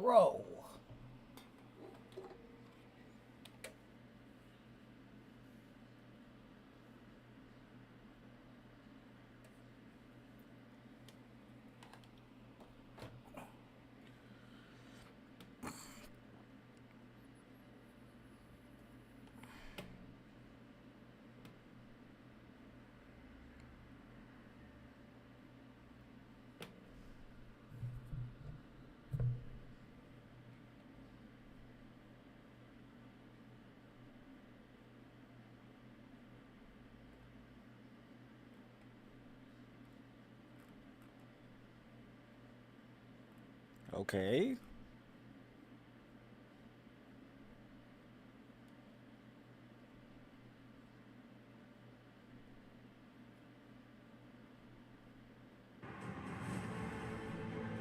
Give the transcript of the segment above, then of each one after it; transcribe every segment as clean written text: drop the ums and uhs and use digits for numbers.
row. Okay.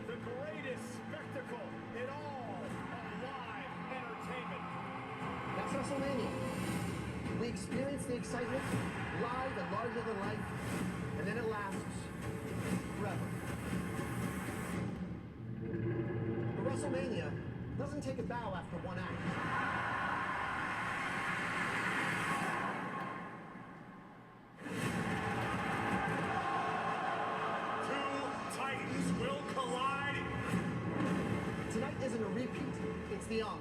The greatest spectacle in all of live entertainment. That's WrestleMania. We experience the excitement live and larger than life, and then it lasts forever. But WrestleMania doesn't take a bow after one act. Two titans will collide. Tonight isn't a repeat, it's the encore.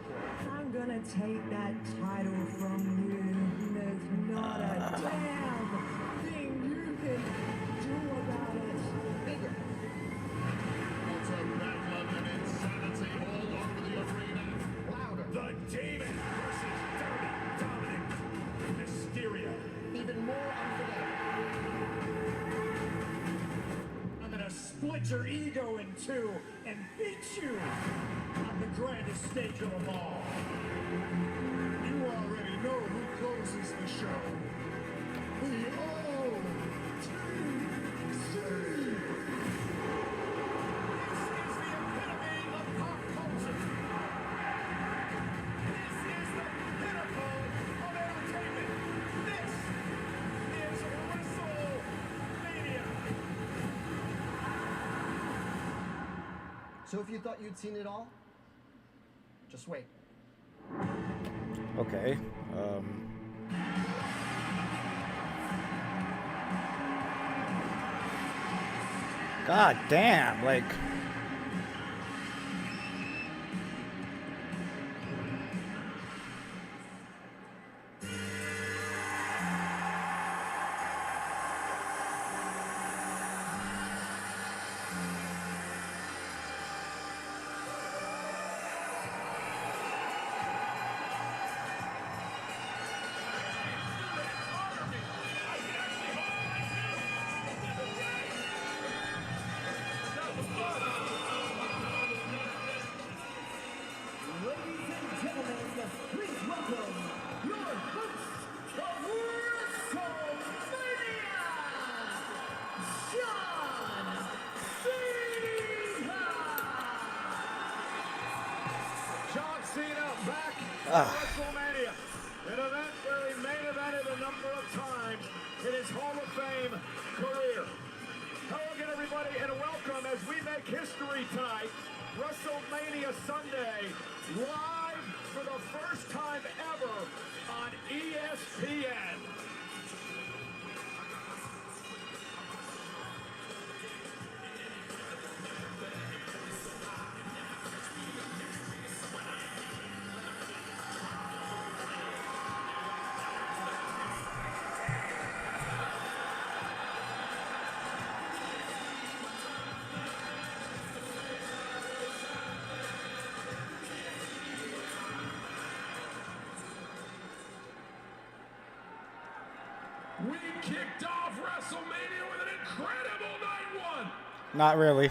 I'm gonna take that title from you. There's not a damn thing you can do about it. Bigger. Also, backlog and insanity all over the arena. Louder. The Demon versus Dirty Dominic Mysterio. Even more unforgettable. I'm gonna split your ego in two and beat you on the grandest stage of them all. You already know who closes the show. The OTC. This is the epitome of pop culture. This is the pinnacle of entertainment. This is WrestleMania. So if you thought you'd seen it all, just wait. Okay. God damn, like. Ladies and gentlemen, please welcome your host of WrestleMania, John Cena! John Cena back at WrestleMania, an event where he main evented a number of times in his Hall of Fame career. Hello again, everybody, and welcome as we make history tonight. WrestleMania Sunday, live for the first time ever on ESPN. We kicked off WrestleMania with an incredible night one. Not really.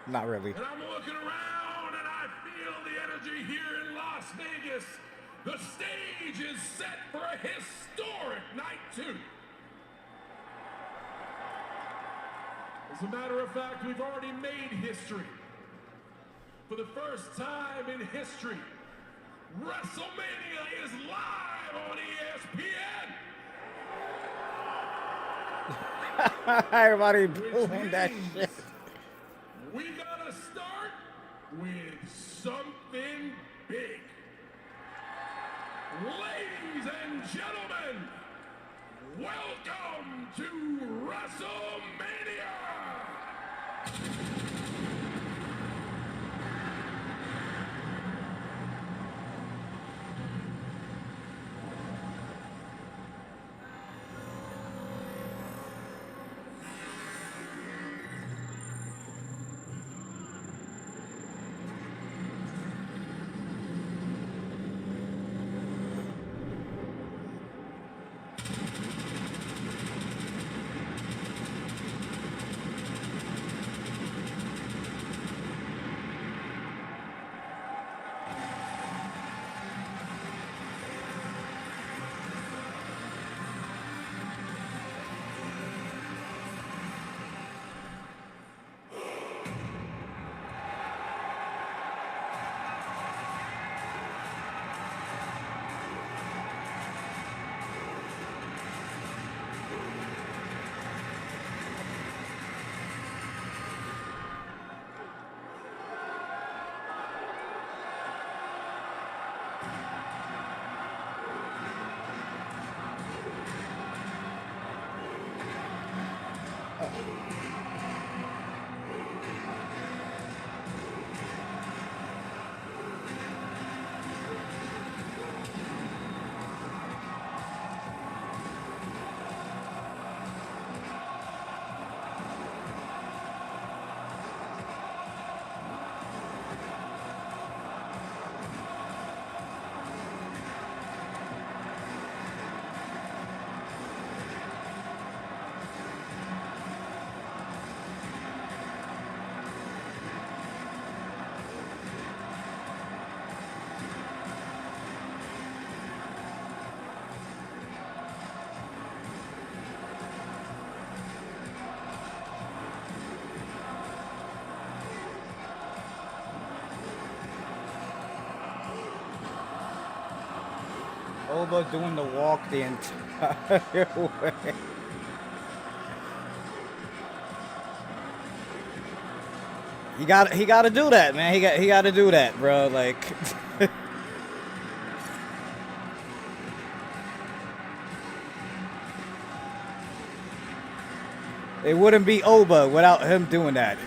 Not really. And I'm looking around and I feel the energy here in Las Vegas. The stage is set for a historic night two. As a matter of fact, we've already made history. For the first time in history, WrestleMania is live on ESPN. Everybody Which pulling that means shit. we gotta start Welcome to WrestleMania! Oba doing the walk the entire way. He got to do that, man. He got to do that, bro. Like, it wouldn't be Oba without him doing that.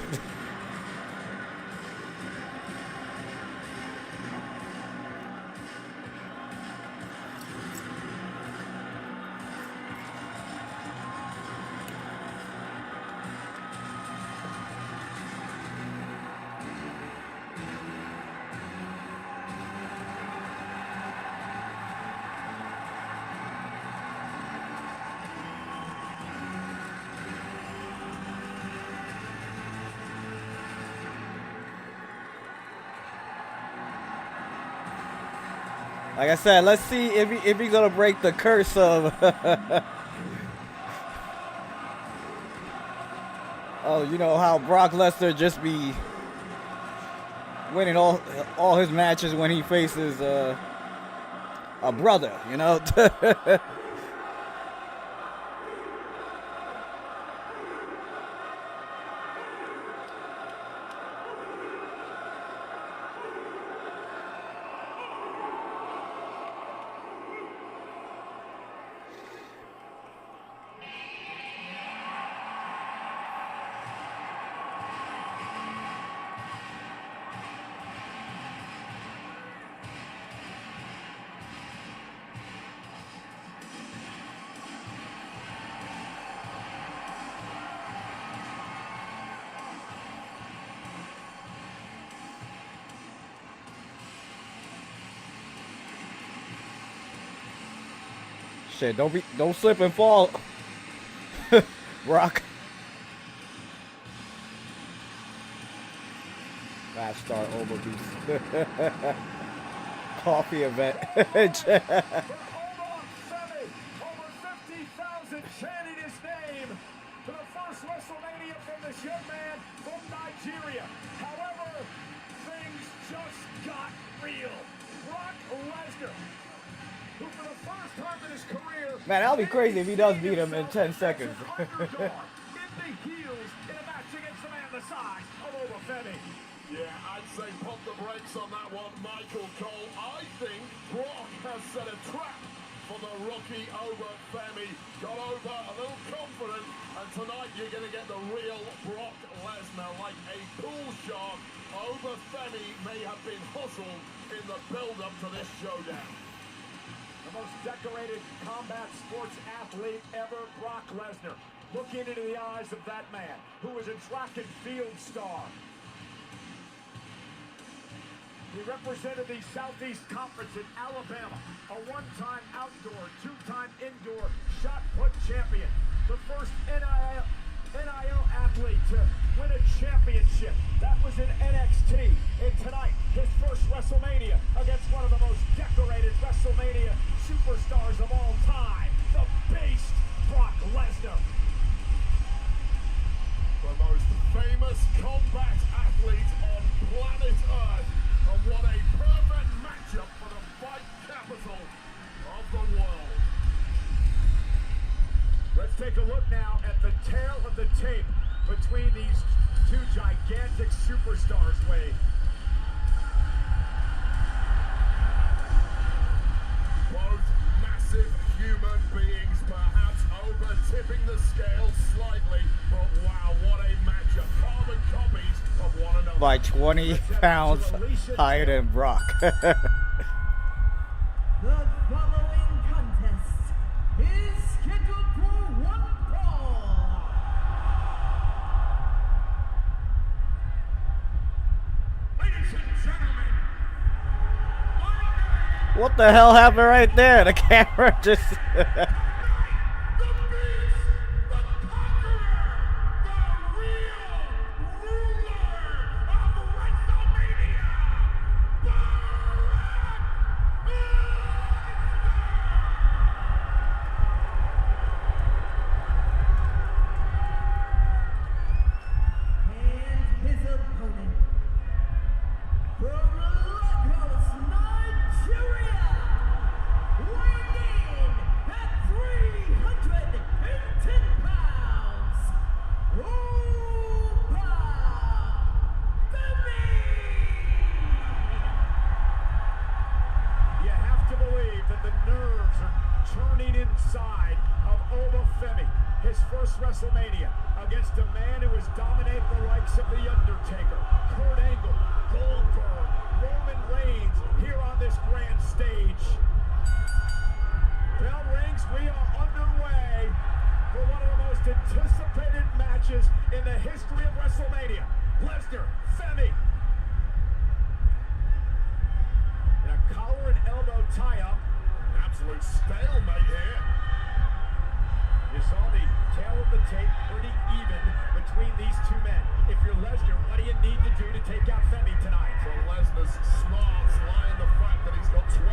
Like I said, let's see if he's gonna break the curse of oh, you know how Brock Lesnar just be winning all his matches when he faces a brother, you know. Shit, don't slip and fall, Brock. 5-star Oba beast. Coffee event. For Oba Femi, over 50,000 chanting his name for the first WrestleMania from this young man from Nigeria. However, things just got real. Brock Lesnar, who for the first time in his career, Man, that'll be crazy if he does beat him in 10 seconds. in the heels in a match against the man the size of Oba Femi. Yeah, I'd say pump the brakes on that one, Michael Cole. I think Brock has set a trap for the rookie over Femi. Got over a little confident, and tonight you're going to get the real Brock Lesnar. Like a pool shark, over Femi may have been hustled in the build-up to this showdown. The most decorated combat sports athlete ever, Brock Lesnar. Looking into the eyes of that man, who was a track and field star. He represented the Southeast Conference in Alabama, a one-time outdoor, two-time indoor shot put champion. The first NIL athlete to win a championship. That was in NXT. And tonight, his first WrestleMania against one of the most decorated WrestleMania superstars of all time, the Beast, Brock Lesnar. The most famous combat athlete on planet Earth. And what a perfect matchup for the fight capital of the world. Let's take a look now at the tail of the tape between these two gigantic superstars, Wade. Both massive human beings, perhaps over-tipping the scale slightly, but wow, what a matchup. Carbon copies of one another. By 20 pounds higher than Brock. The following contest is scheduled for one fall. Ladies and gentlemen, What the hell happened right there? The camera just... the Beast, the Conqueror, the real ruler of WrestleMania, Brock And his opponent, from Lagos, Nigeria, weighing in at 310 pounds, Opa Femi! You have to believe that the nerves are churning inside of Oba Femi. His first WrestleMania against a man who has dominated the likes of The Undertaker, Kurt Angle, Goldberg, Roman Reigns here on this grand stage. Bell rings, we are underway for one of the most anticipated matches in the history of WrestleMania. Lesnar, Femi. In a collar and elbow tie-up. An absolute stalemate here. You saw the tail of the tape pretty even between these two men. If you're Lesnar, what do you need to do to take out Femi tonight? So Lesnar's smarts lie in the fact that he's got 25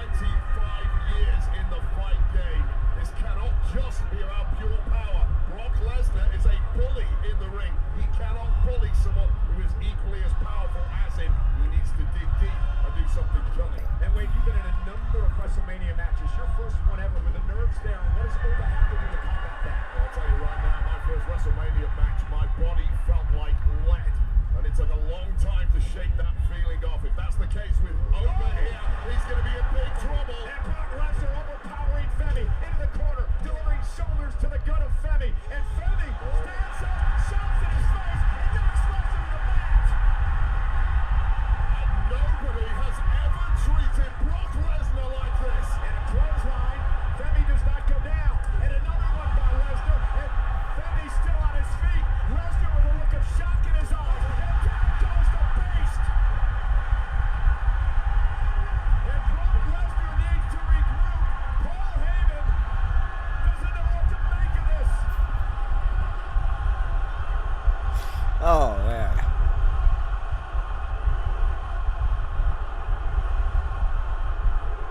years in the fight game. This cannot just be about pure power. Brock Lesnar is a bully in the ring. He cannot bully someone who is equally as powerful as him. He needs to dig deep and do something cunning. And Wade, you've been in a number of WrestleMania matches. Your first one ever with the nerves there. What does Oba have to do to combat that? Well, I'll tell you right now, my first WrestleMania match, my body felt like lead. And it took a long time to shake that feeling off. If that's the case with Oba here, he's going to be in big trouble. And Brock Lesnar overpowering Femi into the corner, delivering shoulders to the gut of Femi. And Femi stands up, shouts in his face, and knocks Lesnar to the mat. And nobody has ever treated Brock Lesnar like this. And a clothesline, Femi does not go down. And another one by Lesnar, and Femi still on his feet. Lesnar with a look of shock in his eyes, and down goes the Beast. And Brock Lesnar needs to regroup. Paul Heyman doesn't know what to make of this. Oh, man.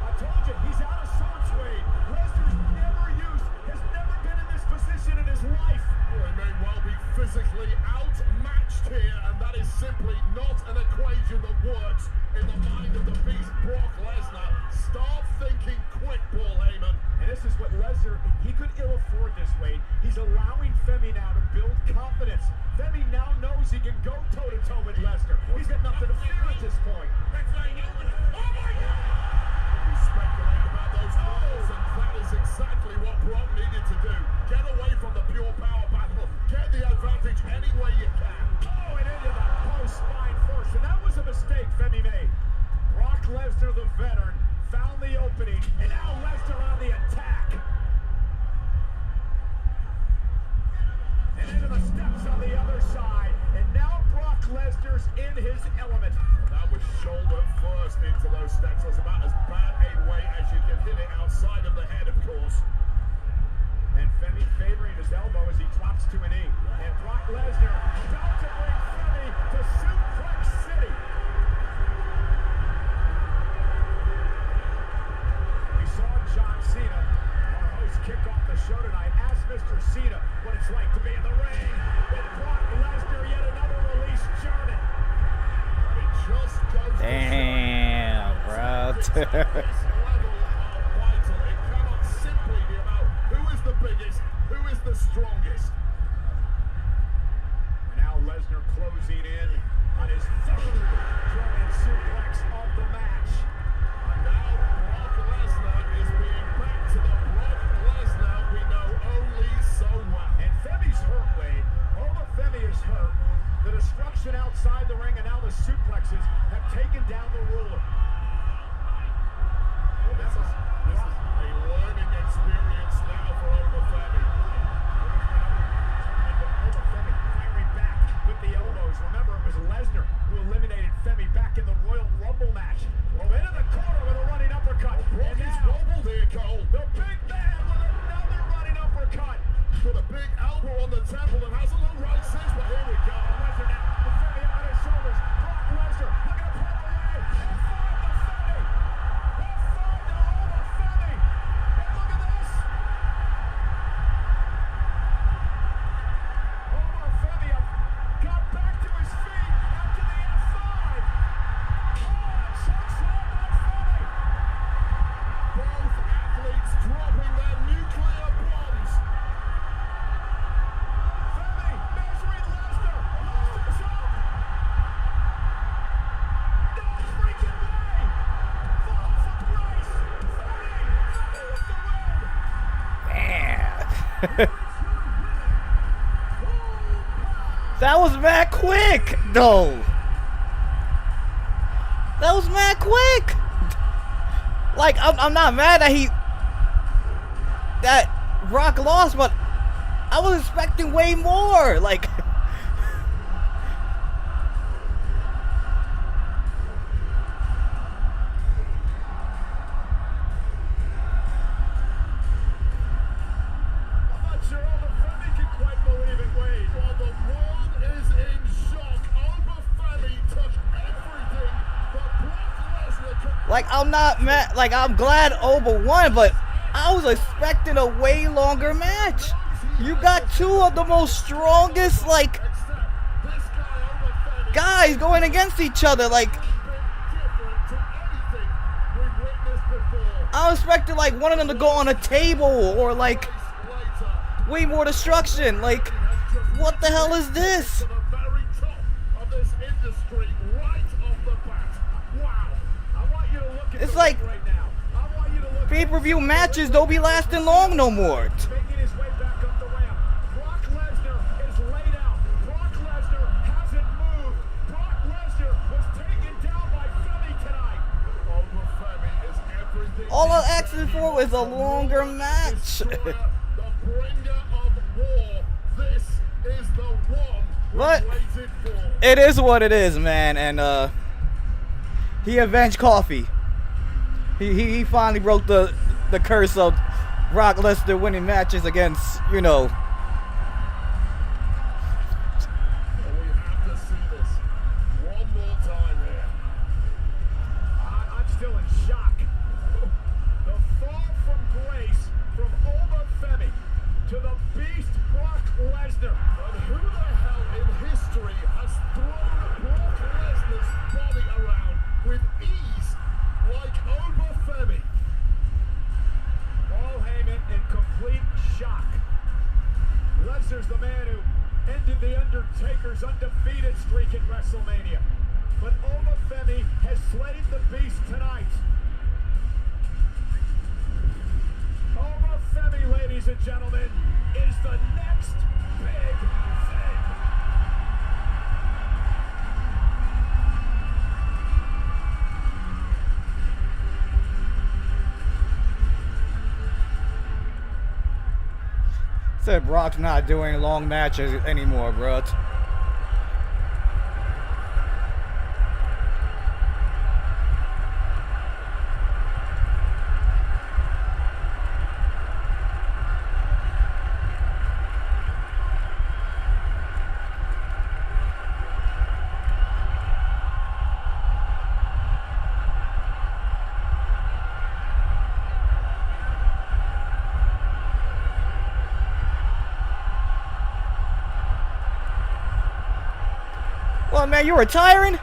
I told you, he's out of sorts, Wade. Lesnar's has never been in this position in his life. Well, he may well be physically outmatched here, and that is simply not an equation that works in the mind of the Beast, Brock Lesnar. Start thinking quick, Paul Heyman. And this is what Lesnar, he could ill afford this, Wade. He's allowing Femi now to build confidence. Femi now knows he can go toe-to-toe with Lesnar. He's got nothing to fear at this point. Oh my God! We speculate about those balls, and that is outside, and now Brock Lesnar's in his element. And that was shoulder first into those steps. That's about as bad a way as you can hit it outside of the head, of course. And Femi favoring his elbow as he drops to a knee. And Brock Lesnar about to bring Femi to Suplex City. We saw John Cena, our host, kick off the show tonight. Ask Mr. Cena what it's like to be in the ring with Brock Lesnar, yet another release German. It just goes to Damn, bro. this level of vital. It cannot simply be about who is the biggest, who is the strongest. And now Lesnar closing in on his third German suplex of the match. And now Brock Lesnar is being back to the Brock Lesnar we know only so well. And Femi's hurt, Wade. Over Femi is hurt. The destruction outside the ring and now the suplexes have taken down the ruler. This is a learning experience now for Femi. Over Femi firing back with the elbows. Remember, it was Lesnar who eliminated Femi back in the Royal Rumble match. Well, into the corner with a running uppercut. Brock And is now, wobbled here, Cole. the big man with another running uppercut. With a big elbow on the temple and hasn't looked right since, but here we go. Lesnar now with Femi up on his shoulders. Brock Lesnar looking to pull away and find the Femi. And find the over Femi. And look at this. Over Femi got back to his feet after the F5. Oh, and choke slam by Femi. Both athletes dropping their nuclear bombs. Femi measuring Lesnar. Lesnar's up. No freaking way. Fall from grace. Femi with the win. Damn. That was mad quick, though. That was mad quick. Like, I'm not mad that Brock lost, but I was expecting way more. Like, I'm not sure Over Femi can quite believe it, Wade. While the world is in shock, Femi took everything that Brock Lesnar could. like I'm not mad. Like, I'm glad Oba won, but I was expecting a way longer match. You got two of the most strongest, like, Except this guy Femi guys going against each other. Like, is different to anything we've witnessed before. I was expecting like one of them to go on a table or like Later, way more destruction. Like, what the hell is this? to the very top of this industry, right off the bat. Wow. I want you to look at It's the like ring right now. I want you to look pay-per-view matches don't be lasting long no more. making his way back up the ramp. Brock Lesnar is laid out. Brock Lesnar hasn't moved. Brock Lesnar was taken down by Femi tonight. Femi is everything. All I'm asking for is a longer match. The bringer of war. This is the one we But waited for. it is what it is, man. And he avenged Coffee. He finally broke the curse of Brock Lesnar winning matches against, you know. We have to see this one more time here. I'm still in shock. The fall from grace from Over Femi to the beast Brock Lesnar. And who the hell in history has thrown Brock Lesnar's body around with ease like Femi? Paul Heyman in complete shock. Lesnar's the man who ended The Undertaker's undefeated streak at WrestleMania. But Over Femi has slayed the beast tonight. Over Femi, ladies and gentlemen, is the next big thing. Said Brock's not doing long matches anymore, bro. Well, man, you retiring?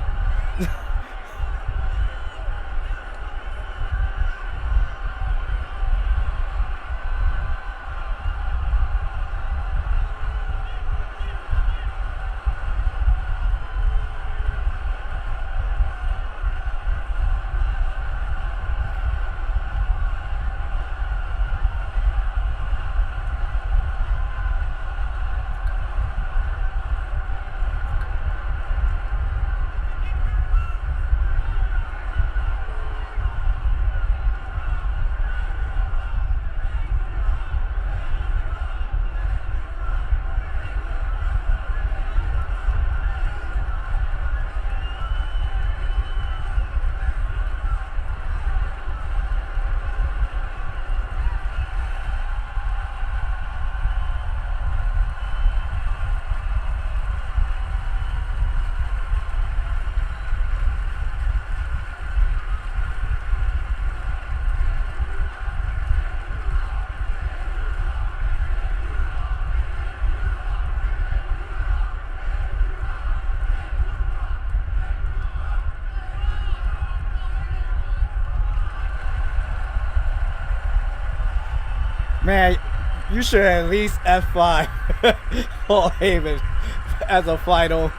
Man, you should at least F5 Paul Heyman as a final.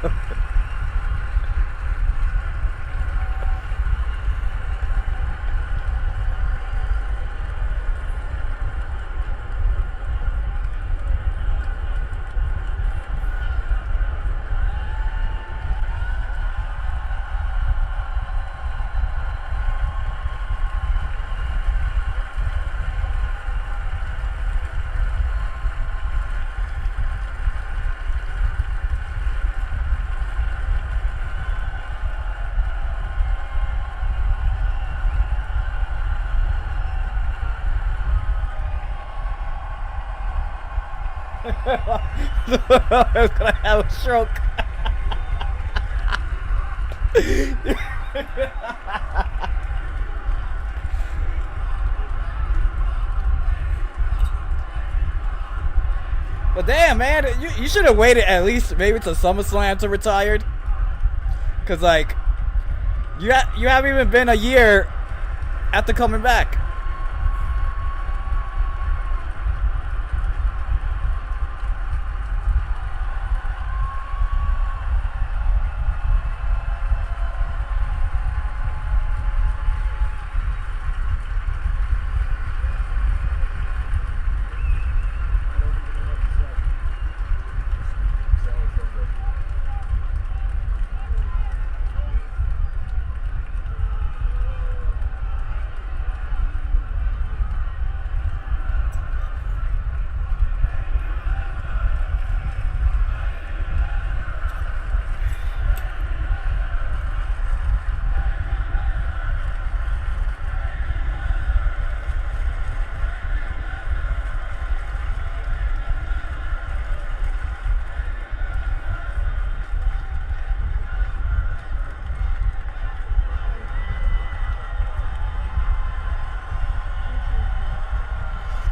I was gonna have a stroke. But damn, man, you should have waited at least maybe to SummerSlam to retire. Cause like, you haven't even been a year after coming back.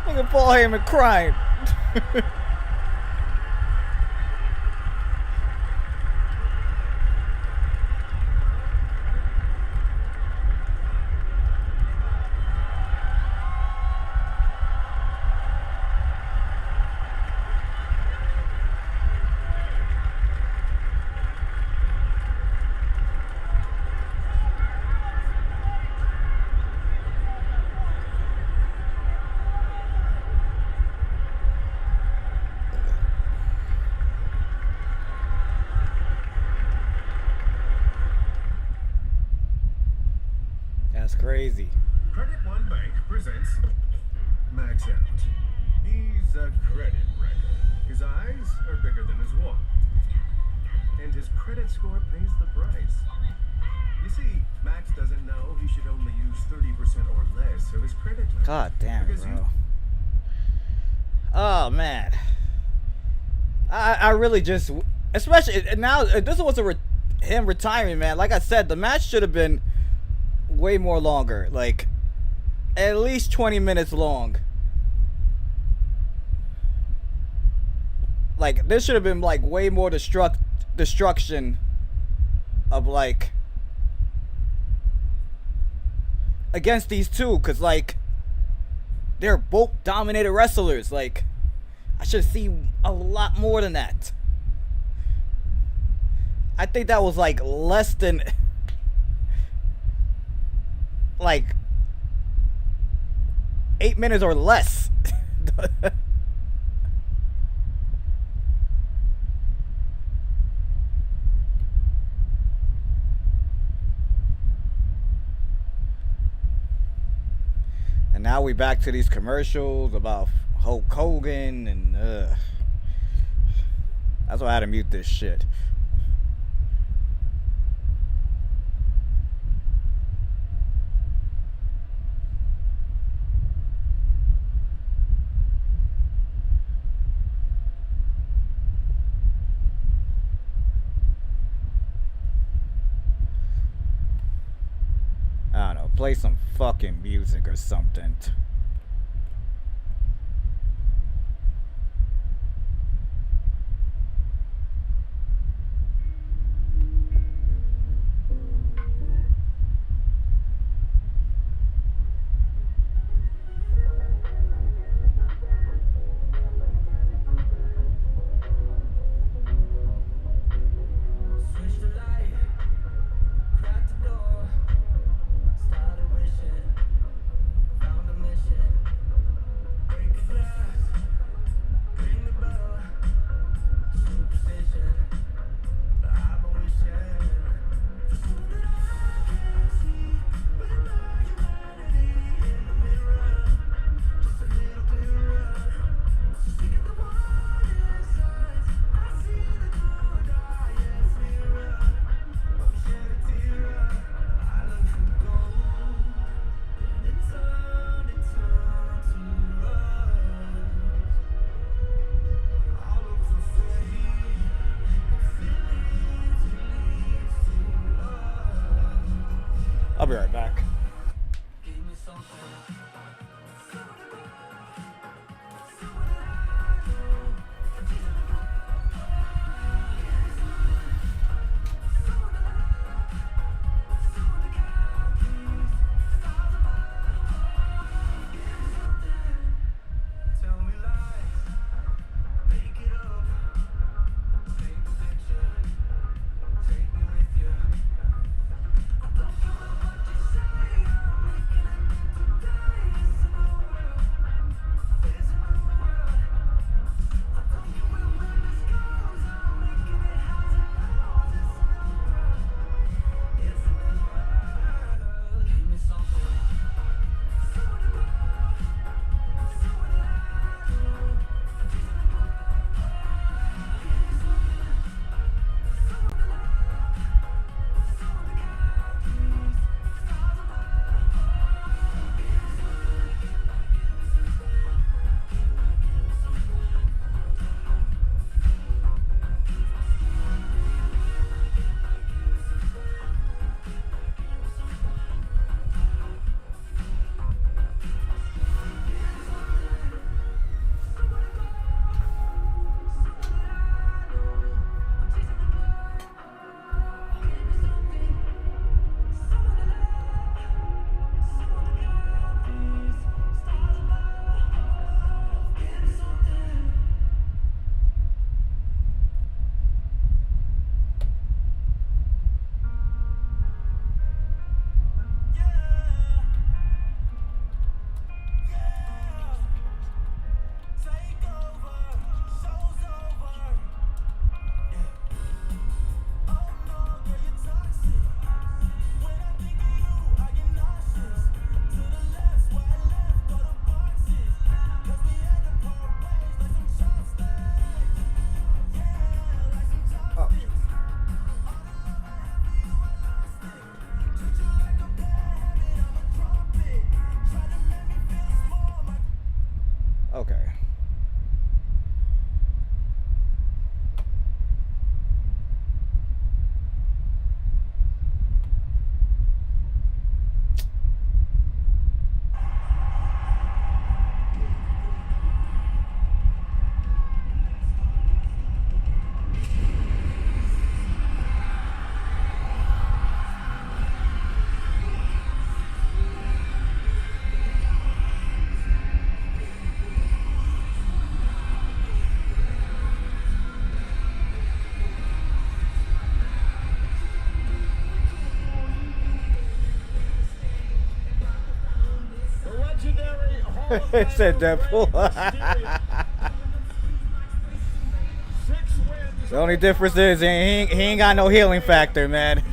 Look at Paul Heyman crying. That's crazy. Credit One Bank presents Max Out. He's a credit wrecker. His eyes are bigger than his wallet. And his credit score pays the price. You see, Max doesn't know he should only use 30% or less of his credit limit. God damn, Because bro. Oh, man. I really just... Especially now, this was him retiring, man. Like I said, the match should have been way more longer. Like, at least 20 minutes long. Like, this should have been, like, way more destruction of like against these two, because like they're both dominated wrestlers. Like I should see a lot more than that. I think that was like less than like 8 minutes or less. And now we back to these commercials about Hulk Hogan and that's why I had to mute this shit. I don't know, play some fucking music or something. Switch the light, crack the door, started wishing, found a mission, break the glass, ring the bell, superstition, but I've been wishing, for something that I can't see, with my humanity in the mirror, just a little clearer, speaking the warning signs, I see the good, yes, mirror, shed a tear, I look for gold, and it turned to rust, I look for faith, and feelings leads to love, I'll be right back. give me something. Tell me lies, make it up, paint the picture, take me with you. I don't care what you say, It said Deadpool. The only difference is he ain't got no healing factor, man.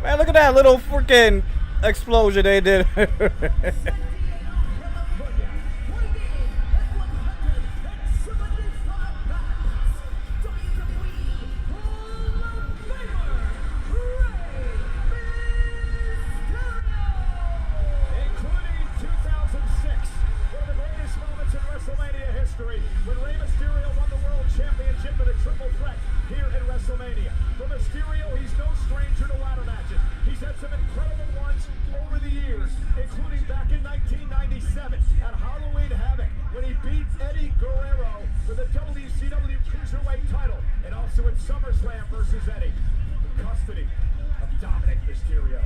Man, look at that little freaking explosion they did. When Rey Mysterio won the World Championship in a triple threat here in WrestleMania. For Mysterio, he's no stranger to ladder matches. He's had some incredible ones over the years, including back in 1997 at Halloween Havoc when he beat Eddie Guerrero for the WCW Cruiserweight title, and also at SummerSlam versus Eddie in custody of Dominic Mysterio.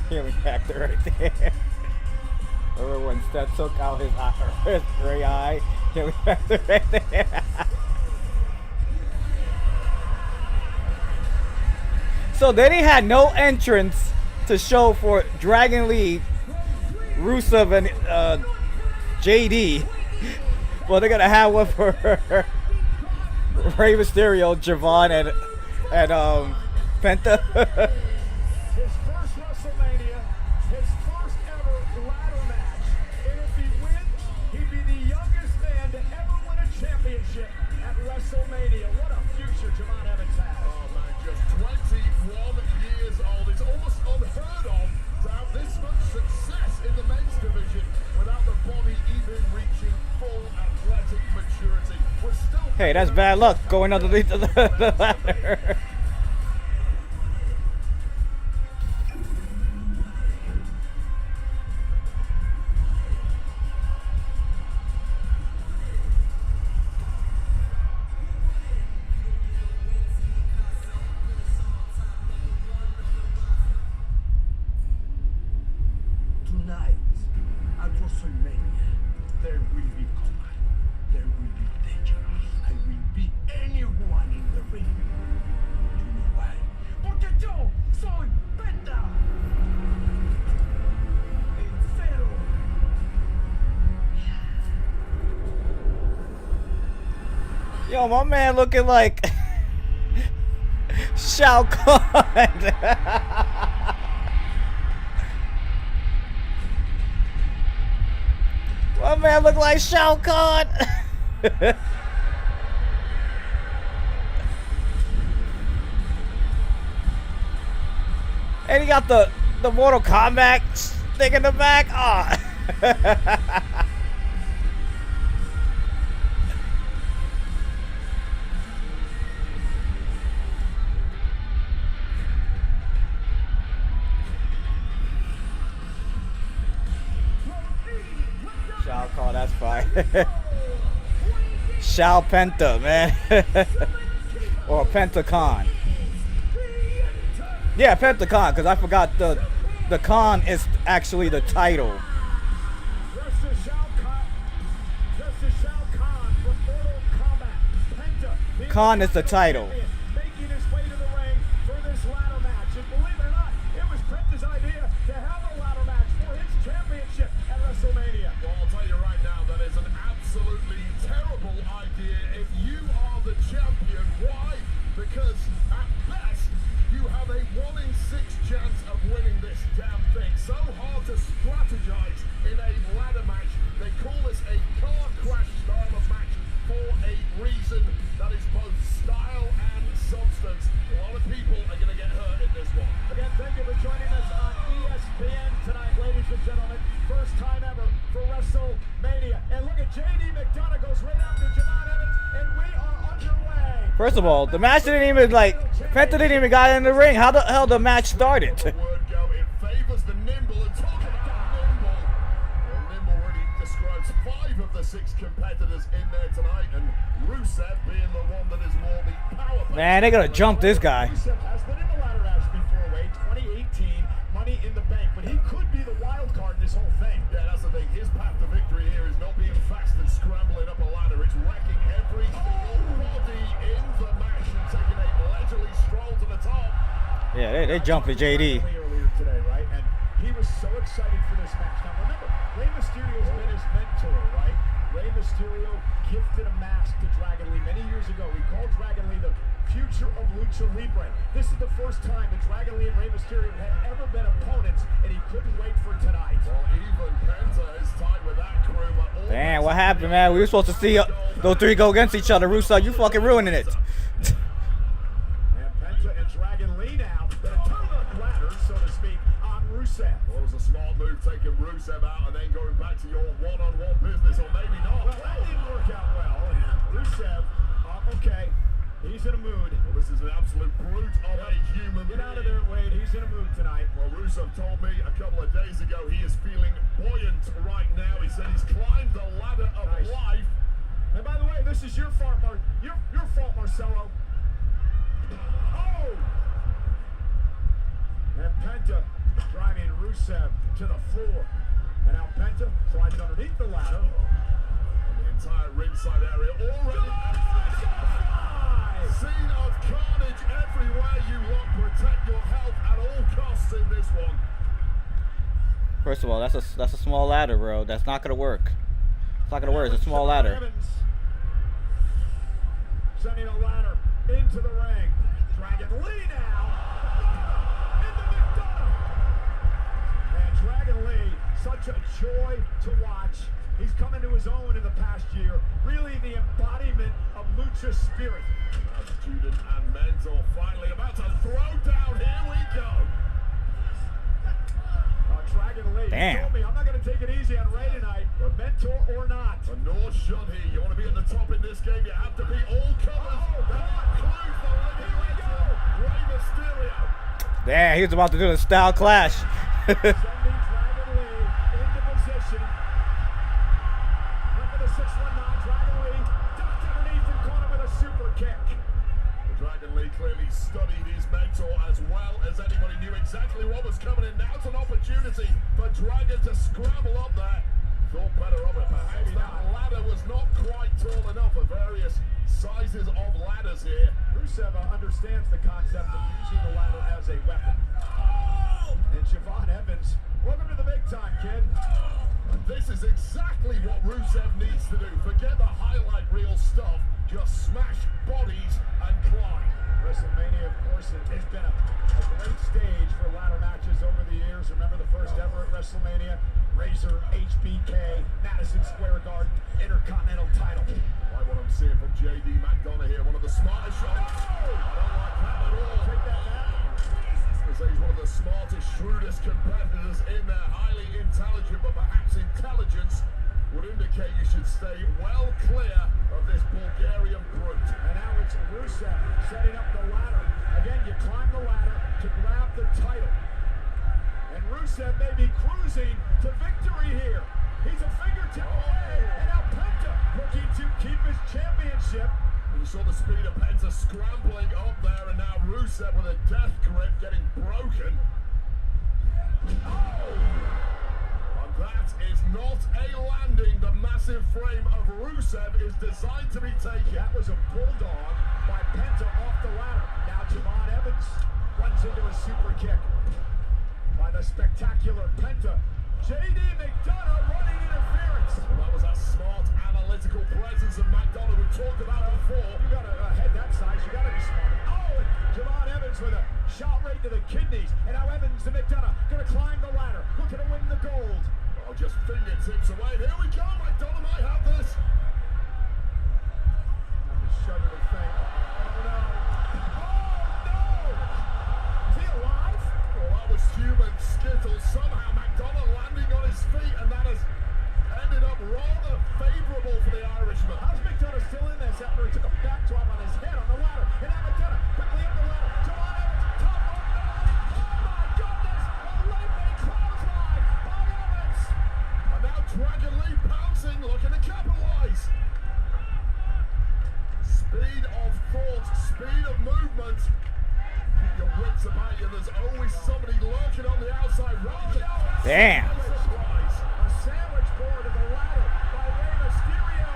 Healing factor right there. Remember when Seth took out his gray eye? Healing factor right there. So then he had no entrance to show for Dragon Lee, Rusev, and JD. Well, they're gonna have one for Rey Mysterio, Javon, and Penta. His first WrestleMania, his first ever ladder match, and if he wins, he'd be the youngest man to ever win a championship at WrestleMania. What a future Javon Evans has. Oh man, just 21 years old. It's almost unheard of to have this much success in the men's division without the body even reaching full athletic maturity. We're still Hey, that's bad luck going underneath the ladder. Tonight, at WrestleMania, there will be combat. There will be danger. I will beat anyone in the ring. Do you know why? Porque yo soy Penta! El Zero! Yo, my man looking like Shao Kahn. My man look like Shao Kahn. And he got the Mortal Kombat stick in the back. Ah. Shao Kahn, that's fine. Shao Penta, man. Or Pentacon. Yeah, Pentacon, because I forgot the con is actually the title. Versus Shao Kahn from Mortal Kombat. Penta, the Khan is the title. making his way to the ring for this ladder match. And believe it or not, it was Penta's idea to have a ladder match for his championship at WrestleMania. Well, I'll tell you right now, that is an absolutely terrible idea if you are the champion. Why? Because at best, you have a 1 in 6 chance of winning this damn thing. So hard to strategize in a ladder match. They call this a car crash style of match for a reason. That is both style and substance. A lot of people are going to get hurt in this one. Again, thank you for joining us on ESPN tonight, ladies and gentlemen. First time ever for WrestleMania. And look at JD McDonough goes right after Javon Evans, and we are underway. First of all, the match didn't even Penta didn't even got in the ring. How the hell the match started? The word go, it favors the nimble, and talk about nimble. Well, nimble already describes 5 of the 6 competitors in there tonight, and Rusev being the one that is more the power. Man, they're gonna jump this guy. Rusev has been in the ladder match before, Wade. 2018, Money in the Bank, but he could be the wild card in this whole thing. Yeah, that's the thing. His path to victory here is not being fast and scrambling up a ladder. It's wrecking every single body in the match. They jumping JD. Earlier today, right? And he was so excited for this match. Now remember, Rey Mysterio's been his mentor, right? Rey Mysterio gifted a mask to Dragon Lee many years ago. He called Dragon Lee the future of Lucha Libre. This is the first time that Dragon Lee and Rey Mysterio had ever been opponents, and he couldn't wait for tonight. Well, even Penta is tied with that crew, but all Damn, what happened, man? We were supposed to see those three go against each other. Russo, you fucking ruining it. And Penta and Dragon Lee now gonna turn the ladder, so to speak, on Rusev. Well, it was a smart move taking Rusev out and then going back to your one-on-one business, or maybe not. Well, that didn't work out well. And Rusev, okay, he's in a mood. Well, this is an absolute brute of a human Get out of being. there, Wade. He's in a mood tonight. Well, Rusev told me a couple of days ago he is feeling buoyant right now. He said he's climbed the ladder of Nice. life. And by the way, this is your fault, your fault, Marcelo. Oh! And Penta driving Rusev to the floor. And now Penta slides underneath the ladder. And the entire ringside area already scene of carnage everywhere you look. Protect your health at all costs in this one. First of all, that's a small ladder, bro. That's not gonna work. It's not gonna work. It's a small ladder. Evans sending a ladder into the ring. Dragon Lee now into McDonough. And Dragon Lee, such a joy to watch. He's come into his own in the past year. Really the embodiment of Lucha spirit. Student and mentor finally about to throw down. Here we go. Dragon Lee Damn. told me I'm not going to take it easy on Ray tonight, but mentor or not. And nor should he. You want to be at the top in this game, you have to be all comers. That includes the living legend, Rey Mysterio. Damn, he was about to do the style clash. Sending Dragon Lee into position. Look at the 619. Dragon Lee ducked underneath and caught him with a super kick. Dragon Lee clearly studied his mentor as well as anybody knew exactly what was coming in. Now it's an opportunity for Dragon to scramble up there. Thought better of it. Perhaps that ladder was not quite tall enough for various sizes of ladders here. Rusev understands the concept of using the ladder as a weapon. And Javon Evans, welcome to the big time, kid. And this is exactly what Rusev needs to do. Forget the highlight reel stuff. Just smash bodies and climb. WrestleMania, of course, has been a great stage for ladder matches over the years. Remember the first ever at WrestleMania? Razor, HBK, Madison Square Garden, Intercontinental title. Like what I'm seeing from JD McDonough here, one of the smartest shots. I don't like that at all. Take that back. He's one of the smartest, shrewdest competitors in there. Highly intelligent, but perhaps intelligence would indicate you should stay well clear of this Bulgarian brute. And now it's Rusev setting up the ladder. Again, you climb the ladder to grab the title. And Rusev may be cruising to victory here. He's a fingertip away. And now Penta looking to keep his championship. You saw the speed of Penta scrambling up there, and now Rusev with a death grip getting broken. Oh! And that is not a landing. The massive frame of Rusev is designed to be taken. That was a bulldog by Penta off the ladder. Now Javon Evans runs into a super kick by the spectacular Penta. JD McDonough running interference. Well, that was that smart analytical presence of McDonough we talked about before. You got to head that size. You got to be smart. Oh, and Javon Evans with a shot right to the kidneys. And now Evans to McDonough going to climb the ladder, looking to win the gold. Oh, just fingertips away. Here we go. McDonough might have this. Now the shudder to think. Oh no! Oh no! Is he alive? Well, that was human skittle. Somehow McDonough landing on his feet, and that has ended up rather favourable for the Irishman. How's McDonough still in this after he took a back drop on his head on the ladder? And now McDonough quickly up the ladder. Javon Evans, top rope. Oh my goodness! A lightning clothesline by Evans. And now Dragon Lee pouncing, looking to capitalise. Speed of thought, speed of movement. Keep your wits about you. There's always somebody lurking on the outside. Damn. Surprise. A sandwich board of the ladder by Rey Mysterio.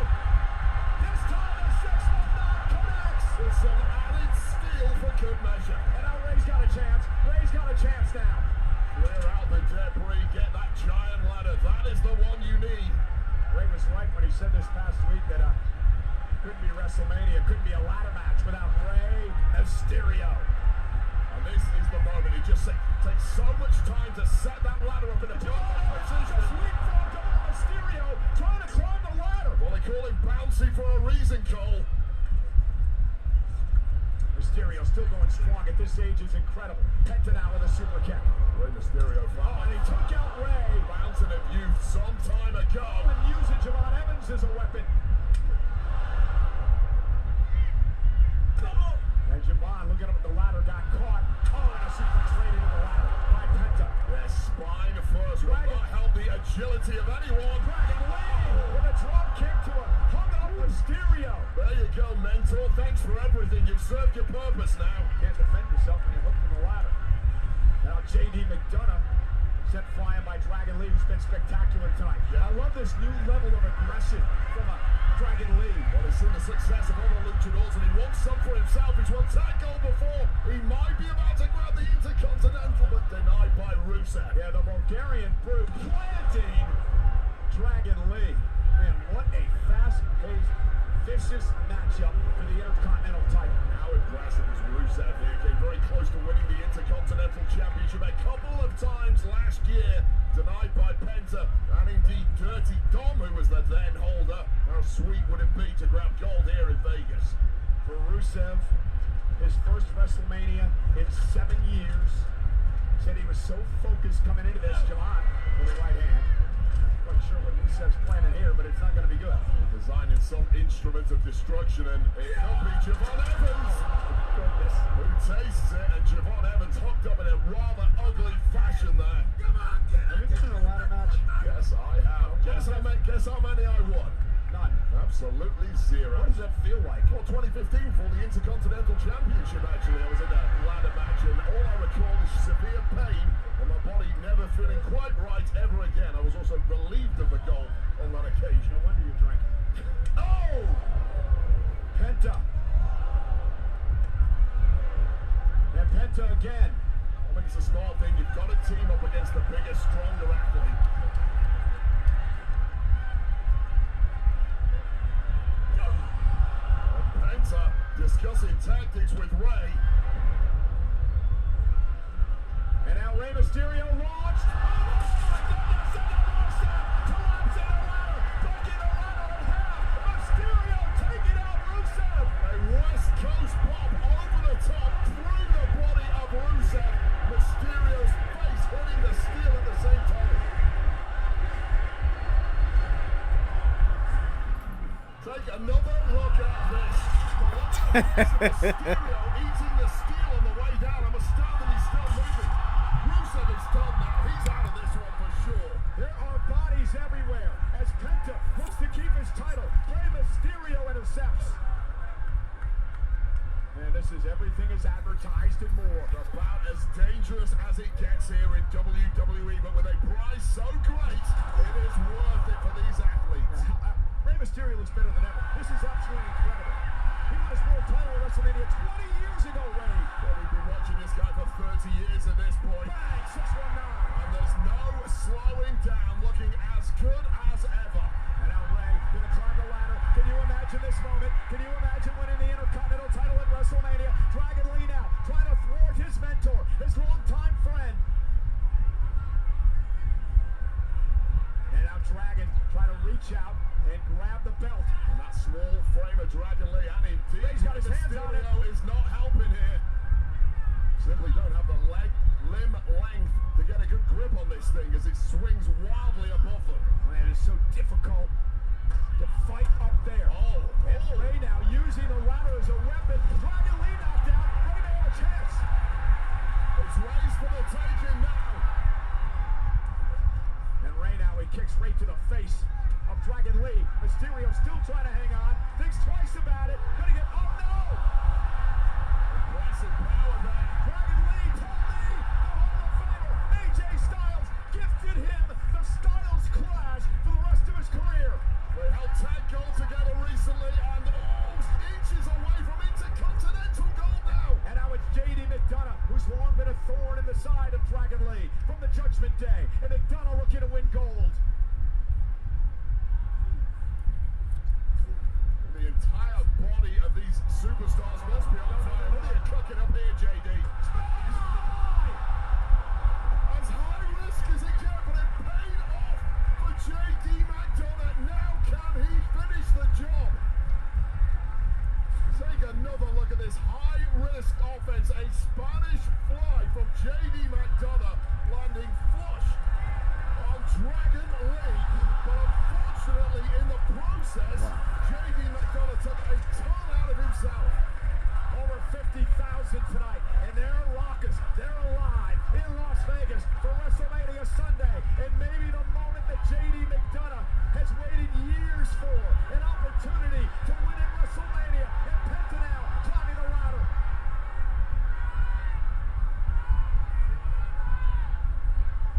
This time the 619 connects. With some added steel for good measure. And now Rey's got a chance. Rey's Takes so much time to set that ladder up in a perfect position. Just leapfrogged over Mysterio, trying to climb the ladder. Well, they call him bouncy for a reason, Cole. Mysterio still going strong at this age is incredible. Penta now with a super kick. Rey Mysterio found. And he took out Rey. Fountain of youth some time ago. And using Javon Evans as a weapon. And Javon looking up at the ladder, got caught. Oh, and a suplex right into the ladder by Penta. Yeah, spine first will not help the agility of anyone. Dragon Lee with a drop kick to a hung up Mysterio. There you go, mentor. Thanks for everything. You've served your purpose now. Can't defend yourself when you're hooked in the ladder. Now JD McDonough sent flying by Dragon Lee, who's been spectacular tonight. Yeah. I love this new level of aggression from Dragon Lee. Well, he's seen the success of other luchadors, and he wants some for himself. He's won tag gold before. He might be about to grab the Intercontinental, but denied by Rusev. Yeah, the Bulgarian brute planting Dragon Lee. Man, what a fast-paced, vicious matchup for the Intercontinental title. How impressive is Rusev here? Came very close to winning the Intercontinental Championship a couple of times last year. Denied by Penta, and indeed Dirty Dom, who was the then holder. How sweet would it be to grab gold here in Vegas? For Rusev, his first WrestleMania in 7 years. Said he was so focused coming into this, Javon, with the right hand. Not quite sure what Rusev's planning here, but it's not going to be good. Designing some instrument of destruction, and it could be Javon Evans. Goodness. Who tastes it, and Javon Evans hooked up in a rather ugly fashion there. Have you been in a ladder match? Yes, I have. Guess how many I won? None. Absolutely zero. What does that feel like? Well, 2015 for the Intercontinental Championship, actually. I was in a ladder match, and all I recall is severe pain, and my body never feeling quite right ever again. I was also relieved of the goal on that occasion. No wonder you drank. Oh! Penta. And Penta again. I think it's a small thing. You've got to team up against the bigger, stronger athlete. And Penta discussing tactics with Rey. And now Rey Mysterio launched. Oh my goodness! And Rusev collapsing the ladder, breaking the ladder in half. Mysterio taking out Rusev. A West Coast pop over the top through the body of Rusev. Mysterio's face hitting the steel at the same time. Take another look at this. Mysterio eating the steel on the way down. I'm astounded he's still moving. Rusev is done now. He's out of this one for sure. There are bodies everywhere as Penta looks to keep his title. Rey Mysterio intercepts. And this is everything is advertised and more. About as dangerous as it gets here in WWE, but with a prize so great, it is worth it for these athletes. Rey Mysterio looks better than ever. This is absolutely incredible. He won his world title at WrestleMania 20 years ago, Rey. Well, we've been watching this guy for 30 years at this point. Bang, 619. And there's no slowing down, looking as good as ever. And now Rey gonna climb the ladder. Can you imagine this moment? Can you imagine winning the Intercontinental title at WrestleMania? Dragon Lee now trying to thwart his mentor, his longtime friend. And now Dragon trying to reach out and grab the belt. And that small frame of Dragon Lee, and indeed he's got his hands on it. Is not helping here. Simply don't have the limb length to get a good grip on this thing as it swings wildly above them. Man, it's so difficult to fight up there. Oh, and Rey now using the ladder as a weapon. Dragon Lee knocked out. Rey may have a chance. It's Rey's for the taking now. And Rey now, he kicks right to the face of Dragon Lee. Mysterio still trying to hang on. Thinks twice about it. Gonna get, oh no! Impressive power there. Dragon Lee told me the Hall of Famer AJ Styles gifted him the Styles Clash for the rest of his career. They held tag gold together recently and inches away from Intercontinental gold now. And now it's JD McDonough, who's long been a thorn in the side of Dragon Lee from the Judgment Day. And McDonough looking to win gold. The entire body of these superstars must be on fire. What are you cooking up here, JD? JD McDonough landing flush on Dragon Lee, but unfortunately in the process, JD McDonough took a ton out of himself. Over 50,000 tonight, and they're raucous, they're alive in Las Vegas for WrestleMania Sunday, and maybe the moment that JD McDonough has waited years for, an opportunity to win at WrestleMania, and Penta now climbing the ladder.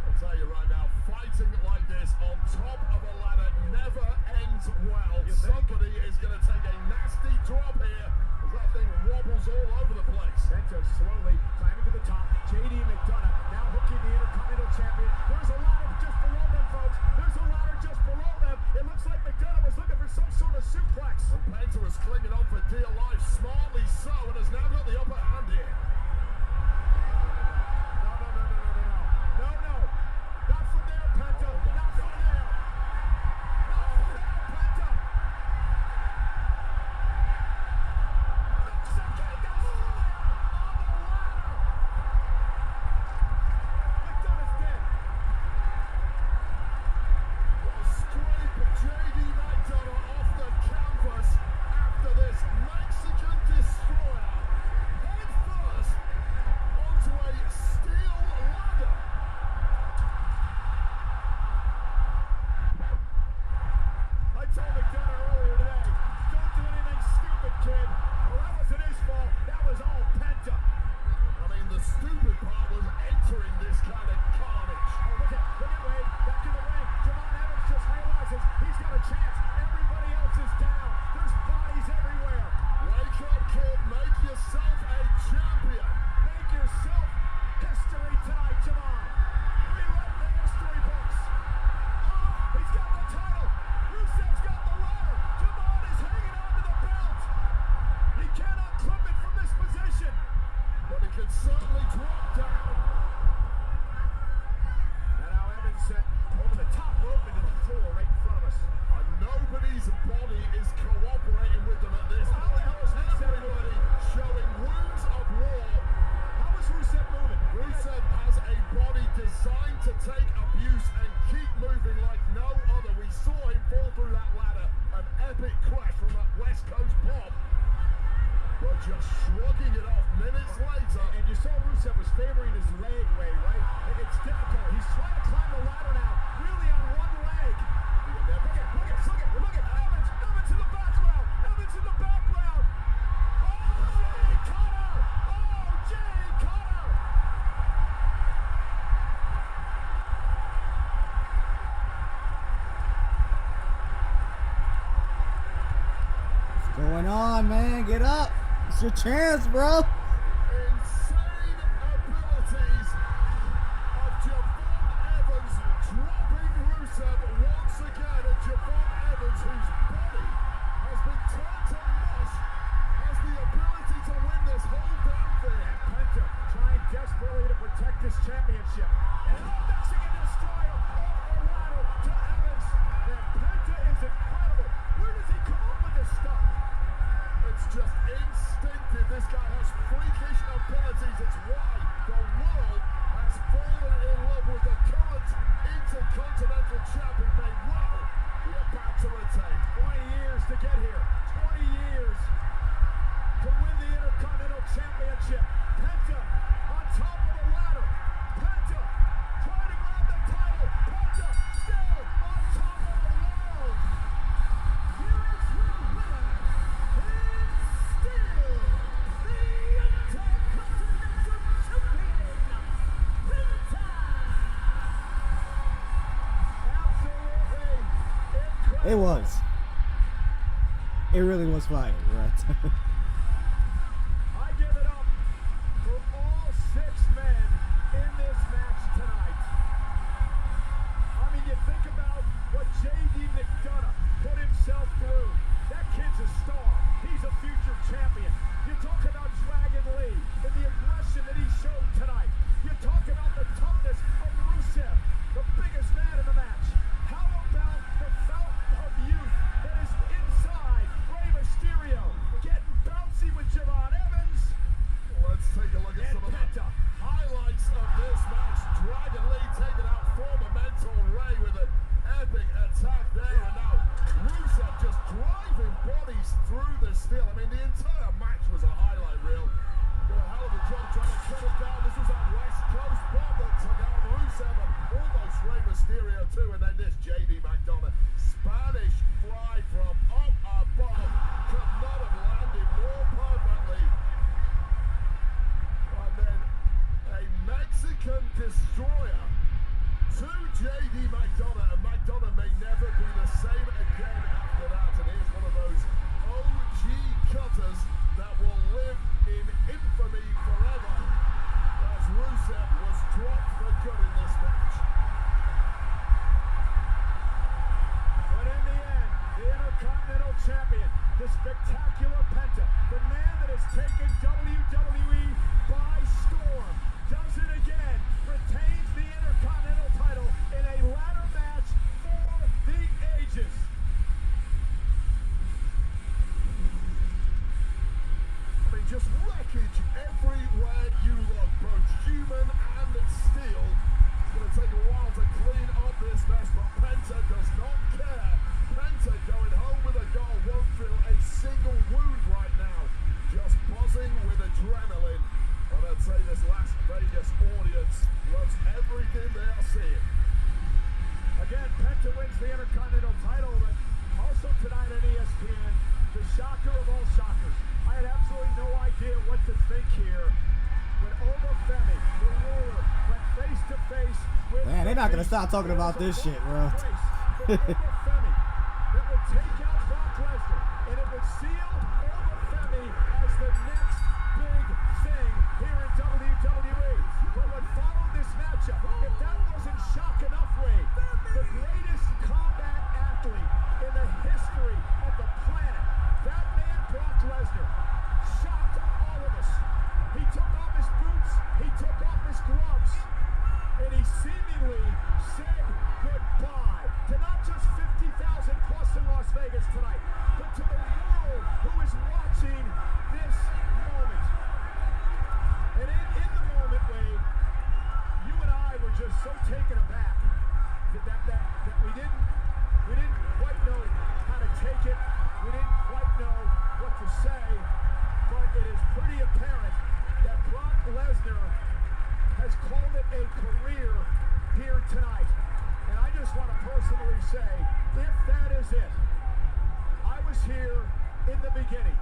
I'll tell you right now, fighting like this on top of a ladder never ends well. Somebody is going to take a nasty drop here. That thing wobbles all over the place. Penta slowly climbing to the top. JD McDonough now hooking the Intercontinental Champion. There's a ladder just below them, folks. There's a ladder just below them. It looks like McDonough was looking for some sort of suplex. And Penta was clinging on for dear life, smartly so, and has now got the upper hand here. No. Not from there, Penta. Not from there. Not from there, Penta. Going on, man. Get up. It's your chance, bro. Insane abilities of Javon Evans dropping Rusev once again. And Javon Evans, whose body has been turned to mush, has the ability to win this whole damn thing. And Penta trying desperately to protect this championship. And Mexican Destroyer off the ladder to Evans. And Penta is incredible. Where does he come up with this stuff? It's just instinctive. This guy has freakish abilities. It's why the world has fallen in love with the current Intercontinental Champion. May well be about to retain. 20 years to get here. 20 years to win the Intercontinental Championship. Penta on top of the ladder. Penta trying to grab the title. Penta still on top of the world. Here is your winner. It was. It really was fire, right? I give it up for all 6 men in this match tonight. I mean, you think about what JD McDonough put himself through. That kid's a star. He's a future champion. You talk about Dragon Lee and the aggression that he showed tonight. You talk about the toughness of Rusev, the biggest man in the match. How about the fountain of youth that is inside Rey Mysterio, getting Destroyer to JD McDonough, and McDonough may never be the same again after that. And here's one of those OG cutters that will live in infamy forever, as Rusev was dropped for good in this match. But in the end, the Intercontinental Champion, the spectacular Penta, the man that has taken WWE by storm, does it again, retains the Intercontinental title in a ladder match for the ages. I mean, just wreckage everywhere you look, both human and steel. It's going to take a while to clean up this mess, but Penta does not care. Penta going home with a goal, won't feel a single wound right now. Just buzzing with adrenaline. And I'd say this Las Vegas audience loves everything they are seeing. Again, Penta wins the Intercontinental title, but also tonight on ESPN, the shocker of all shockers. I had absolutely no idea what to think here when Obafemi, the ruler, went face to face with. Man, they're not gonna stop talking about this shit, bro. Obafemi that would take out Brock Lesnar, and it would seal Obafemi as the next big thing here in WWE. But what followed this matchup, if that wasn't shock enough, Wade, the greatest combat athlete in the history of the planet, that man Brock Lesnar, shocked all of us. He took off his boots, he took off his gloves, and he seemingly said goodbye to not just 50,000 plus in Las Vegas tonight, but to the world who is watching this moment. And in the moment, Wade, you and I were just so taken aback that we didn't quite know how to take it. We didn't quite know what to say, but it is pretty apparent that Brock Lesnar has called it a career here tonight. And I just want to personally say, if that is it, I was here in the beginning.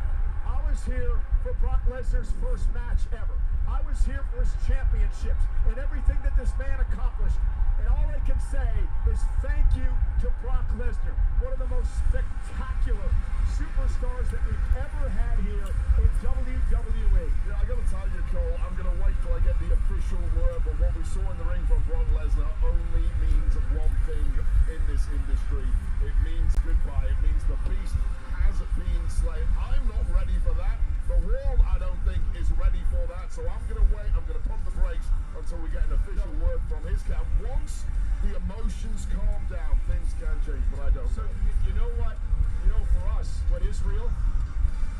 I was here for Brock Lesnar's first match ever. I was here for his championships and everything that this man accomplished. And all I can say is thank you to Brock Lesnar, one of the most spectacular superstars that we've ever had here in WWE. Yeah, I gotta tell you, Cole, I'm gonna wait till I get the official word, but what we saw in the ring from Brock Lesnar only means one thing in this industry. It means goodbye. It means the beast has been slain. I'm not ready for that. The world, I don't think, is ready for that. So I'm gonna wait. I'm gonna pump the brakes until we get an official word from his camp. Once the emotions calm down, things can change, but I don't So, know. you know what? You know, for us, what is real?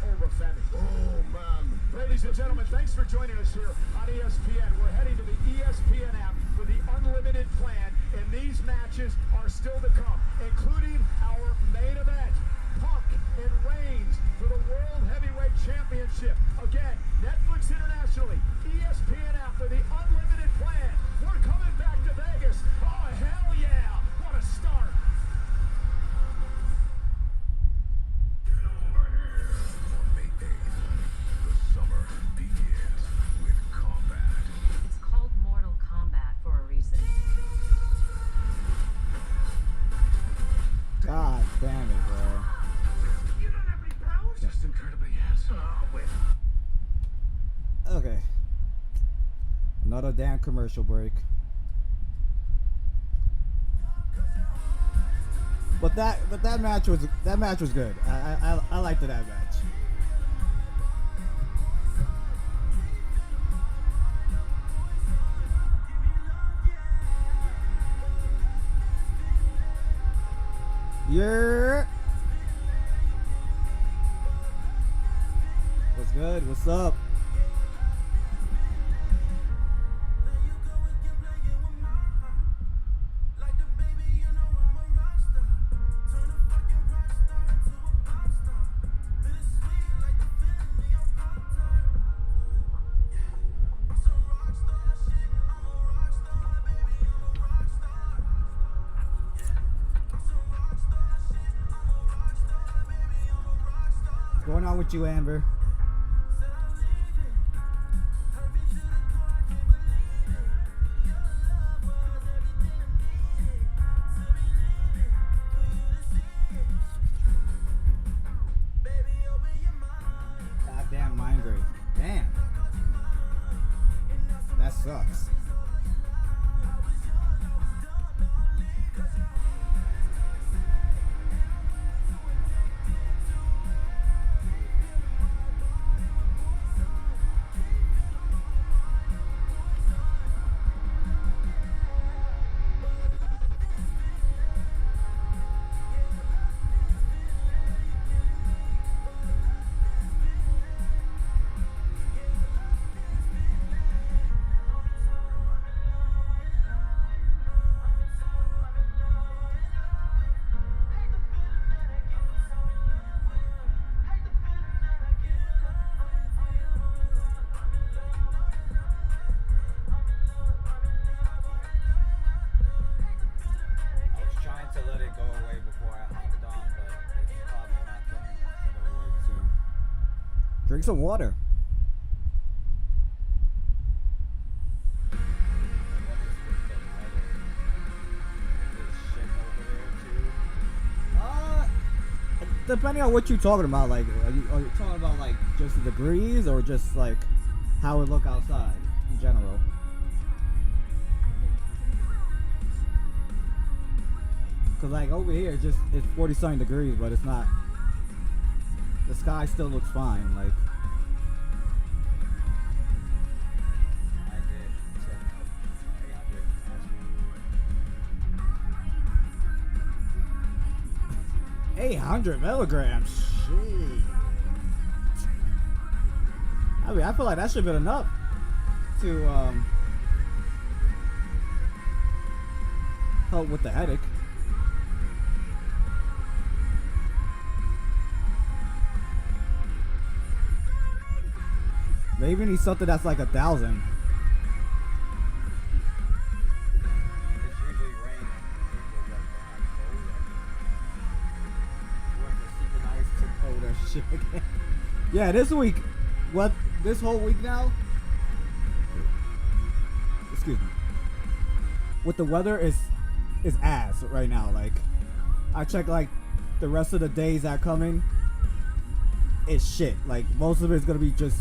Obafemi. Oh, man. Ladies and gentlemen, thanks for joining us here on ESPN. We're heading to the ESPN app for the unlimited plan, and these matches are still to come, including our main event, Punk and Reigns for the World Heavyweight Championship. Again, Netflix internationally, ESPN app for the unlimited plan. We're coming back to Vegas. Oh, hell yeah. What a start. On May 8th, the summer begins with combat. It's called Mortal Kombat for a reason. God damn it, bro. You don't have any powers? Just incredibly handsome. Oh, wait. Okay. Another damn commercial break. But that match was good. I liked that match. Yeah. What's good? What's up? What's going on with you, Amber? Drink some water. Depending on what you're talking about, like, are you talking about like just the degrees or just like how it look outside in general? Cause like over here, it's 40-something degrees, but it's not. The sky still looks fine, like. 800 milligrams. Shit. I mean, I feel like that should have been enough to help with the headache. Maybe need something that's like 1,000. Yeah, this week, this whole week now, excuse me, with the weather is ass right now. Like, I check like the rest of the days that are coming, it's shit. Like, most of it's gonna be just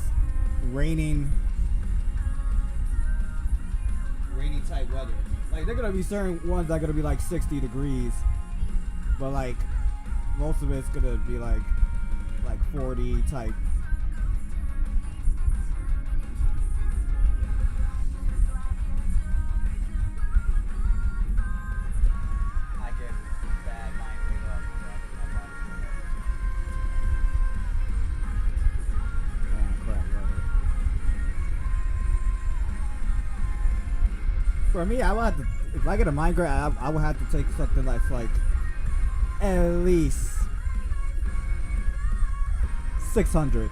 rainy type weather. Like, they're gonna be certain ones that are gonna be like 60 degrees, but like most of it's gonna be like 40 type. I get bad migraine up. Crap weather. For me, I would have to, if I get a migraine, I would have to take something that's like at least 600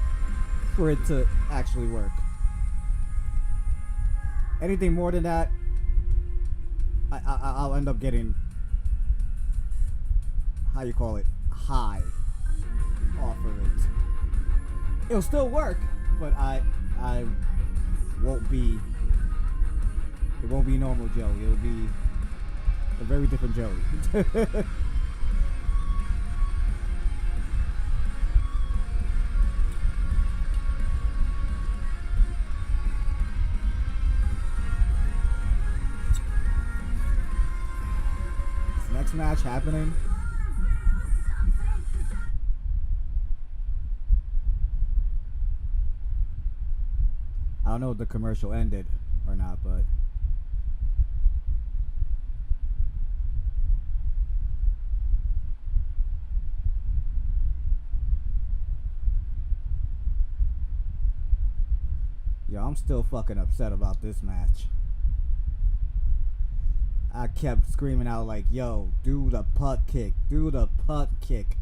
for it to actually work. Anything more than that, I'll end up getting, how you call it, high off of it. It'll still work, but I won't be. It won't be normal Joey. It'll be a very different Joey. Next match happening. I don't know if the commercial ended or not, but yo, I'm still fucking upset about this match. I kept screaming out like, yo, do the putt kick, do the putt kick,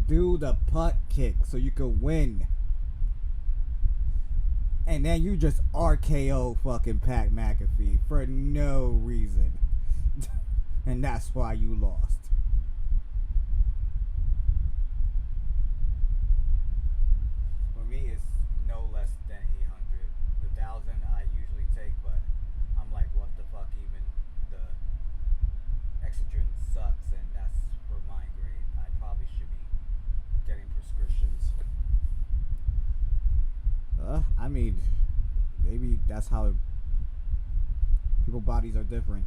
do the putt kick so you could win. And then you just RKO fucking Pat McAfee for no reason. And that's why you lost. For me, it's no less than 800. The 1,000 I usually take, but I'm like, what the fuck, even the Excedrin sucks, and that's for migraine. I probably should be getting prescriptions. I mean, maybe that's how people's bodies are different.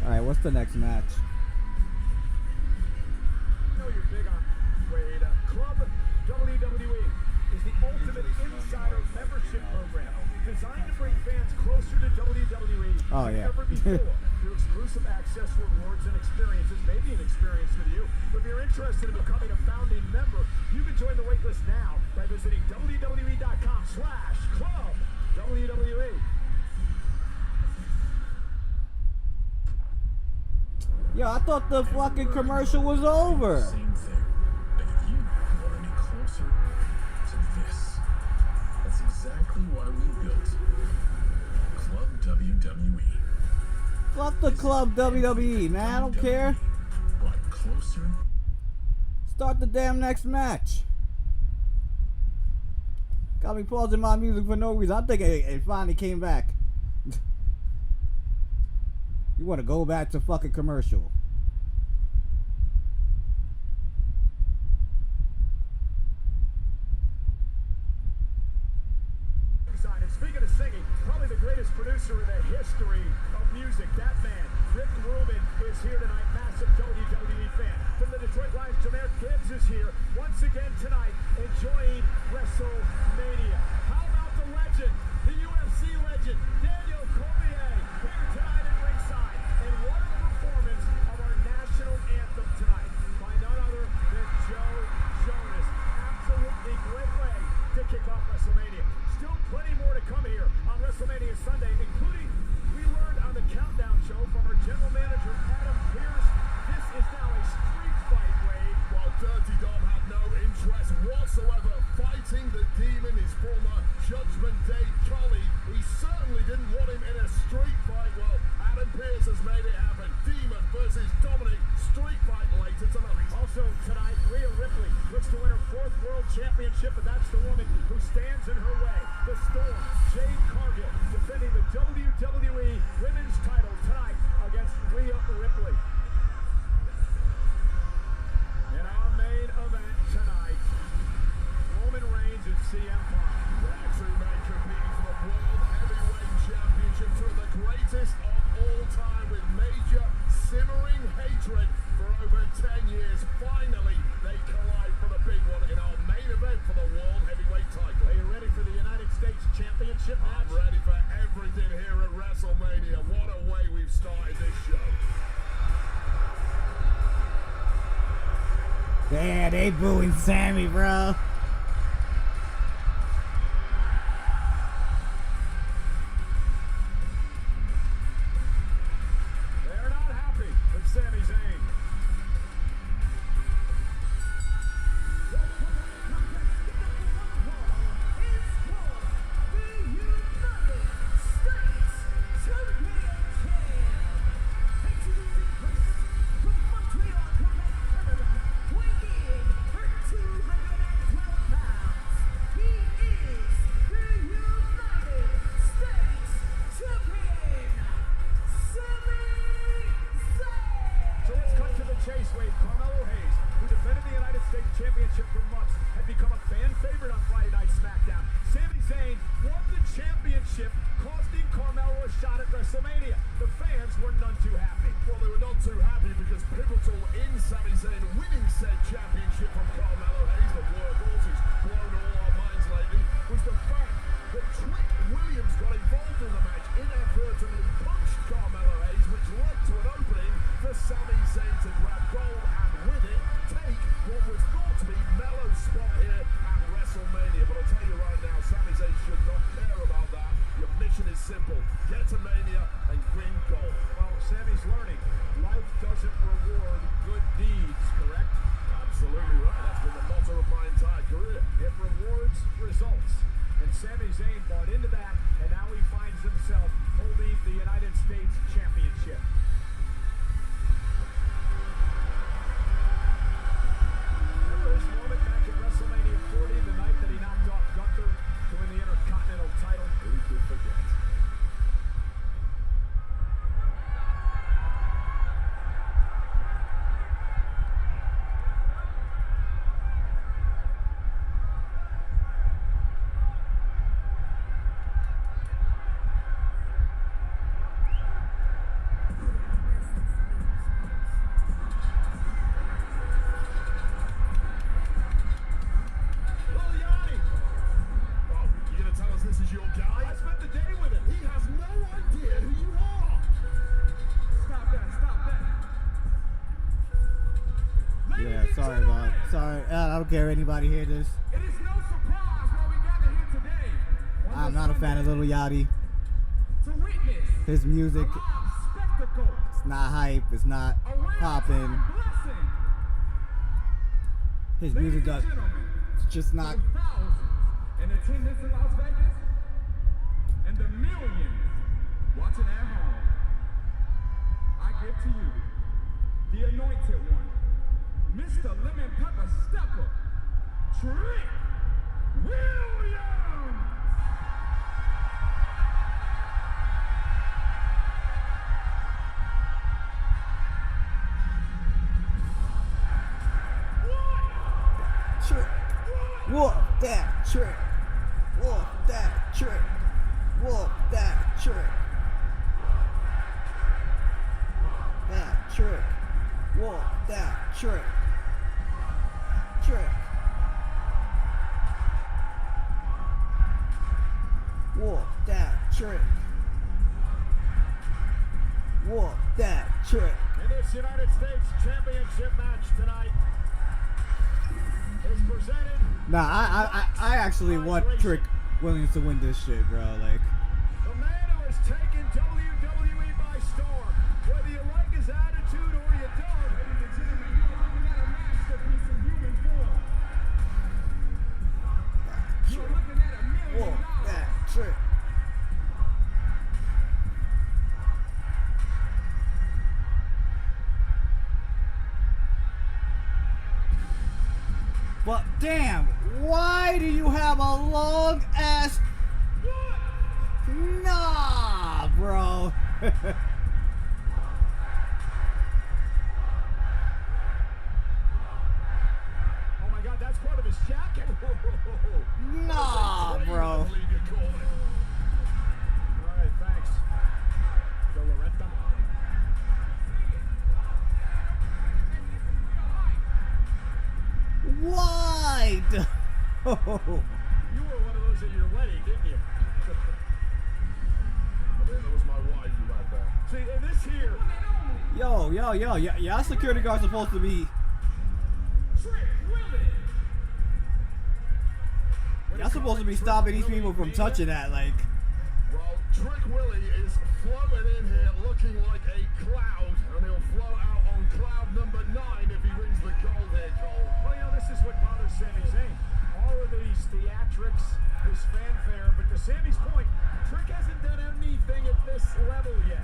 Alright, what's the next match? I know you're big on Wade. Club WWE is the ultimate insider membership program designed to bring fans closer to WWE Oh, than yeah. ever before through exclusive access, rewards, and experiences. Maybe an experience with you. If you're interested in becoming a founding member, you can join the waitlist now by visiting WWE.com/club WWE. Yo, I thought the fucking commercial was over. Same thing. Like if Fuck the club WWE, man. I don't care. But closer. Start the damn next match. Got me pausing my music for no reason. I'm thinking it finally came back. You want to go back to fucking commercial. And speaking of singing, probably the greatest producer in the history of music, that man, Rick Rubin, is here tonight. Massive WWE fan. From the Detroit Lions, Jameer Gibbs is here once again tonight, enjoying WrestleMania. How about the legend, the UFC legend, Daniel Cormier, here tonight at ringside. And what a performance of our national anthem tonight by none other than Joe Jonas. Absolutely great way to kick off WrestleMania. Still plenty more to come here on WrestleMania Sunday, including we learned on the Countdown show from our general manager, Adam Pearce, this is now a street fight, Wade. While Dirty Dom had no interest whatsoever fighting the Demon, his former Judgment Day colleague, he certainly didn't want him in a street fight. Well, Adam Pearce has made it happen. Demon versus Dominic, street fight later tonight. Also tonight, Rhea Ripley looks to win her 4th World Championship, and that's the woman who stands in her way. The Storm, Jade Cargill, defending the WWE Women's title tonight against Rhea Ripley. In our main event tonight, Roman Reigns and CM Punk. The two men competing for the World Heavyweight Championship, two of the greatest of all time, with major simmering hatred for over 10 years. Finally, they collide for the big one in our main event for the World Heavyweight title. Are you ready for the United States Championship match? I'm ready for everything here at WrestleMania. What a way we've started this show. Yeah, they booing Sammy, bro. They're not happy with Sami Zayn. So let's cut to the chase, Wade. Carmelo Hayes, who defended the United States Championship for months, had become a fan favorite on Friday Night SmackDown. Sami Zayn won the championship, costing Carmelo a shot at WrestleMania. The fans were none too happy. Well, they were not too happy because pivotal in Sami Zayn winning said championship from Carmelo Hayes, the workhorse who's blown all our minds lately, was the fact that Trick Williams got involved in the match, inadvertently punched Carmelo Hayes, which led to an opening for Sami Zayn to grab gold and with it take what was thought to be Melo's spot here at WrestleMania. But I'll tell you right now, Sami Zayn should not care about that. Your mission is simple: get to Mania and win gold. Well, Sammy's learning. Life doesn't reward good deeds, correct? Absolutely right. That's been the motto of my entire career. It rewards results. And Sami Zayn bought into that, and now he finds himself holding the United States Championship. Remember his moment back at WrestleMania 40, the night that he knocked off Gunther to win the Intercontinental title? Who could forget? Liliani! Oh, you gonna tell us this is your guy? I spent the day with him. He has no idea who you are. Stop that, stop that. Ladies Yeah, and sorry gentlemen, about. Sorry, I don't care if anybody hear this. it is no surprise why we gather here today. on I'm this not a fan of Sunday Little Yachty. to witness His music, a live spectacle, it's not hype. It's not a real-time popping. blessing. His Ladies music, and gentlemen, it's just to not. the thousands in attendance in Las Vegas and the millions watching at home. up to you, the anointed one, Mr. Lemon Pepper Stepper, Trick Williams! Trick. Whoop that trick. Whoop that trick. Whoop that trick. That trick. Whoop that trick. Trick. Whoop that trick. Whoop that trick. In this United States Championship match tonight is presented. Nah, I actually want Trick Williams to win this shit, bro. Like, The man who has taken WWE by storm. Whether you like his attitude or you don't. Ladies and gentlemen, you're looking at a masterpiece in human form. You're looking at $1 million. whoop that trick. But damn, why do you have a long ass? Nah, bro. Oh my God, that's part of his jacket. Nah, bro. All right, thanks. Joe Loretta. Why? You were one of those at your wedding, didn't you? I think that was my wife you had there. See, in this here, Yo, y'all security guards supposed to be. Y'all supposed to be stopping these people from touching that, like. Well, Trick Willie is floating in here looking like a cloud, and he'll float out on cloud number 9 if he wins the gold here, Cole. well, you know, this is what bothers Sami Zayn. All of these theatrics, this fanfare, but to Sami's point, Trick hasn't done anything at this level yet.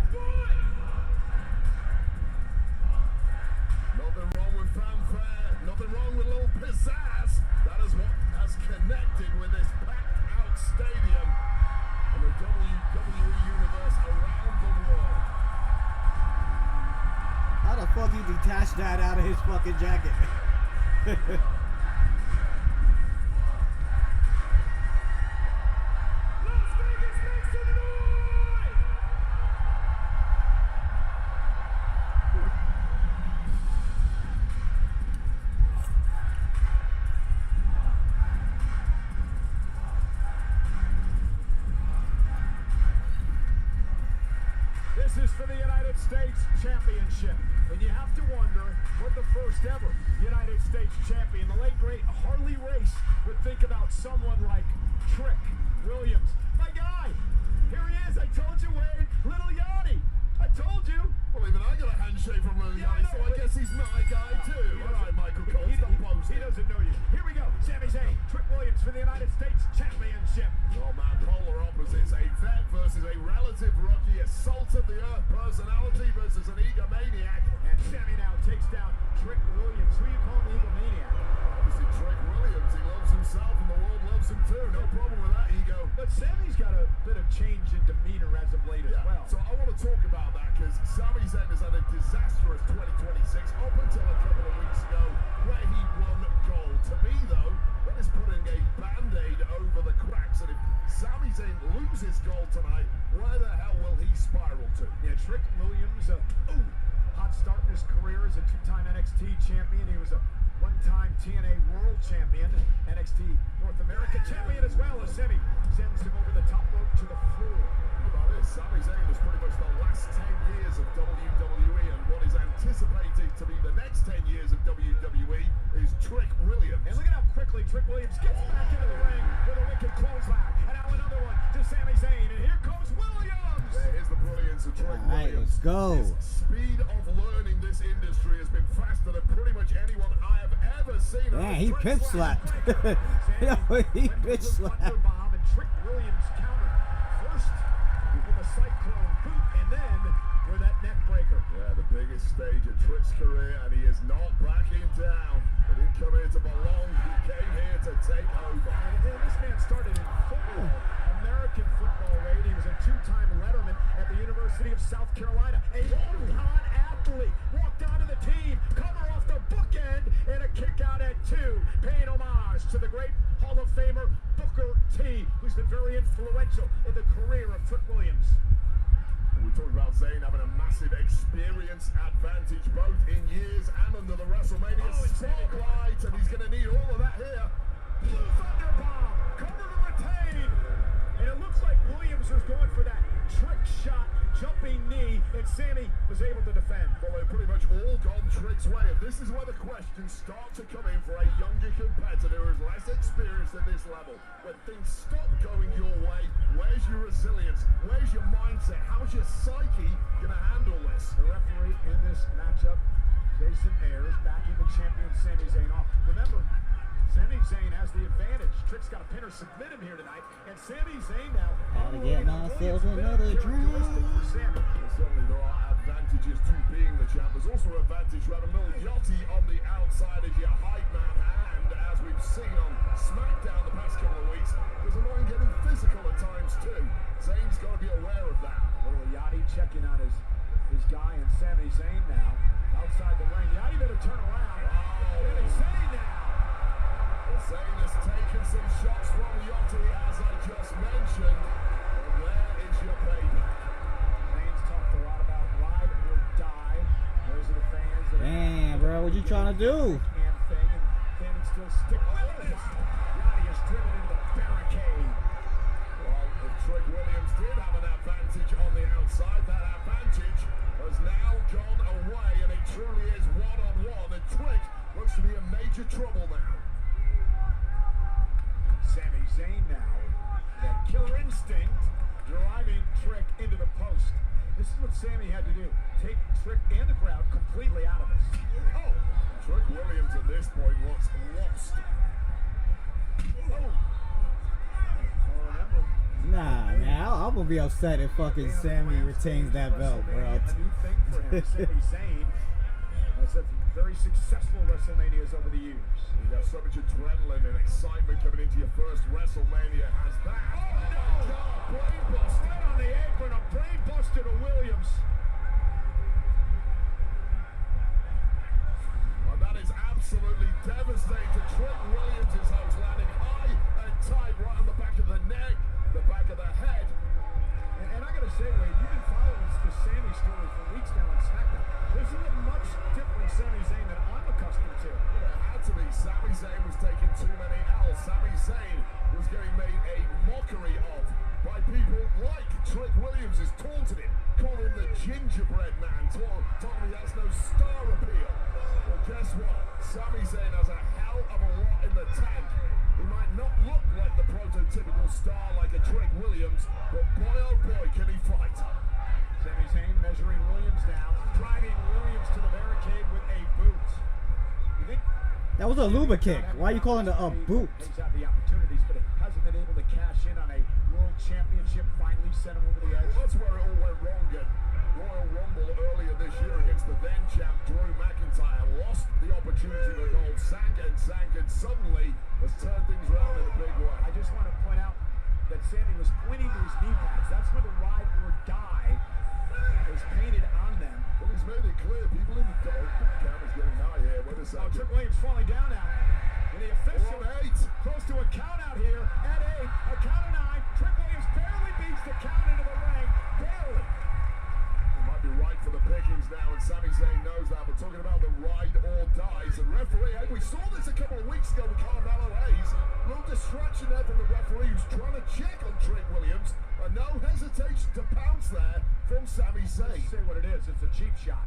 Nothing wrong with fanfare, nothing wrong with a little pizzazz. That is what has connected with this packed-out stadium and the WWE Universe around the world. How the fuck he detached that out of his fucking jacket? Las Vegas makes some noise! This is for the United States Championship. And you have to wonder what the first ever United States champion, the late great Harley Race, would think about someone like Trick Williams. My guy, here he is. I told you, Wade. Little Yachty. I told you. Well, even I got a handshake from Lil Yeah, I Yachty, know, so I but- guess he's my guy too. All right, Michael Cole, stop He posting. doesn't know you. Here we go. Sami Zayn, Trick Williams for the United States Championship. Oh man, polar opposites. A vet versus a relative rookie. A salt of the earth personality versus an egomaniac. And Sami now takes down Trick Williams. Who you call the egomaniac? Obviously, Trick Williams. He loves himself and the world loves him too. No problem with that ego. But Sami's got a bit of change in demeanor as of late as well. So I want to talk about that because Sami Zayn has had a disastrous 2026 up until a couple of weeks ago where he won gold. To me, though, that is putting a band-aid over the cracks. And if Sami Zayn loses gold tonight, where the hell will he spiral to? Yeah, Trick Williams, hot start in his career as a two-time NXT champion. He was a one-time TNA World Champion, NXT North America Champion as well, as Sami sends him over the top rope to the floor. Think about this, Sami Zayn was pretty much the last 10 years of WWE, and what is anticipated to be the next 10 years of WWE is Trick Williams. And look at how quickly Trick Williams gets back into the ring with a wicked clothesline. And now another one to Sami Zayn, and here comes Williams! There is the brilliance of Trick All right, Williams. let's go. His speed of learning this industry has been faster than pretty much anyone I have ever seen. Man, he Trick pimp slapped. Yo, he bitch slapped. Bomb, and Trick Williams countered first with a cyclone boot, and then with that neck breaker. Yeah, the big South Carolina. A hometown athlete walked onto the team, cover off the bookend, and a kick out at 2, paying homage to the great Hall of Famer Booker T, who's been very influential in the career of Trick Williams. We talked about Zayn having a massive experience advantage both in years and under the WrestleMania spotlight, and he's going to need all of that here. Thunderbomb, cover to retain, and it looks like Williams was going for that trick shot, jumping knee, and Sammy was able to defend. Well, they've pretty much all gone Trick's way, and this is where the questions start to come in for a younger competitor who's less experienced at this level. When things stop going your way, where's your resilience? Where's your mindset? How's your psyche going to handle this? The referee in this matchup, Jason Ayers, backing the champion Sami Zayn off. Remember, Sami Zayn has the advantage. Trick's got to pin or submit him here tonight, and Sami Zayn now Gotta get myself another drink. for Sami. Certainly there are advantages to being the champ. There's also an advantage to having a little Yachty on the outside as your hype man, and as we've seen on SmackDown the past couple of weeks, there's a mind getting physical at times too. Zayn's got to be aware of that. Little Yachty checking on his guy, and Sami Zayn now outside the ring. Yachty better turn around. Sami Zayn now. Zayn has taken some shots from Yachty, as I just mentioned. And where is your payback? Zayn's talked a lot about ride or die. Those are the fans that Damn, bro, what you trying to do? and thing, and can still stick with this. Yachty is driven into the barricade. Well, if Trick Williams did have an advantage on the outside, that advantage has now gone away, and it truly is one-on-one, and Trick looks to be in major trouble now. Sami Zayn now, that killer instinct, driving Trick into the post. This is what Sami had to do. Take Trick and the crowd completely out of this. Oh, Trick Williams at this point looks lost. Oh. Well, remember, Nah, man, I'm gonna be upset if fucking Sammy retains that belt, bro. a new thing for him. Sami Zayn has had very successful WrestleManias over the years. You have so much adrenaline and excitement coming into your first WrestleMania. Has that? Oh no! Brain buster on the apron, a brain buster to Williams. Well, that is absolutely devastating to Trick Williams' host, landing high and tight right on the back of the neck, the back of the head. And I gotta say, Wade, you've been following the Sami story for weeks now on SmackDown. This is a much different Sami Zayn than I'm accustomed to. It had to be. Sami Zayn was taking too many L's. Sami Zayn was getting made a mockery of by people like Trick Williams, who's taunted him, called him the gingerbread man, told him he has no star appeal. Well, guess what? Sami Zayn has a hell of a lot in the tank. He might not look like the prototypical star like a Trick Williams, but boy oh boy can he fight. Sami Zayn measuring Williams now, driving Williams to the barricade with a boot. You think That was a Luba kick. Why are you calling it a boot? He's had the opportunities, but it hasn't been able to cash in on a world championship. Finally sent him over the edge. Well, that's where it all went wrong at Royal Rumble earlier this year against the then champ Drew McIntyre. Lost the opportunity to gold, sank, and suddenly has turned things around in a big way. I just want to point out that Sami was pointing to his knee pads. That's where the ride or die is painted on them. Well, he's made it clear. People in the camera's getting high here. Wait a Oh, second. Trick Williams falling down now. And the official We're on 8. close to a count out here at 8. A count of 9. Trick Williams barely beats the count into the ring. Barely. He might be right for the pickings now, and Sami Zayn knows that. We're talking about the ride or dies. And referee, we saw this a couple of weeks ago with Carmelo Hayes. A little distraction there from the referee who's trying to check on Trick Williams. And no hesitation to pounce there from Sami Zayn. Say what it is. It's a cheap shot.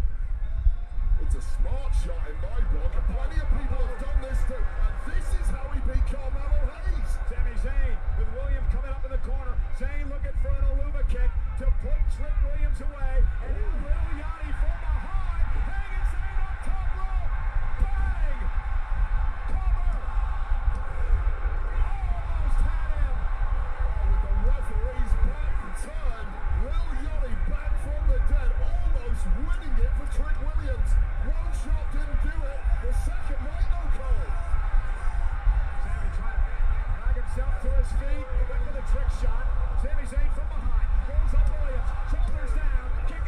It's a smart shot in my book, and plenty of people have done this too. And this is how he beat Carmelo Hayes. Sami Zayn with Williams coming up in the corner. Zayn looking for an Aluba kick to put Trick Williams away. And now Lil Yachty from behind. Hanging Zayn up top rope. Bang! Cover! Almost had him. With the referee's back turn, Lil Yachty back from the dead, almost winning it for Trick Williams. One shot didn't do it. The second might not call. Sami trying to drag himself to his feet. Went for the trick shot. Sami Zayn from behind. Goes up Williams. Shoulders down. Kick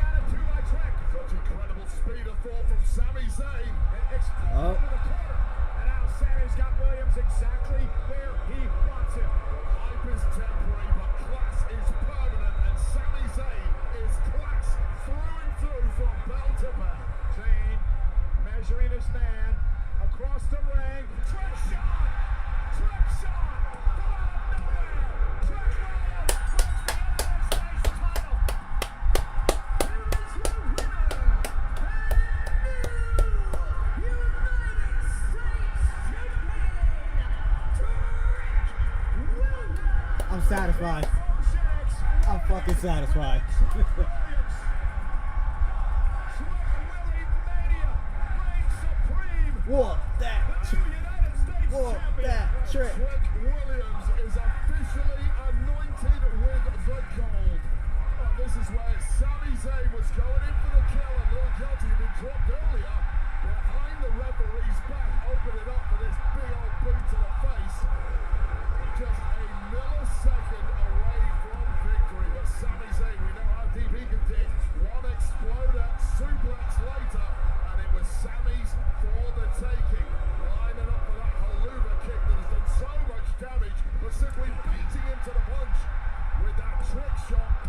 satisfied. Whoa, that trick. Trick Williams is officially anointed with the gold. Oh, this is where Sami Zayn was going in for the kill, and Lil Yachty had been dropped earlier behind the referee's back, opening up for this big old boot to the face. Just a millisecond away from victory, but Sami Zayn, we know how deep he can dig. One exploder suplex later, and it was Sami's for the taking. Lining up for that haluva kick that has done so much damage, but simply beating him to the punch with that trick shot.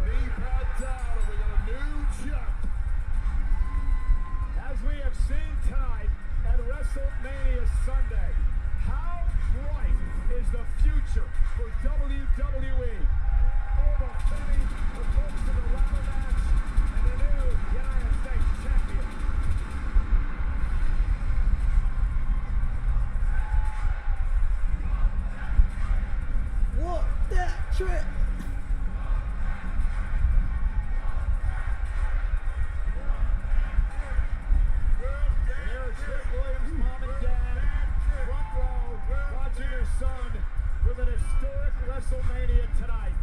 Knee pad down, and we got a new champ. As we have seen tonight at WrestleMania Sunday, how bright is the future for WWE? Over 30 reports to the rubber match and the new United States champion. Whoa, that trick. Here's Trick Williams' mom and dad, front row, watching their son with an historic WrestleMania tonight.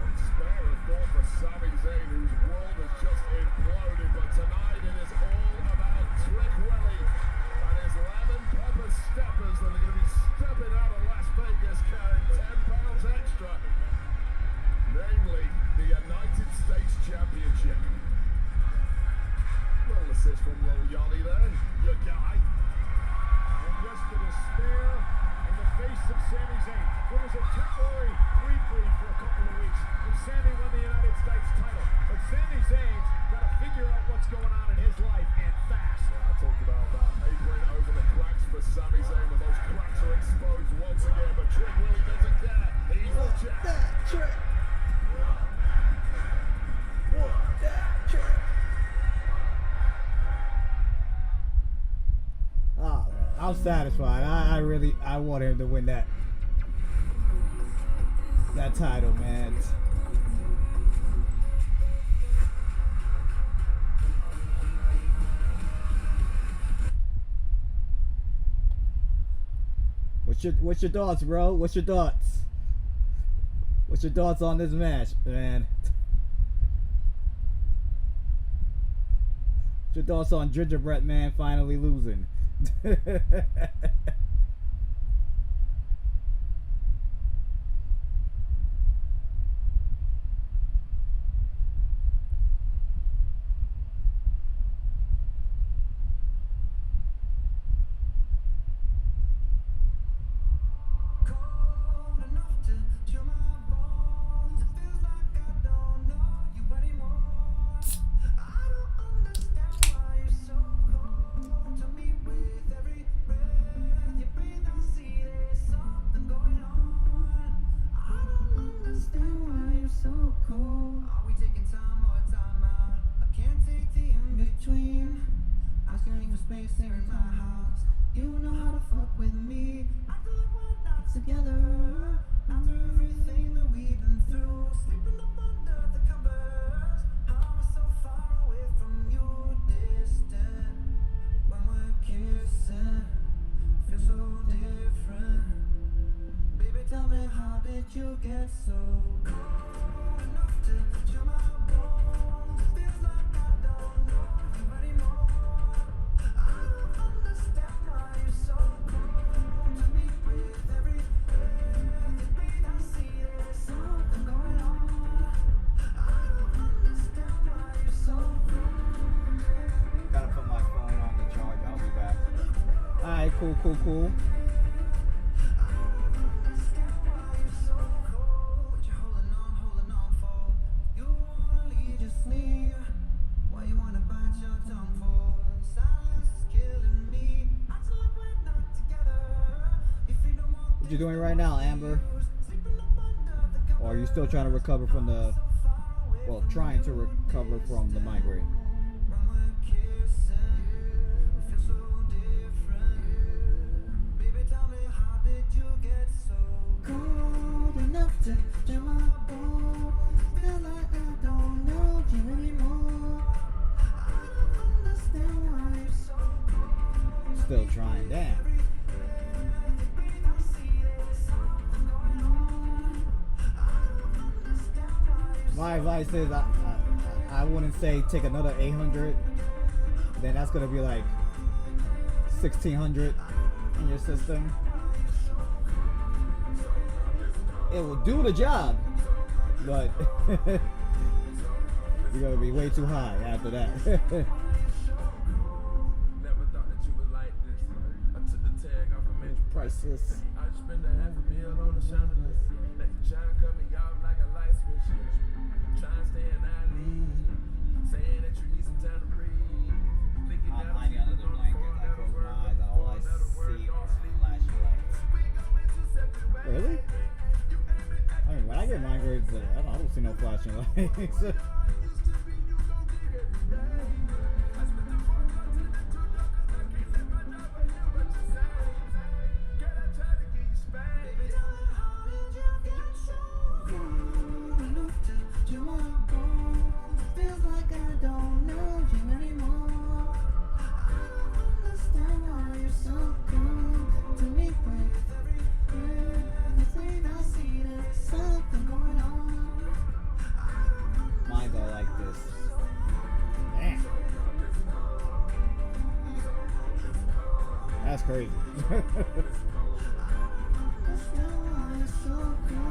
And spare a thought for Sami Zayn, whose world has just imploded, but tonight it is all about Trick Willie and his lemon pepper steppers that are going to be stepping out of Las Vegas carrying 10 pounds extra, namely the United States Championship. Little assist from Lil Yachty there, your guy. And just the despair in the face of Sami Zayn. It was a temporary reprieve for a couple of weeks when Sami won the United States title. But Sami Zayn's got to figure out what's going on in his life, and fast. Yeah, I talked about that apron over the cracks for Sami Zayn, but those cracks are exposed once again. But Trick Willie doesn't care. He's the champ. That trick. Whoa, that trick. Oh, I'm satisfied. I want him to win that title, man. What's your thoughts, bro? What's your thoughts? What's your thoughts on this match, man? What's your thoughts on Gingerbread Man finally losing? Cold enough to chill my bones. It feels like I don't know you anymore. I don't understand why you're so cold to me. With every breath you breathe, I see there's something going on. I don't understand why you're so cold. Are we taking time or time out? I can't take the in between. Asking for space here in my house. You know how to fuck with me. I feel like we're not together. After everything that we've been through, sleeping up under the covers. How am I so far away from you, distant? When we're kissing, feels so different. Baby, tell me, how did you get so cold enough to chill my bones? It feels like I don't know you anymore. I don't understand why you're so cold to me. With every breath you breathe, I see there's something going on. I don't understand why you're so cold. Gotta put my phone on the charge. I'll be back. Alright, cool. I don't understand why you're so cold. What you holding on for? You wanna leave, just leave. Why you wanna bite your tongue for? Silence is killing me. I feel like we're not together. If you don't want What you doing right now, Amber? sleeping up under the covers. Or are you still trying to recover from the, well, trying to recover from the migraine? When we're kissing, it feels so different. Baby, tell me, how did you get so cold enough to my bones. Feel like I don't know you anymore. I don't understand why you're so cold. Still trying, damn. My advice is I wouldn't say take another 800. Then that's gonna be like 1600 in your system. It will do the job, but you're gonna be way too high after that. Never thought that you would like this. I took the tag off and made you Priceless. I just spent $500,000 on the chandelier. Let you try and cut me off like a light switch. Try and stay in our league. Saying that you need some time to breathe. Thinking I'm hiding under the blanket. I close my eyes and all I see are flashing lights. Really? I mean, when I get migraines, I don't see no flashing lights. Feels like I don't know you anymore. I don't understand why you're so cold to me. Everything I see, there's something going on. Mine's all like this. Damn. That's crazy. Understand why you're so cold.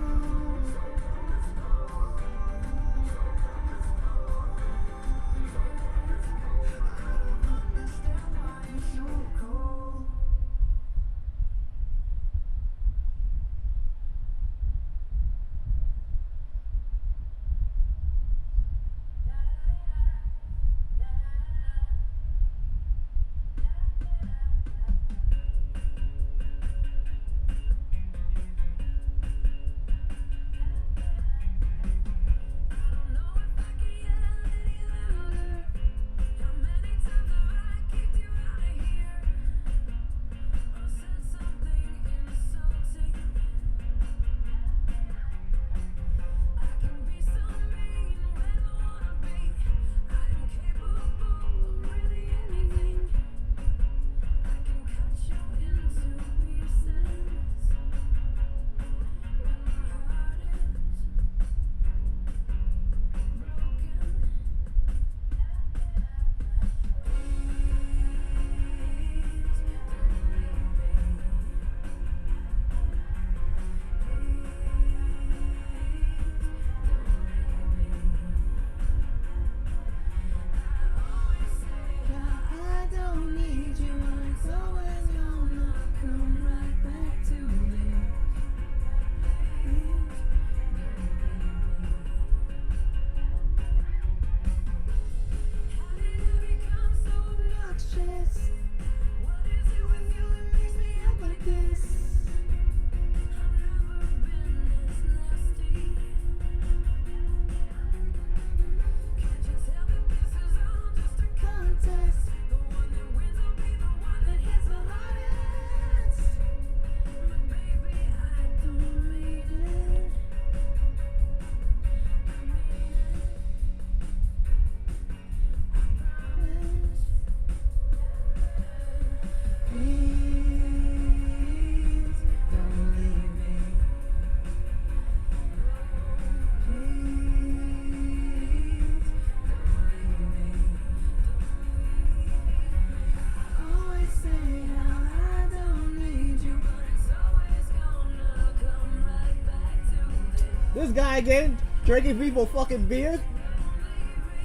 This guy again, drinking people fucking beers?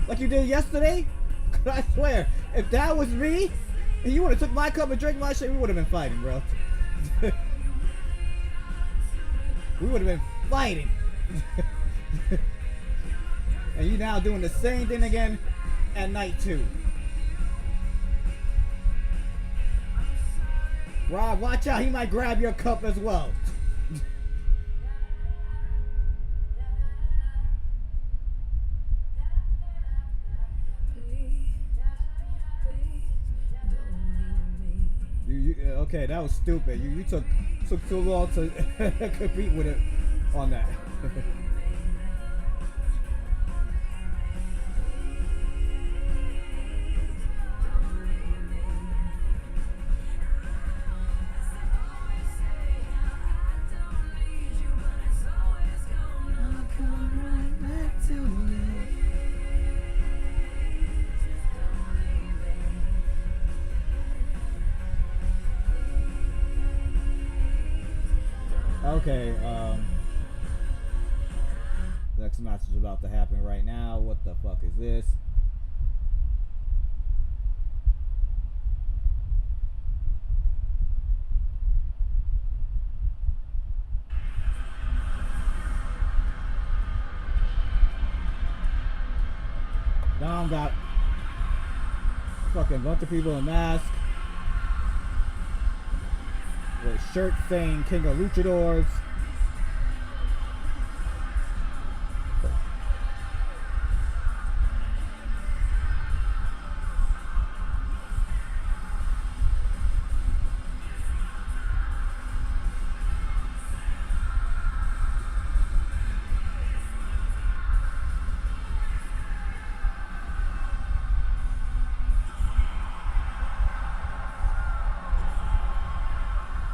Like you did yesterday? I swear, if that was me, and you would have took my cup and drank my shit, we would have been fighting, bro. We would have been fighting. And you now doing the same thing again at night 2. Rob, watch out, he might grab your cup as well. Okay, that was stupid. You took too long to compete with it on that. Okay, next match is about to happen right now. What the fuck is this? Dom got fucking bunch of people in masks with shirts saying King of Luchadors.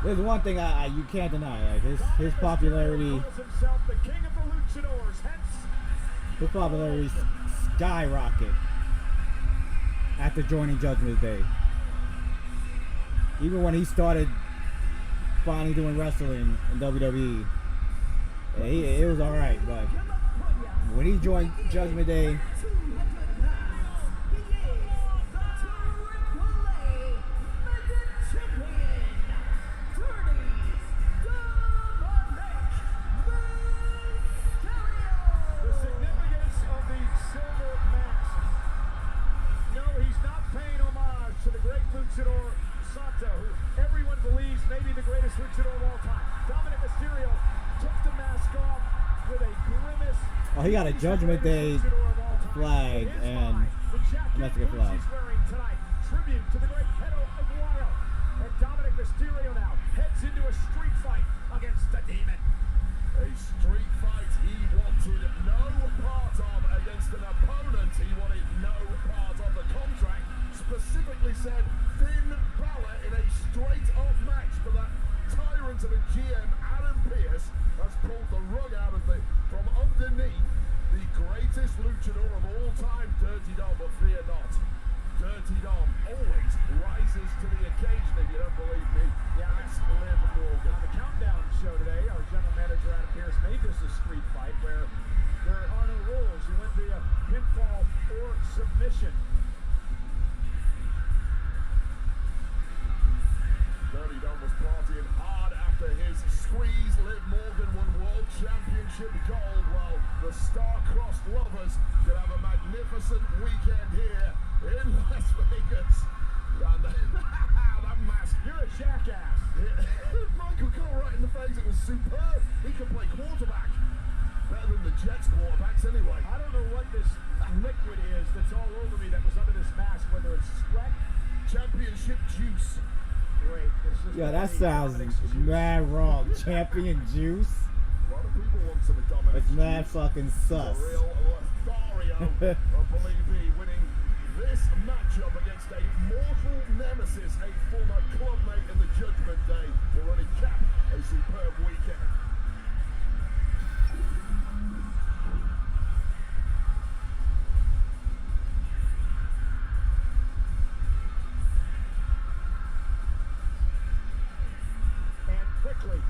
There's one thing you can't deny, like his popularity. Himself the king of the luchadors, hence His popularity skyrocket after joining Judgment Day. Even when he started finally doing wrestling in WWE, it was alright, but when he joined Judgment Day, Luchador Santo, who everyone believes may be the greatest luchador of all time. Dominic Mysterio took the mask off with a grimace. Oh, he got a Judgment Day flag and Mexican flag. He's wearing tonight, tribute to the great Pedro Aguayo. And Dominic Mysterio now heads into a street fight against the Demon. A street fight he wanted no part of against an opponent he wanted no part of. The contract specifically said Finn Balor in a straight-up match, but that tyrant of a GM, Adam Pearce, has pulled the rug out of from underneath the greatest luchador of all time, Dirty Dom, but fear not. Dirty Dom always rises to the occasion, if you don't believe me. Yeah, that's Liv Morgan. On the Countdown show today, our general manager, Adam Pearce, made this a street fight where there are no rules. You win via pinfall or submission. Dirty Dom was partying hard after his squeeze. Liv Morgan won World Championship gold, while the star-crossed lovers could have a magnificent weekend here in Las Vegas. And that mask, you're a jackass. Michael got right in the face. It was superb. He could play quarterback. Better than the Jets quarterbacks anyway. I don't know what this liquid is that's all over me that was under this mask, whether it's sweat. Championship juice. Great. Yeah, that sounds mad wrong. Champion juice? A lot of people want some Dominic. It's mad fucking sus. The real Lothario of Believe Me winning this matchup against a mortal nemesis, a former clubmate in the Judgment Day, to really cap a superb weekend. Quickly.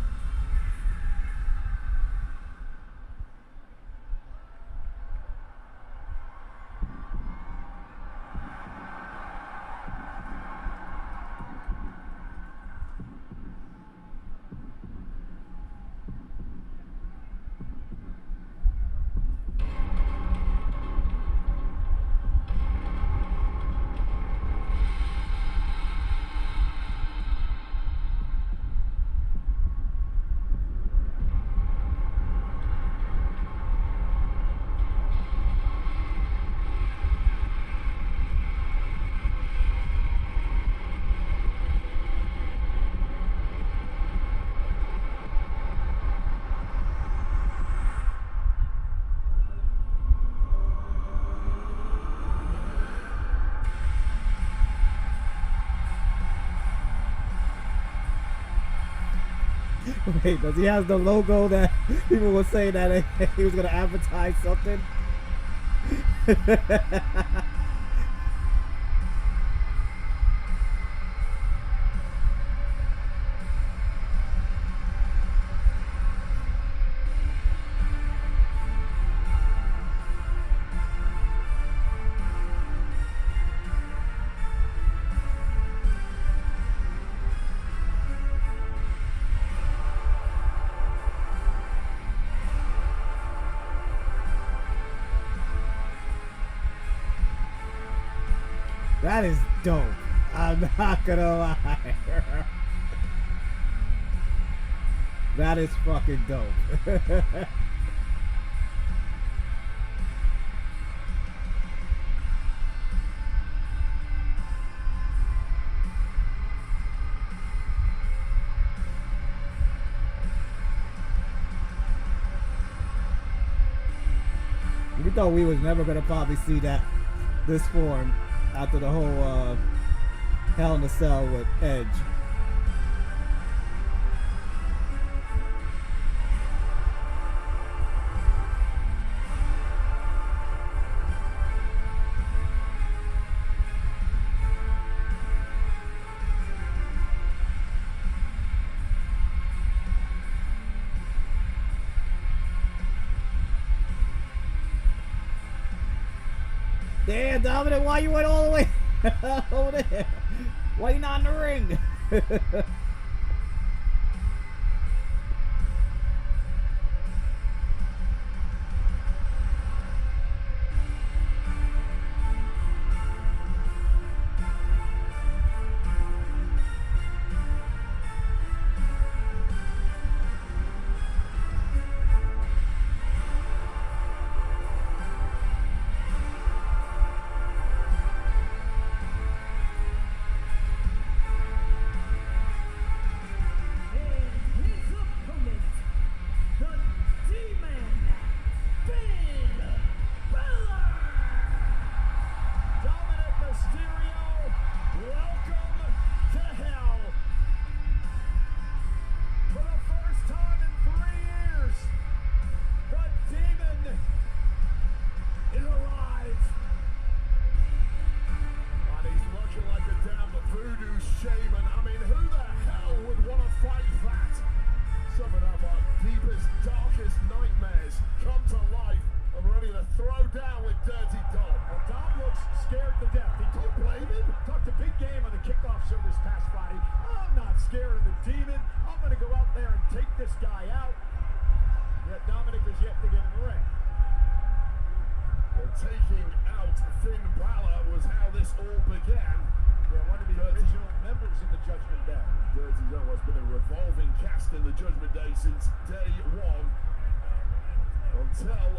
Wait, does he have the logo that people were saying that he was gonna advertise something? That is dope. I'm not gonna lie. That is fucking dope. We thought we was never gonna probably see this form after the whole Hell in a Cell with Edge. Damn, Dominic, why you went all the way over there? Why you not in the ring?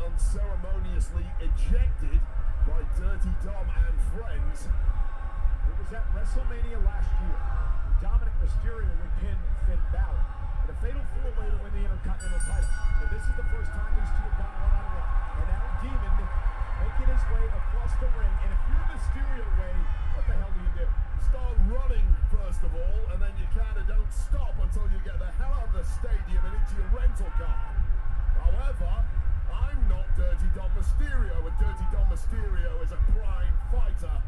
Unceremoniously ejected by Dirty Dom and friends. It was at WrestleMania last year. Dominic Mysterio would pin Finn Balor in a fatal four-way to win the Intercontinental title. And this is the first time these two have gone one-on-one. And now Demon making his way across the ring. And if you're Mysterio way, what the hell do you do? Start running first of all, and then you kind of don't stop until you get the hell out of the stadium and into your rental car. However, I'm not Dirty Dom Mysterio, and Dirty Dom Mysterio is a prime fighter,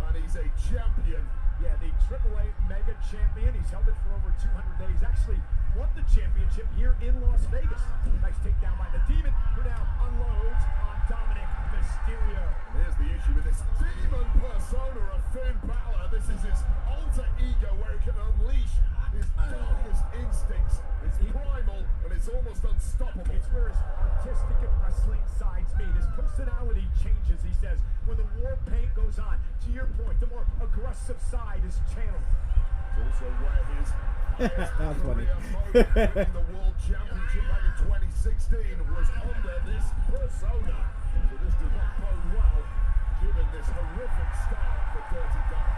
and he's a champion. Yeah, the AAA Mega Champion. He's held it for over 200 days. Actually won the championship here in Las Vegas. Nice takedown by the Demon, who now unloads on Dominic Mysterio. And here's the issue with this demon persona of Finn Balor. This is his alter ego where he can unleash his darkest instincts. It's primal and it's almost unstoppable. It's where his artistic and wrestling sides meet. His personality changes, he says, when the war paint goes on. To your point, the more aggressive side is channeled. It's also where his That's funny. winning the World Championship back in 2016 was under this persona. So this did not bode well, given this horrific start for Dirty Dom.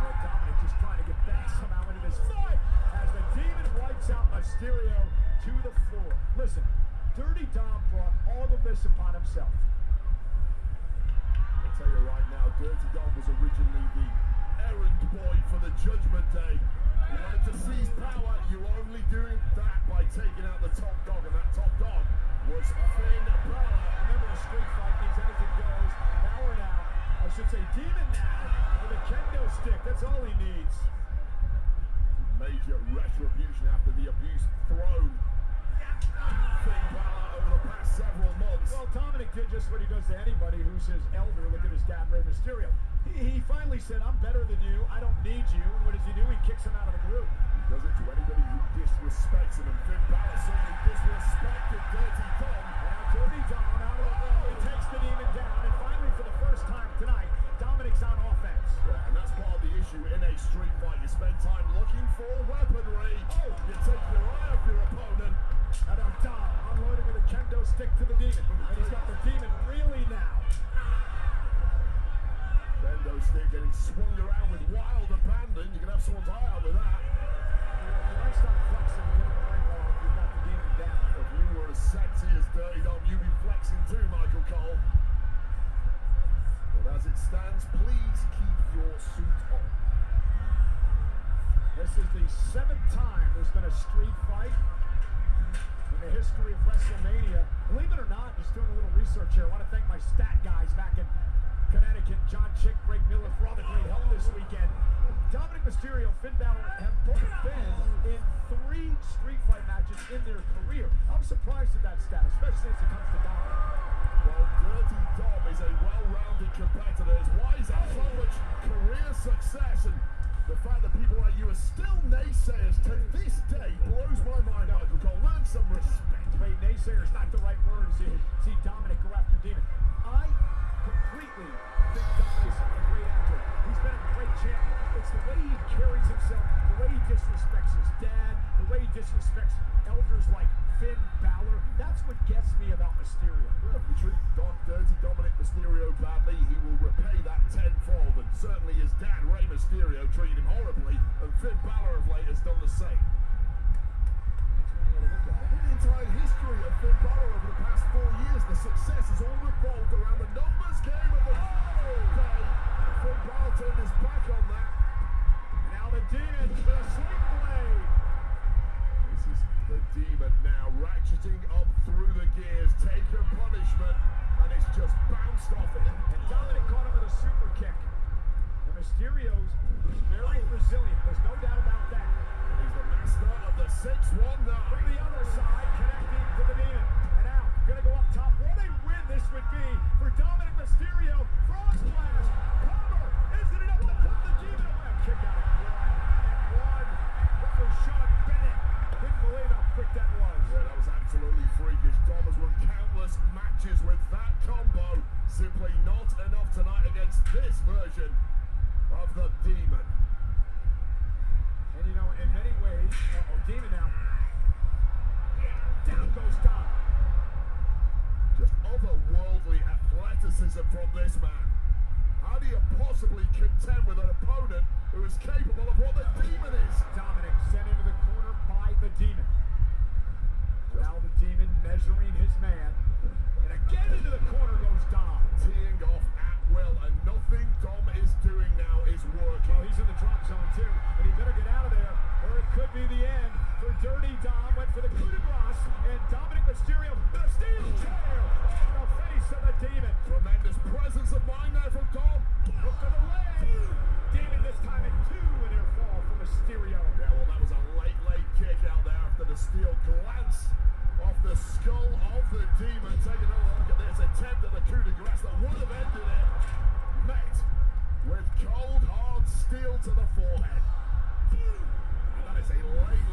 Well, Dominic just trying to get back somehow into this fight as the Demon wipes out Mysterio to the floor. Listen, Dirty Dom brought all of this upon himself. I'll tell you right now, Dirty Dom was originally the errand boy for the Judgment Day. You wanted to seize power, you're only doing that by taking out the top dog, and that top dog was Finn Balor. Remember, a street fight means anything goes. Balor now, I should say Demon now, with a kendo stick. That's all he needs. Major retribution after the abuse thrown Finn Balor over the past several months. Well, Dominic did just what he does to anybody who's his elder. Look at his dad, Rey Mysterio. He finally said, I'm better than you. I don't need you. And what does he do? He kicks him out of the group. He does it to anybody who disrespects him, and Finn Balor certainly disrespected Dirty Dom. Now Dirty Dom out of the way. He takes the Demon down. And finally, for the first time tonight, Dominic's on offense. Yeah, and that's part of the issue in a street fight. You spend time looking for weaponry. Oh, you take your eye off your opponent. And now Dom unloading with a kendo stick to the Demon. And he's got the Demon really now. Kendo stick getting swung around with wild abandon. You can have someone's eye out with that. If you don't stop flexing and getting the ring off, you've got the Demon down. If you were as sexy as Dirty Dom, you'd be flexing too, Michael Cole. But as it stands, please keep your suit on. This is the 7th time there's been a street fight in the history of WrestleMania. Believe it or not, just doing a little research here. I want to thank my stat guys back in Connecticut, John Chick, Greg Miller, for all the great help this weekend. Dominic Mysterio, Finn Balor have both been in 3 street fight matches in their career. I'm surprised at that stat, especially as it comes to Dominic. Well, Dirty Dom is a well-rounded competitor. It's why he's had so much career success, and the fact that people like you are still naysayers to this day blows my mind, Michael Cole. Learn some respect. Wait, naysayer's not the right word as you see Dominic go after Demon. I completely think Dominic's a great actor. He's been a great champion. It's the way he carries himself, the way he disrespects his dad, the way he disrespects elders like Finn Balor. That's what gets me about Mysterio. Well, if you treat Dirty Dominic Mysterio badly, he will repay that tenfold, and certainly his dad, Rey Mysterio, treated him horribly, and Finn Balor of late has done the same. The entire history of Finn Balor over the past 4 years, the success has all revolved around the numbers game of the day. And Finn Balor turned his back on that. Now the Demon with a sling blade. This is the Demon now ratcheting up through the gears, taking punishment, and it's just bounced off it. And Dominic caught him with a super kick. And Mysterio's very resilient. There's no doubt about that. He's the master of the 619. From the other side, connecting to the Demon. And now, gonna go up top. What a win this would be for Dominic Mysterio. Frog splash. Cover. Isn't enough to put the Demon away. Kick out at one. That was Sean Bennett. Couldn't believe how quick that was. Yeah, that was absolutely freakish. Dom has won countless matches with that combo. Simply not enough tonight against this version of the Demon. And you know, in many ways, Demon now. Down goes Dom. Just otherworldly athleticism from this man. How do you possibly contend with an opponent who is capable of what the Demon is? Dominic sent into the corner by the Demon. Now the Demon measuring his man. And again into the corner goes Dom. Teeing off at will, and nothing Dom is doing now is working. Well, he's in the drop zone too, and he better get out of there, or it could be the end for Dirty Dom. Went for the coup de grace, and Dominic Mysterio, the steel chair on the face of the Demon. Tremendous presence of mind there from Dom. Hook of the leg. Demon this time at 2, and near fall for Mysterio. Yeah, well, that was a late kick out there after the steel glance off the skull of the Demon. Take another look at this attempt at the coup de grace that would have ended it. Met with cold, hard steel to the forehead. And that is a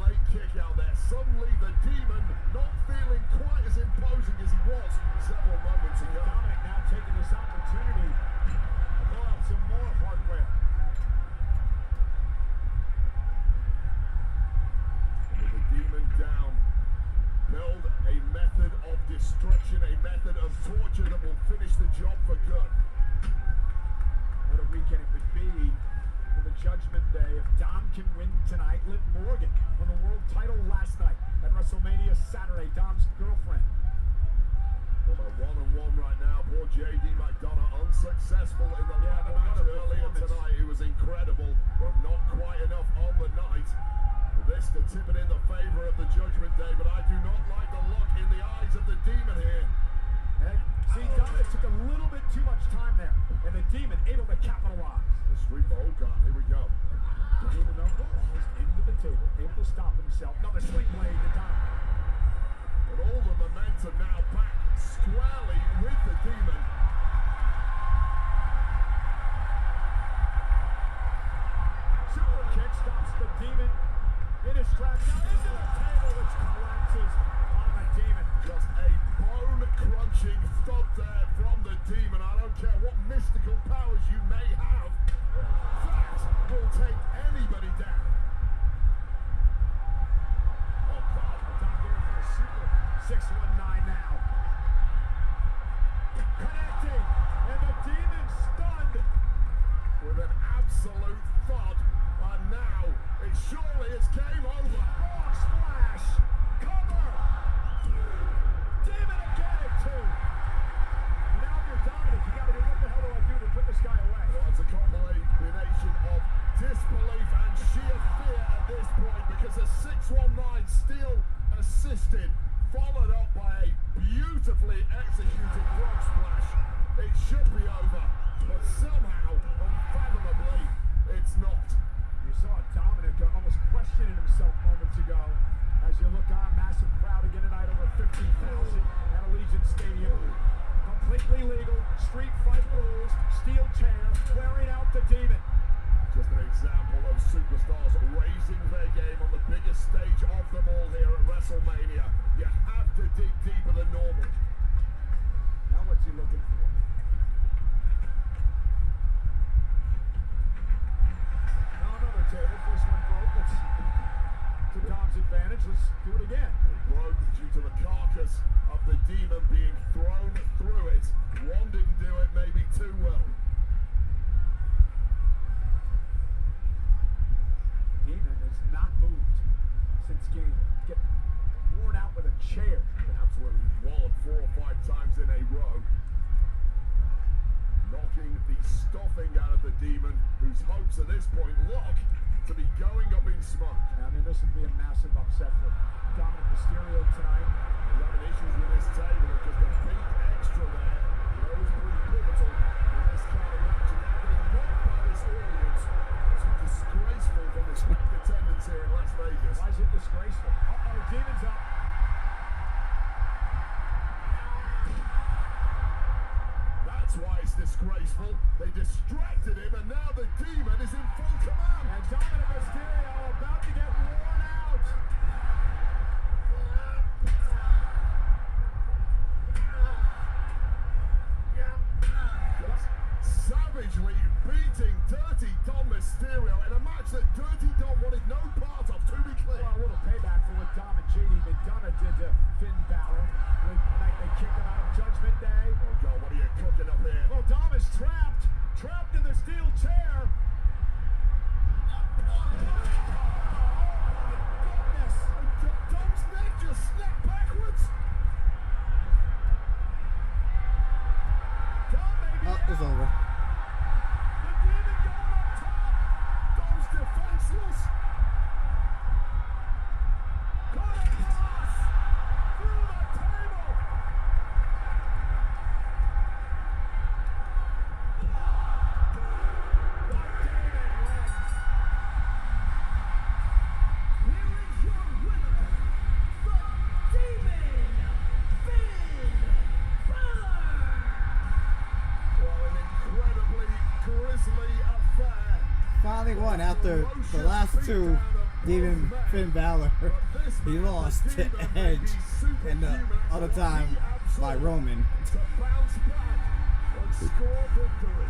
late kick out there. Suddenly the Demon not feeling quite as imposing as he was several moments ago. Dominic now taking this opportunity to pull out some more hardware. With the Demon down, build a method of destruction, a method of torture that will finish the job for good. What a weekend it would be for the Judgment Day if Dom can win tonight. Liv Morgan won the world title last night at WrestleMania Saturday. Dom's girlfriend. Well, they're 1-1 right now. Poor JD McDonough unsuccessful in the ladder match earlier tonight. It was incredible. incredible, but not quite enough on the night. This to tip it in the favor of the Judgment Day, but I do not like the look in the eyes of the Demon here. And see, Dominic took a little bit too much time there, and the Demon able to capitalize. The street for Old God, here we go. The Demon though, almost into the table, able to stop himself. Another swing blade to Dominic. But all the momentum now back squarely with the Demon. Super kick stops the Demon in his tracks. Now into the table, which collapses on the Demon. Just a bone-crunching thud there from the Demon. I don't care what mystical powers you may have. That will take anybody down. Oh, God. Top there for the Super 619 now. Connecting, and the Demon stunned. With an absolute thud. And now it surely is game over. Frog splash. Cover. Demon again at 2. Now if you're Dominic, you gotta be, what the hell do I do to put this guy away? Well, it's a combination of disbelief and sheer fear at this point, because a 619 still assisted, followed up by a beautifully executed frog splash. It should be over, but somehow, unfathomably, it's not. You saw Dominic almost questioning himself moments ago. As you look on, massive crowd again tonight, over 15,000 at Allegiant Stadium. Completely legal, street fight rules, steel chair, wearing out the Demon. Just an example of superstars raising their game on the biggest stage of them all here at WrestleMania. You have to dig deeper than normal. Now what's he looking for? Now another table, first one broke. That's to Dom's advantage. Let's do it again. It broke due to the carcass of the Demon being thrown through it. One didn't do it maybe too well. Demon has not moved since getting worn out with a chair. Absolutely walloped 4 or 5 times in a row. Knocking the stuffing out of the Demon, whose hopes at this point look to be going up in smoke. I mean, this would be a massive upset for Dominic Mysterio tonight. We're having issues with this table because the big extra there, those pretty pivotal in this kind of match. And now getting knocked by this audience. It's disgraceful from the packed attendance here in Las Vegas. Why is it disgraceful? Uh-oh, Demon's up. That's why it's disgraceful. They distracted him, and now the Demon is in full command. And Dominic Mysterio about to get worn out. Just savagely beating Dirty Dom Mysterio in a match that Dirty Dom wanted no part of, to be clear. Well, a little payback for what Dom and JD McDonough did to Finn Balor. The night they kicked him out of Judgment Day. Oh God, what are you cooking up here? Well, Dom is trapped in the steel chair. Dom's neck just snapped backwards. Dom may be Oh, it's out. over. The Demon going up top. Dom's defenseless. Caught across through the table. Finally won after the last two. Even Finn Balor, he lost to Edge, and the other time by Roman. To bounce back and score victory.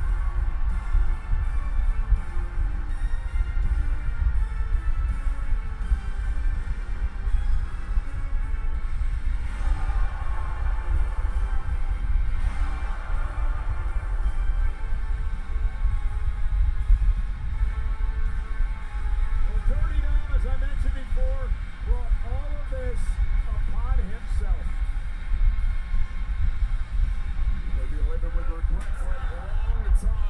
Well, Dirty Dom, as I mentioned before, brought all of this upon himself. They'll be living with regret for a long time.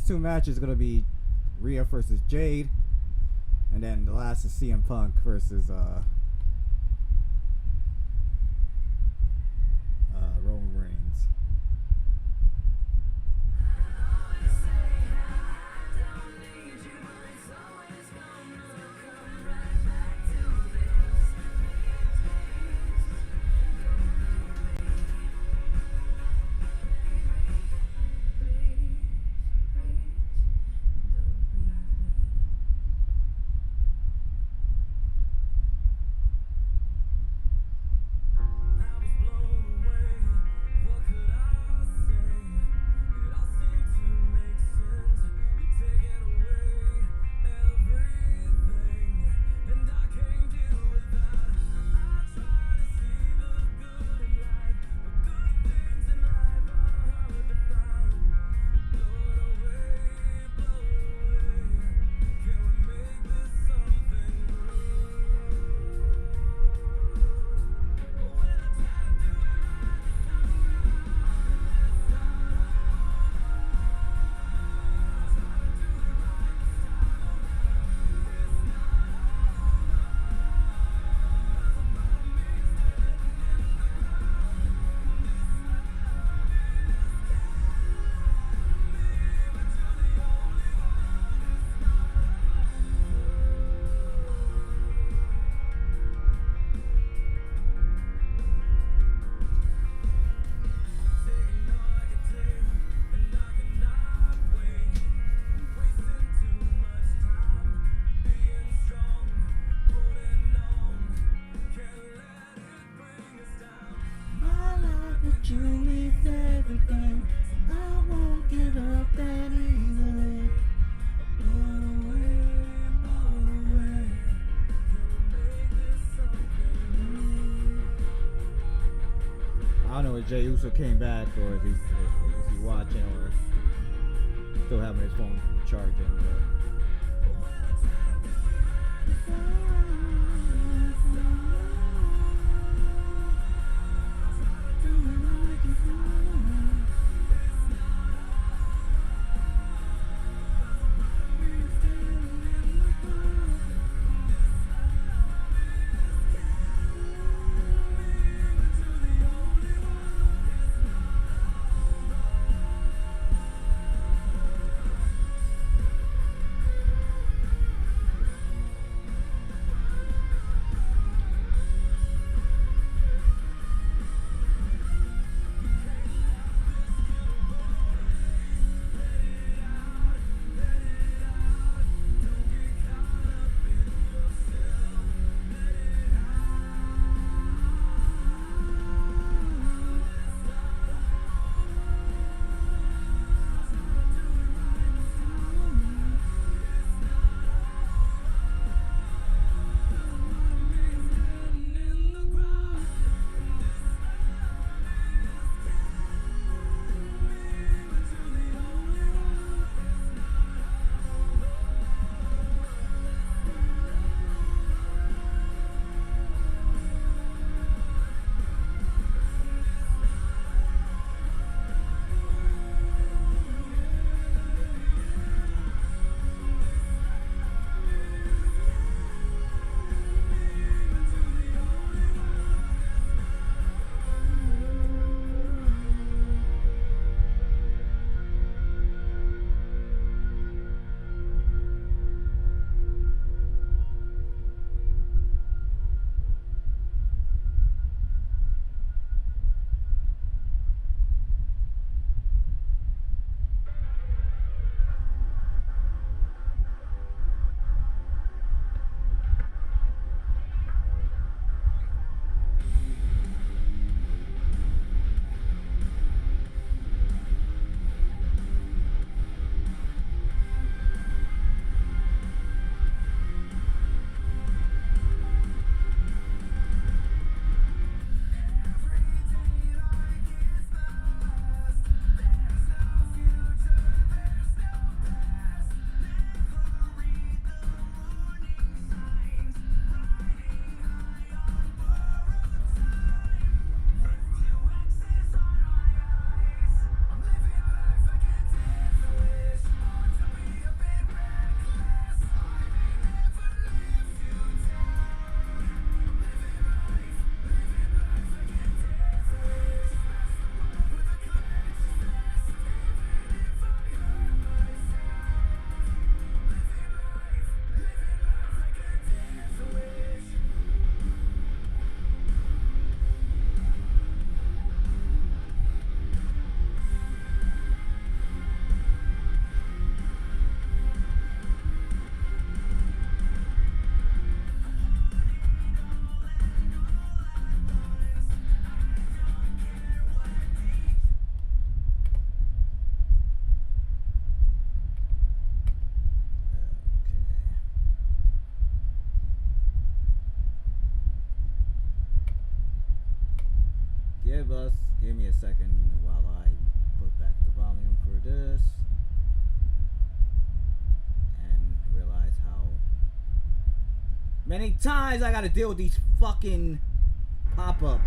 last two matches are gonna be Rhea versus Jade, and then the last is CM Punk versus Roman Reigns. I don't know if Jey Uso came back or is he watching or still having his phone charging. us. Give me a second while I put back the volume for this and realize how many times I gotta deal with these fucking pop-up.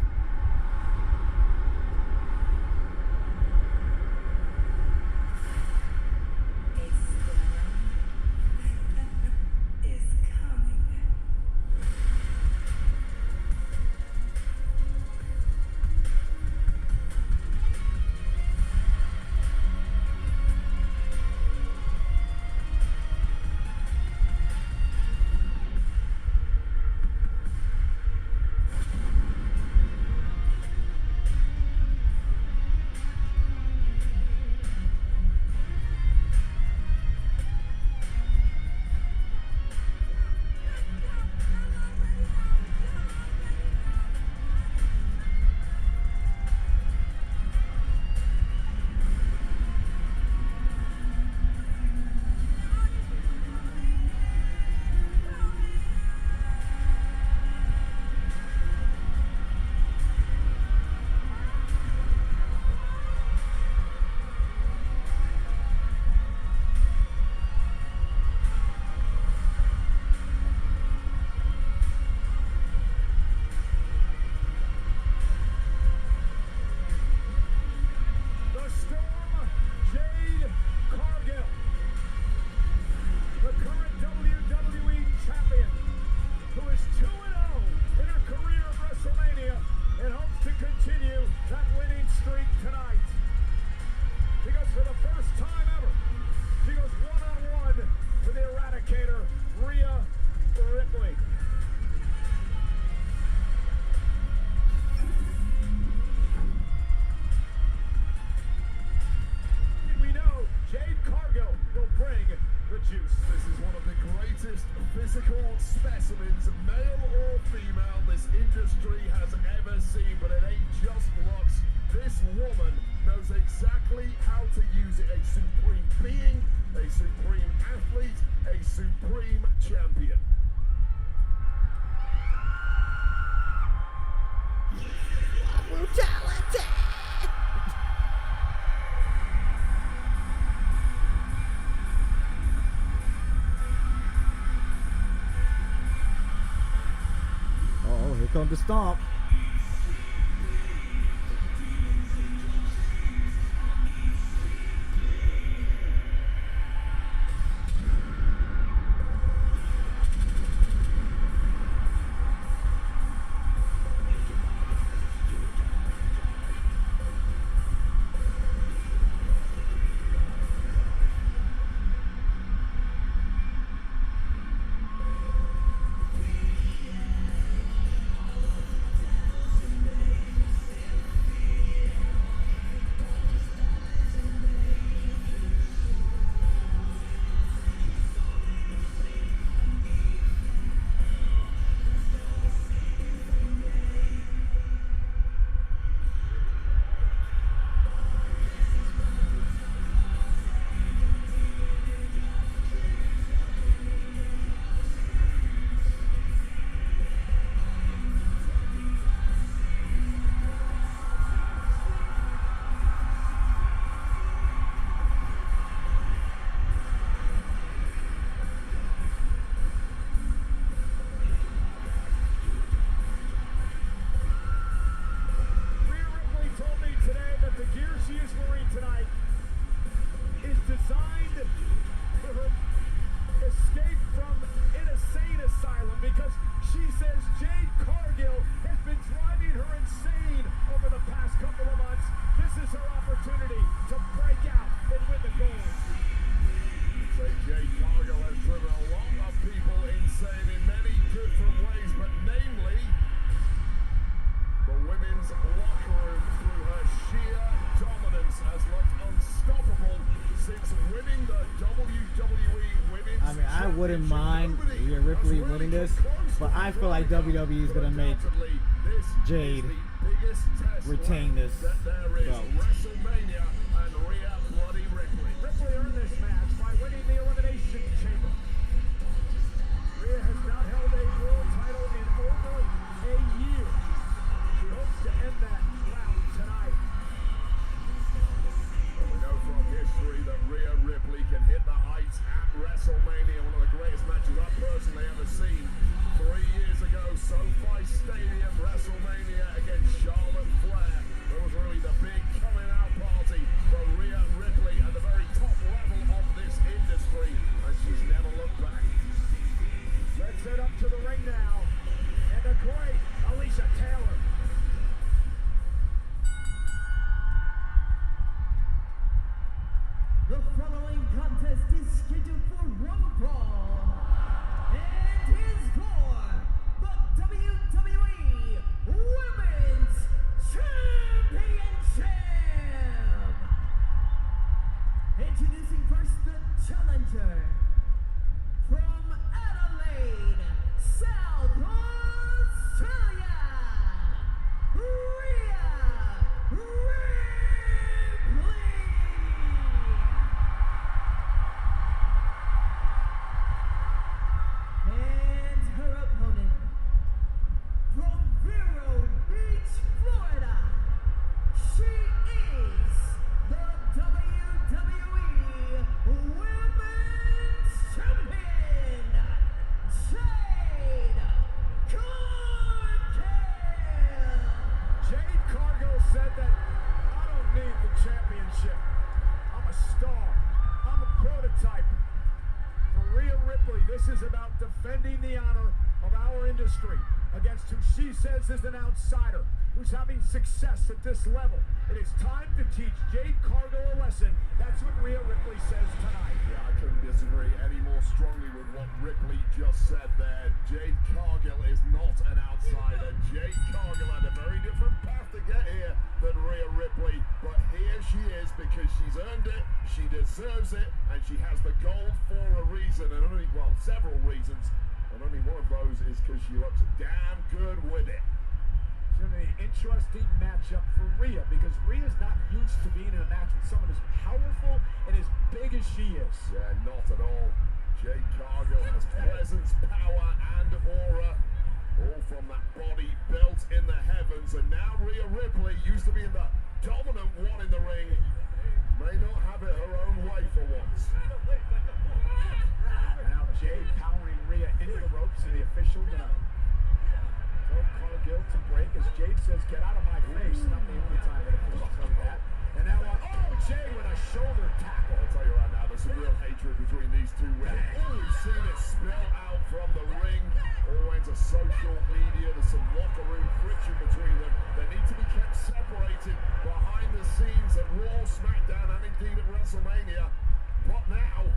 physical specimens, male or female, this industry has ever seen, but it ain't just looks. This woman knows exactly how to use it. A supreme being, a supreme athlete, a supreme champion. Brutality! Oh, here comes the stomp. Wouldn't mind Rhea Ripley winning this, but I feel like WWE is gonna make Jade retain this belt. WrestleMania and Rhea Bloody Ripley. Ripley earned this match by winning the Elimination Chamber. Rhea has not held a world title in over a year. She hopes to end that drought to the ring now, and the great Alicia Taylor. The following contest is scheduled for one fall and is for the WWE Women's Championship. Introducing first the challenger from Adelaide, South Australia, Rhea Ripley. And her opponent from Vero Beach, Florida, she is the WWE Women's Champion, Jade Cargill. Jade Cargill said that I don't need the championship. I'm a star. I'm a prototype. For Rhea Ripley, this is about defending the honor of our industry against who she says is an outsider who's having success at this level. It is time to teach Jade Cargill a lesson. That's what Rhea Ripley says tonight. Yeah, I couldn't disagree any more strongly with what Ripley just said there. Jade Cargill is not an outsider. Jade Cargill had a very different path to get here than Rhea Ripley, but here she is because she's earned it, she deserves it, and she has the gold for a reason, and only, well, several reasons, and only one of those is because she looks damn good with it. It's going to be an interesting matchup for Rhea because Rhea's not used to being in a match with someone as powerful and as big as she is. Yeah, not at all. Jade Cargill has presence, power, and aura, all from that body built in the heavens. And now Rhea Ripley, used to being the dominant one in the ring, may not have it her own way for once. And now Jade powering Rhea into the ropes, and the official gonna tell Cargill to break as Jade says, "Get out of my face." Not the only time that officials say that. And now, Jade with a shoulder tackle. I'll tell you right now, there's some real hatred between these two women. Oh, we've seen it spill out from the ring, all into social media. There's some locker room friction between them. They need to be kept separated behind the scenes at Raw, SmackDown, and indeed at WrestleMania. But now,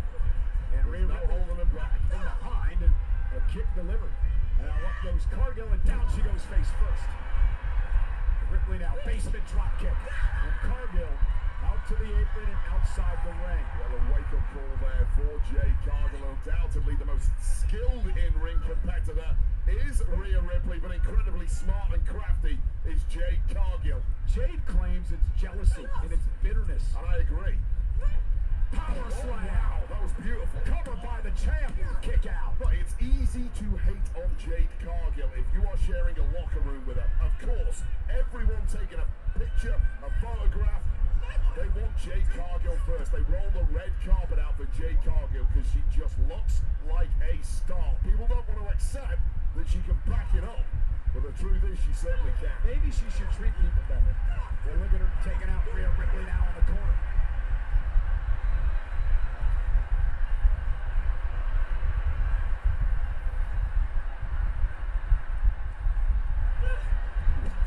And there's Rhea no Ripley holding them back. in behind, and a kick delivered. And now up goes Cargill, and down she goes face first. Ripley now, basement drop kick. And Cargill out to the apron and outside the ring. Well, a wake-up call there for Jade Cargill. Undoubtedly the most skilled in-ring competitor is Rhea Ripley, but incredibly smart and crafty is Jade Cargill. Jade claims it's jealousy and it's bitterness. And I agree. Power slam. Wow, that was beautiful. Covered by the champ. Kick out. But it's easy to hate on Jade Cargill if you are sharing a locker room with her. Of course, everyone taking a picture, a photograph, they want Jade Cargill first. They roll the red carpet out for Jade Cargill because she just looks like a star. People don't want to accept that she can back it up, but the truth is she certainly can. Maybe she should treat people better. Well, look at her taking out Rhea Ripley now in the corner.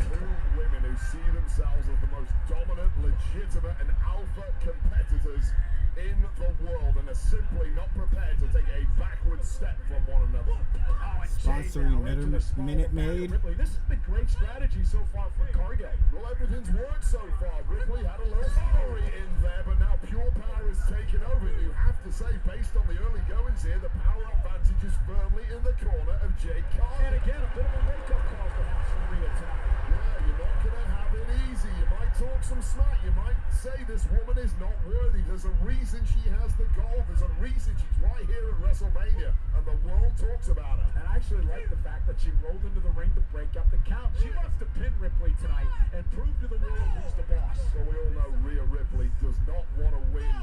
Two women who see themselves as the most dominant, legitimate, and alpha competitors in the world and are simply not prepared to take a backward step from one another. Oh, and Jade Sponsoring now into the small Minute back of Maid. Ripley. This has been great strategy so far for Cargill. Well, everything's worked so far. Ripley had a little flurry in there, but now pure power is taking over. And you have to say, based on the early goings here, the power advantage is firmly in the corner of Jade Cargill. And again, a bit of a wake-up call perhaps from Rhea tonight. Yeah, you're not going to have it easy. You might talk some smack. You might say this woman is not worthy. There's a reason she has the gold. There's a reason she's right here at WrestleMania, and the world talks about her. And I actually like the fact that she rolled into the ring to break up the count. She wants to pin Ripley tonight and prove to the world who's the boss. Well, we all know Rhea Ripley does not want to win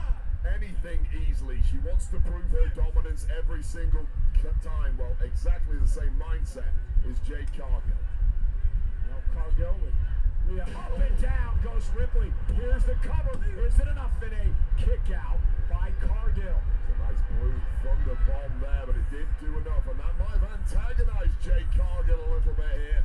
anything easily. She wants to prove her dominance every single time. Well, exactly the same mindset is Jade Cargill. Now Cargill with Rhea up and down goes Ripley. Here's the cover. Is it enough in a kick out by Cargill? It's a nice blue thunder bomb there, but it didn't do enough, and that might have antagonized Cargill a little bit here.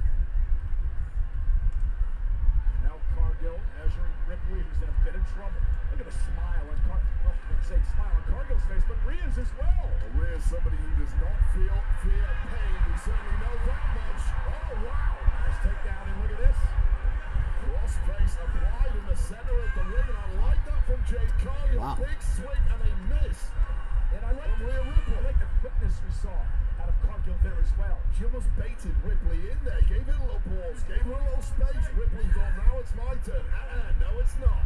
Now Cargill measuring Ripley, who's in a bit of trouble. Look at the smile on Cargill's face, but Rhea's as well. Rhea's somebody who does not feel fear pain. We certainly know that much. Oh, wow. Let's take down and look at this. Cross face applied in the center of the ring, and I like that from Jade Cargill. Wow. Big swing and a miss. And I like From Rhea Ripley. I like the quickness we saw out of Cargill there as well. She almost baited Ripley in there, gave it a little pause, gave her a little space. Ripley thought, now it's my turn. No, it's not.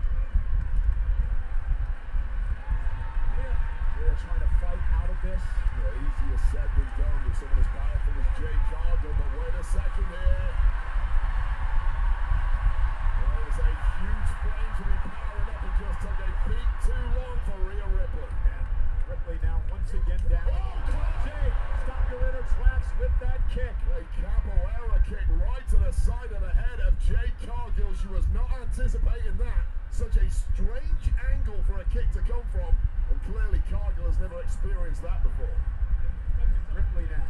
Rhea trying to fight out of this. Well, easier said than done with someone as powerful as Jade Cargill, but wait a second here. Well, it's a huge frame to be powered up and just took a beat too long for Rhea Ripley. And Ripley now once again down. Oh, Jade, stop your inner tracks with that kick. A capoeira kick right to the side of the head of Jade Cargill. She was not anticipating that. Such a strange angle for a kick to come from. And clearly Cargill has never experienced that before. Ripley now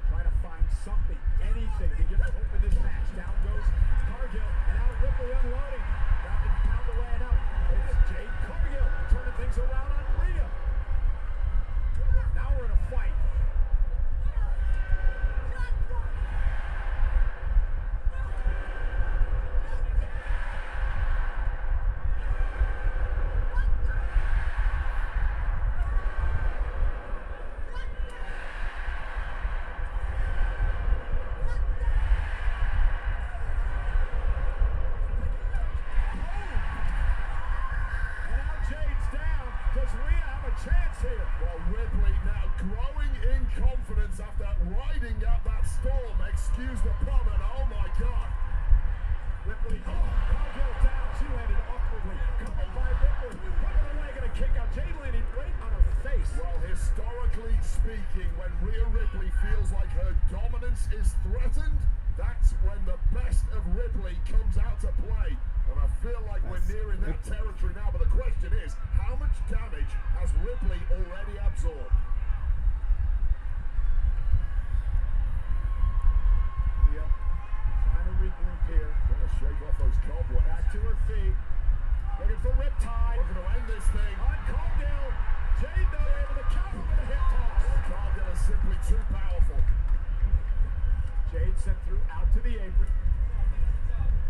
trying to find something, anything to give her hope in this match. Down goes Cargill, and now Ripley unloading. Down and pound away and out. It's Jade Cargill turning things around on Rhea. Now we're in a fight. Chance here. Well, Ripley now growing in confidence after riding out that storm. Excuse the pun, and oh my God. Ripley, Cargill down. She landed awkwardly. Coupled by Ripley. Put her leg in a kick out. Jade landed right on her face. Well, historically speaking, when Rhea Ripley feels like her dominance is threatened, that's when the best of Ripley comes out to play. And I feel like we're nearing that territory now, but the question is, how much damage has Ripley already absorbed? Rhea trying to regroup here. Gonna shake off those cobwebs. Back to her feet. Looking for riptide. We're gonna end this thing. On Cargill. Jade, though, able to counter with a hip toss. Well, Cargill is simply too powerful. Jade sent through out to the apron.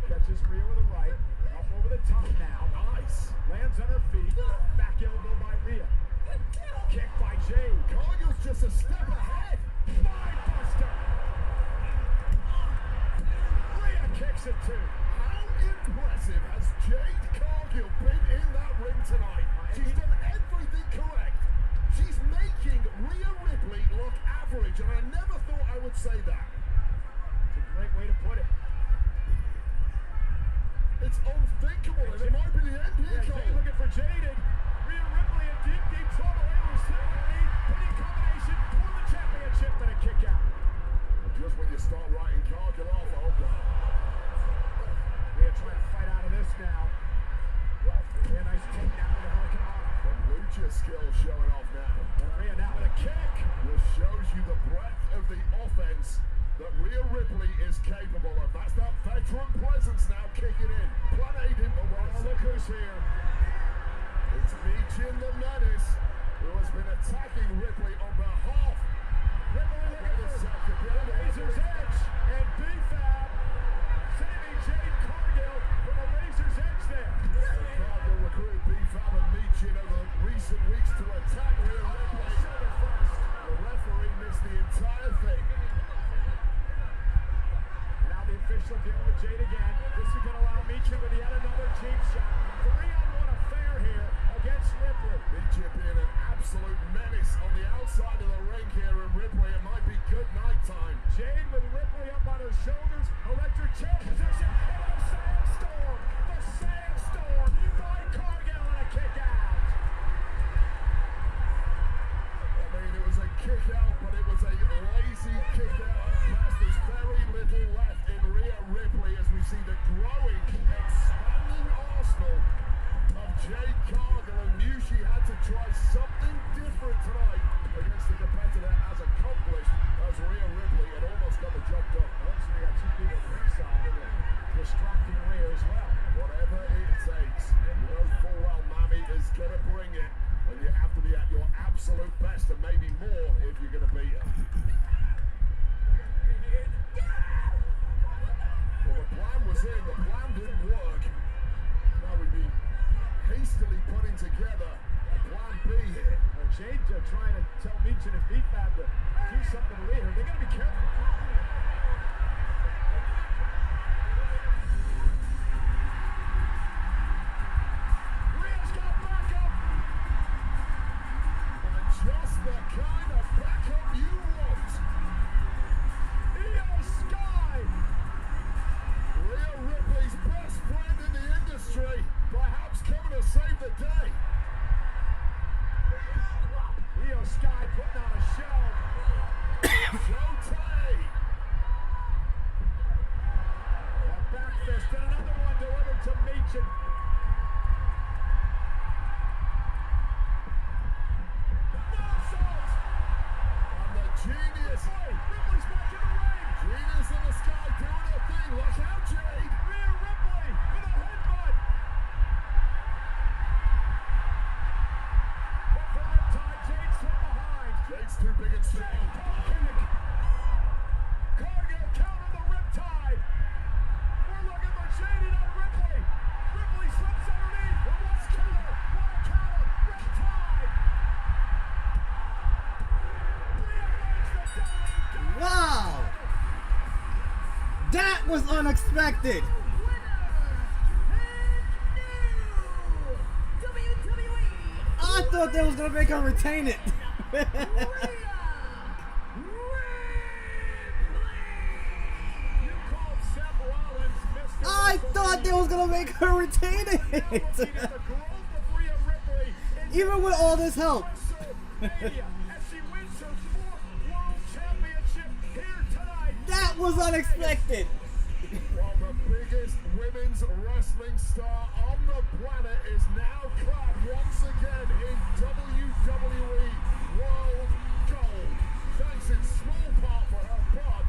Catches Rhea with a right. Up over the top now. Nice. Lands on her feet. Back elbow by Rhea. Kick by Jade. Cargill's just a step ahead. Spinebuster. Rhea kicks it too. How impressive has Jade Cargill been in that ring tonight? She's done everything correct. She's making Rhea Ripley look average, and I never thought I would say that. It's a great way to put it. It's unthinkable, and it might be the end here, Yeah, Cole. Jade looking for Jaded. Rhea Ripley in deep, deep trouble. Able to slip the lead. Pinning combination for the championship and a kick out. And just when you start writing Cargill off, oh God. Rhea trying to fight out of this now. Rhea nice takedown with a hurricane arm. Some lucha skills showing off now. And Rhea now with a kick. This shows you the breadth of the offense that Rhea Ripley is capable of. That's that veteran presence now kicking in. Plan A didn't work. Oh, look who's here. It's Michin the Menace, who has been attacking Ripley on behalf. Ripley looking for the Razor's Edge. And B-Fab saving Jade Cargill from the Razor's Edge there. Cargill recruited B-Fab and Michin over recent weeks to attack Rhea Ripley. The referee missed the entire thing. Now the official dealing with Jade again. This is going to allow Michin with yet another cheap shot. 3-on-1 affair here against Ripley. Michin being an absolute menace on the outside of the ring here, and Ripley, it might be good night time. Jade with Ripley up on her shoulders. Electric chair position. And the sandstorm. The sandstorm by Cargill and a kick out. I mean, it was a kick out, but it was a lazy kick out at best. There's very little left in Rhea Ripley as we see the growing, expanding arsenal of Jade Cargill, and knew she had to try something different tonight against the competitor as accomplished as Rhea Ripley had almost got the job done. together a plan B here. Jade trying to tell Meechin and B-Fab to do something to lead her. They got to be careful. Rhea's got backup. And just the kind of backup you want. Io Sky. Rhea Ripley's best friend in the industry, perhaps coming to save the day. Io Sky putting on a show. Showtime. A back fist and another one delivered to Meechin. And the genius. Ripley's back in the ring. Genius in the sky doing her thing. Look out, Jade. Rhea Ripley with a headbutt. But for Riptide, Jade's from behind. Jade's too big and strong. Cargill counter the Riptide. We're looking for Jade and Ripley. Ripley slips underneath. What a counter. What a counter. Riptide. Rhea makes the WWE. Wow! That was unexpected. I thought they was gonna make her retain it. You called Seth Rollins Mr. I thought they was gonna make her retain Looking it. at the growth of Rhea Ripley in Even with all this help. WrestleMania as she wins her 4th World Championship here tonight. That was unexpected. While the biggest women's wrestling star on the planet is now clad once again in WWE World Gold. Thanks in small part for her bud,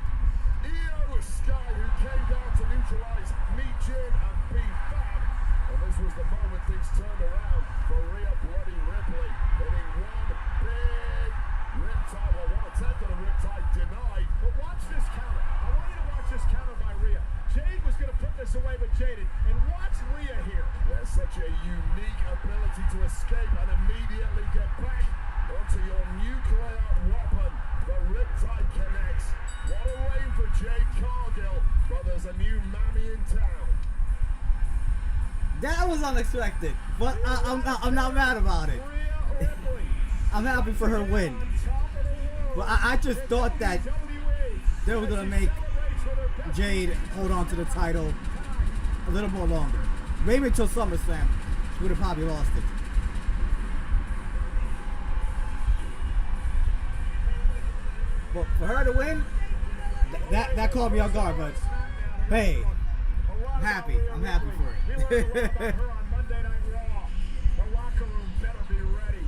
Io Sky, who came down to neutralize Meechin and B-Fab. And this was the moment things turned around for Rhea Bloody Ripley, hitting one big riptide. Well, one attempt at a riptide denied. But watch this counter. I want you to watch this counter by Rhea. Jade was going to put this away with Jaded. And watch Rhea here. There's such a unique ability to escape and immediately get back onto your nuclear weapon. The Riptide connects. What a reign for Jade Cargill, but there's a new mammy in town. That was unexpected, but I'm not mad about it. Rhea Ripley. I'm happy for her win. On top of the world. But I just thought that WWE. they were gonna make Celebrates with her best Jade hold on to the title a little more longer. Maybe until SummerSlam, she would have probably lost it. But for her to win, that caught me off guard. But hey, I'm happy. I'm happy for We learned a lot it. about her on Monday Night Raw. The locker room better be ready.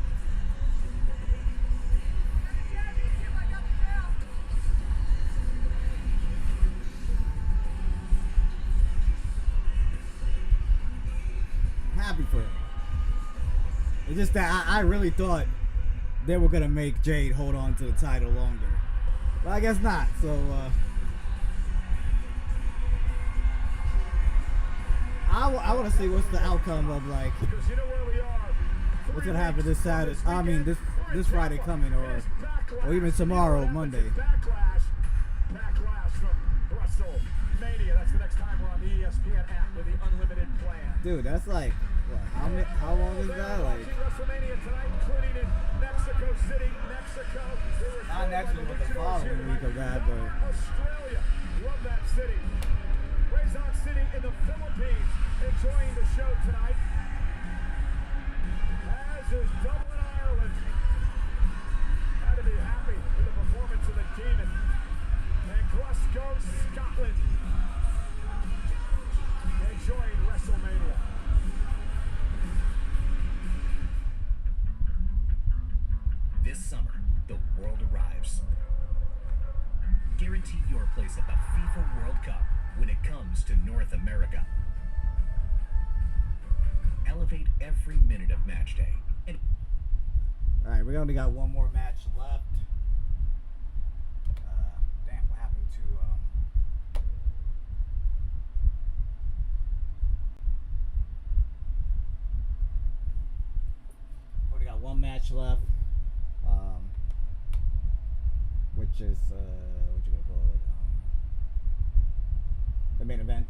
Happy for her. It's just that I really thought they were gonna make Jade hold on to the title longer, but I guess not. So I want to see what's the outcome of like Because you know where we are. what's gonna happen this Saturday. I mean this Friday coming, or even tomorrow, Monday. Backlash from WrestleMania. That's the next time we're on the ESPN app with the unlimited plan. Dude, that's like what, how long is that? Like WrestleMania tonight, including in Mexico City, Mexico. not next week, but the following week of that. But Australia, love that city. Quezon City in the Philippines, enjoying the show tonight. As is Dublin, Ireland. Had to be happy with the performance of the Demon. And Glasgow, Scotland, enjoying WrestleMania. This summer, the world arrives. Guarantee your place at the FIFA World Cup when it comes to North America. Elevate every minute of match day. And all right, we only got one more match left. Damn, what happened to match left, which is what you gonna call it? The main event.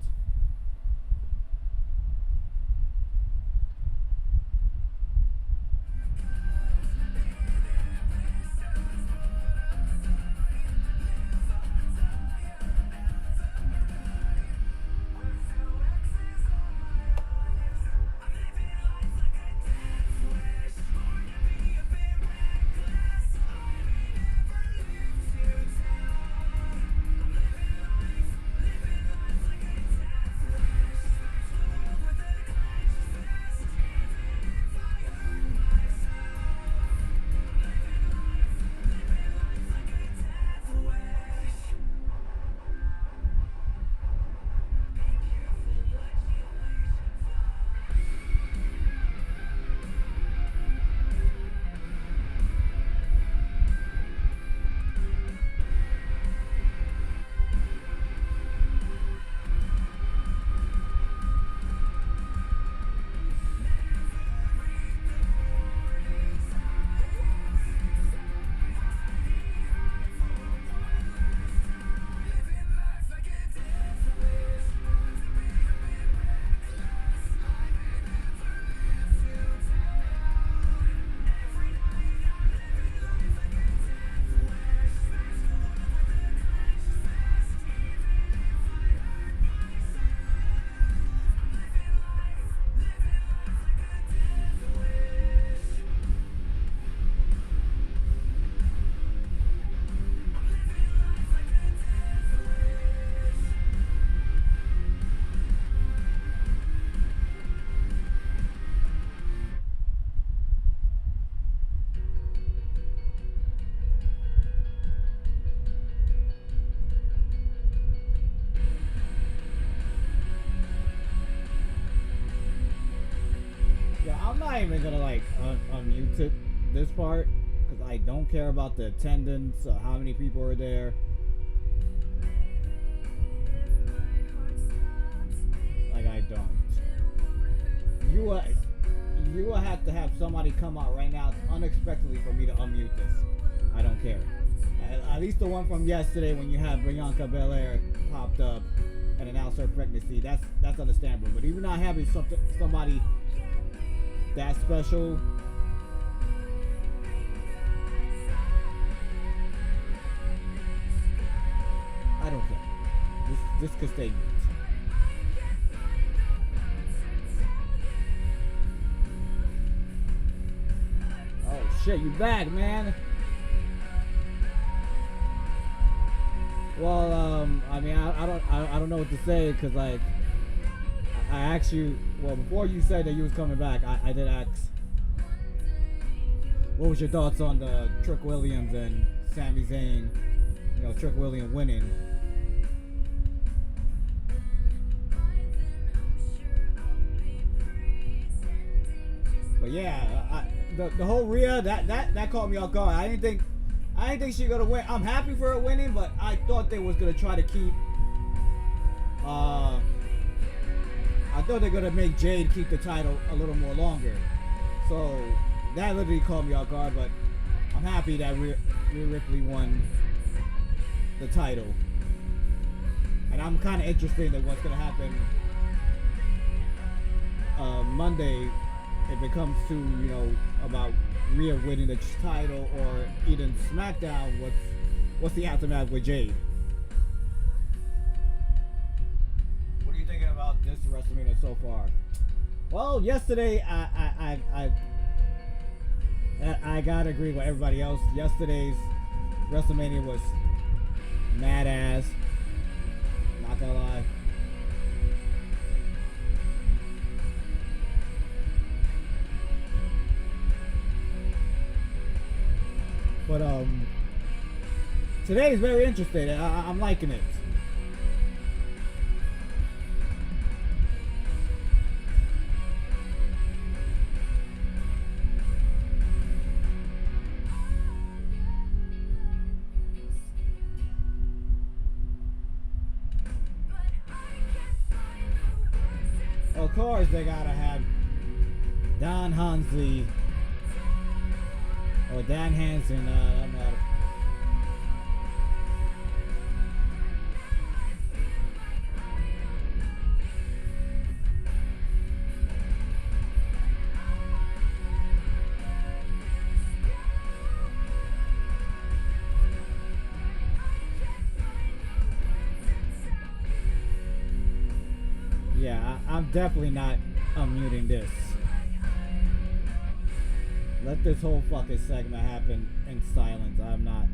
I'm not even gonna like unmute it this part because I don't care about the attendance or how many people are there. Like I don't. You will have to have somebody come out right now unexpectedly for me to unmute this. I don't care. At least the one from yesterday when you had Bianca Belair popped up and announced her pregnancy. That's understandable. But even not having somebody that special, I don't care. This could stay mute. Oh shit, you back, man. Well, I mean, I don't know what to say because like I asked you. Well, before you said that you was coming back, I did ask. What was your thoughts on the Trick Williams and Sami Zayn? You know, Trick Williams winning. But yeah, the whole Rhea that caught me off guard. I didn't think she was gonna win. I'm happy for her winning, but I thought they was gonna try to keep. I thought they're gonna make Jade keep the title a little more longer. So that literally caught me off guard. But I'm happy that Rhea Ripley won the title, and I'm kind of interested in what's gonna happen Monday. If it comes to, you know, about Rhea winning the title or even SmackDown, what's the aftermath with Jade? What are you thinking about this WrestleMania so far? Well, yesterday I gotta agree with everybody else. Yesterday's WrestleMania was mad ass. Not gonna lie. But today is very interesting. I'm liking it. Of course, they gotta have Don Hansley Oh, Dan Hansen. I'm not. Yeah, I'm definitely not unmuting this. Let this whole fucking segment happen in silence. I'm not.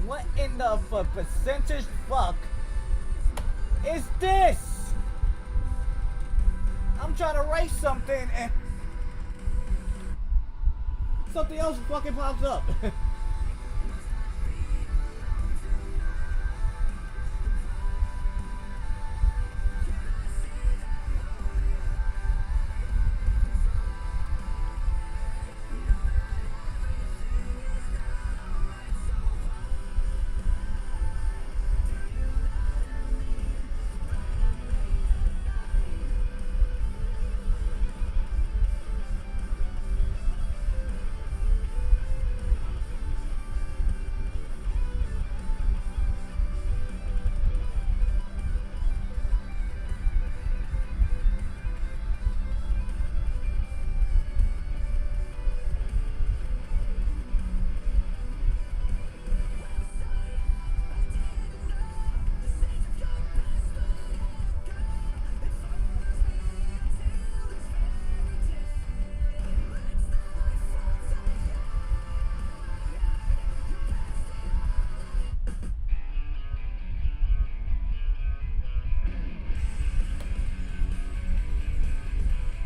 What in the percentage fuck is this? I'm trying to write something and something else fucking pops up.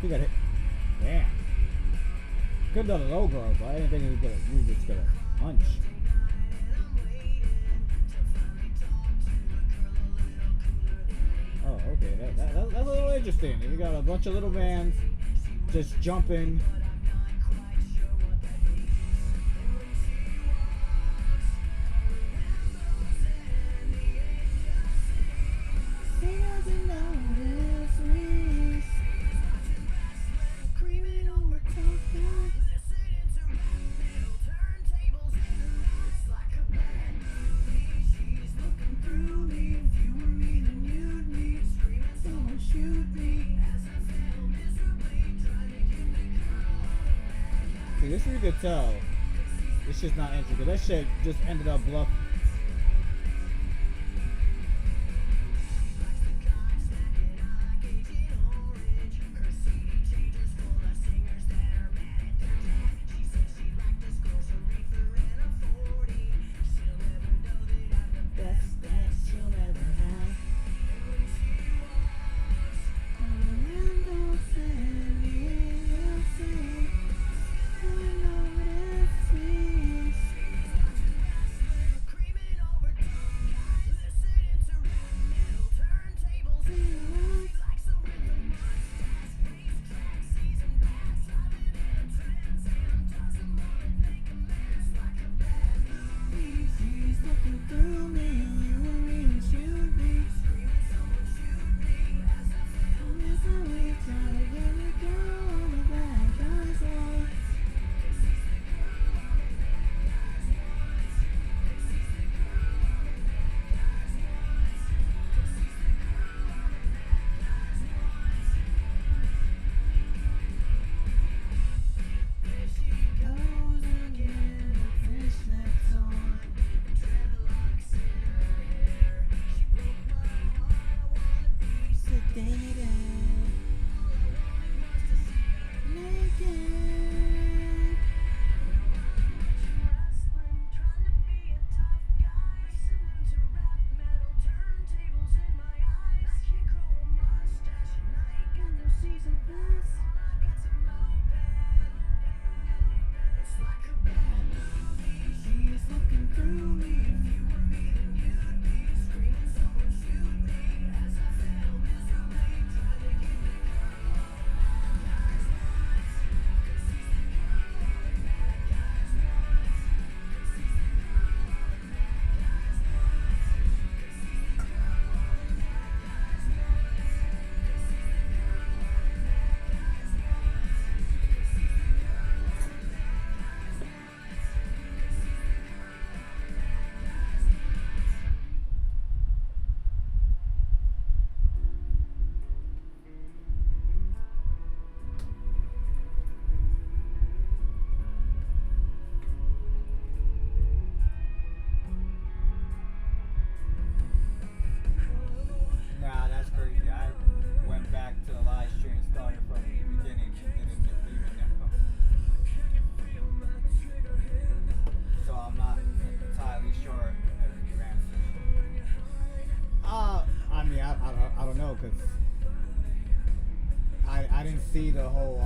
He got hit. Damn. Good on the low guard, but I didn't think he was gonna punch. Oh, okay. That's a little interesting. You got a bunch of little vans just jumping. See, this you could tell. This shit's not interesting. That shit just ended up bluff. see the whole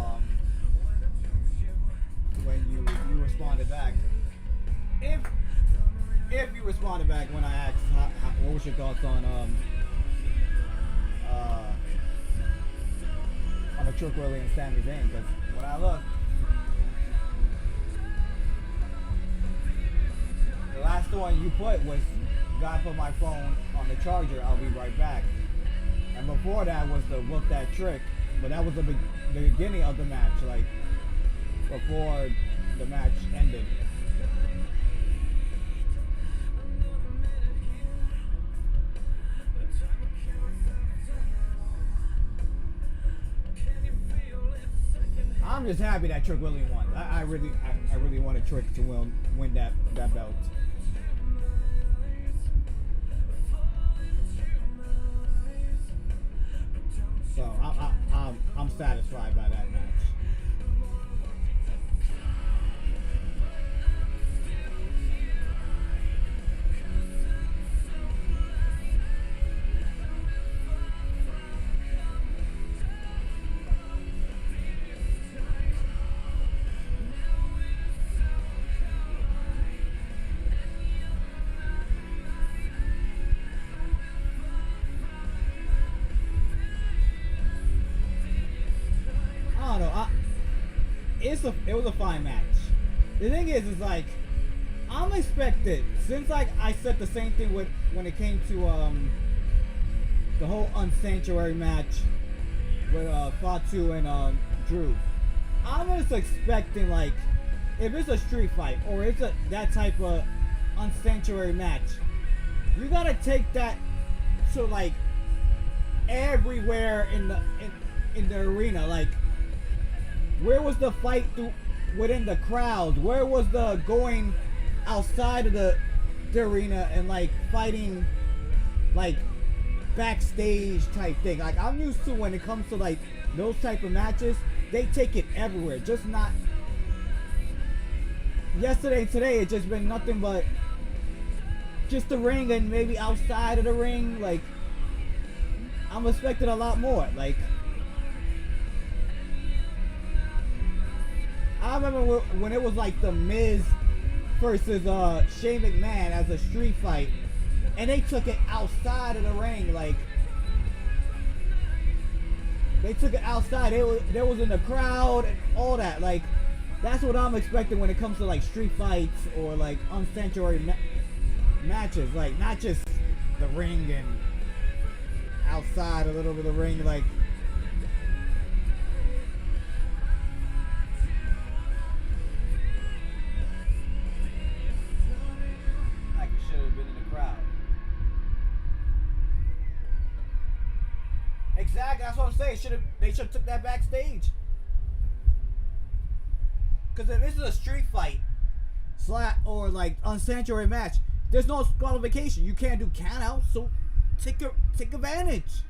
when you responded back. If you responded back when I asked what was your thoughts on the Trick Willie and Sami Zayn, because when I look, the last one you put was, "Gotta put my phone on the charger, I'll be right back." And before that was the "Whoop That Trick," but that was the beginning of the match, like before the match ended. I'm just happy that Trick Willie won. I really want a Trick to win that belt. So I'm satisfied by that match. It was a fine match. The thing is like, I'm expected, since like I said the same thing with when it came to the whole Unsanctuary match with Fatu and Drew. I'm just expecting, like, if it's a street fight or it's that type of Unsanctuary match, you gotta take that to like everywhere in the arena. Like, where was the fight within the crowd? Where was the going outside of the arena and like fighting like backstage type thing? Like, I'm used to when it comes to like those type of matches, they take it everywhere. Just not yesterday and today. It's just been nothing but just the ring and maybe outside of the ring. Like, I'm expecting a lot more. Like, I remember when it was like The Miz versus Shane McMahon as a street fight, and they took it outside of the ring. Like, they took it outside. There was in the crowd and all that. Like, that's what I'm expecting when it comes to like street fights or like Unsanctuary matches. Like, not just the ring and outside a little bit of the ring. Like, exactly, that's what I'm saying. They should have took that backstage. Because if this is a street fight or like Unsanctuary match, there's no qualification. You can't do countouts, so take advantage.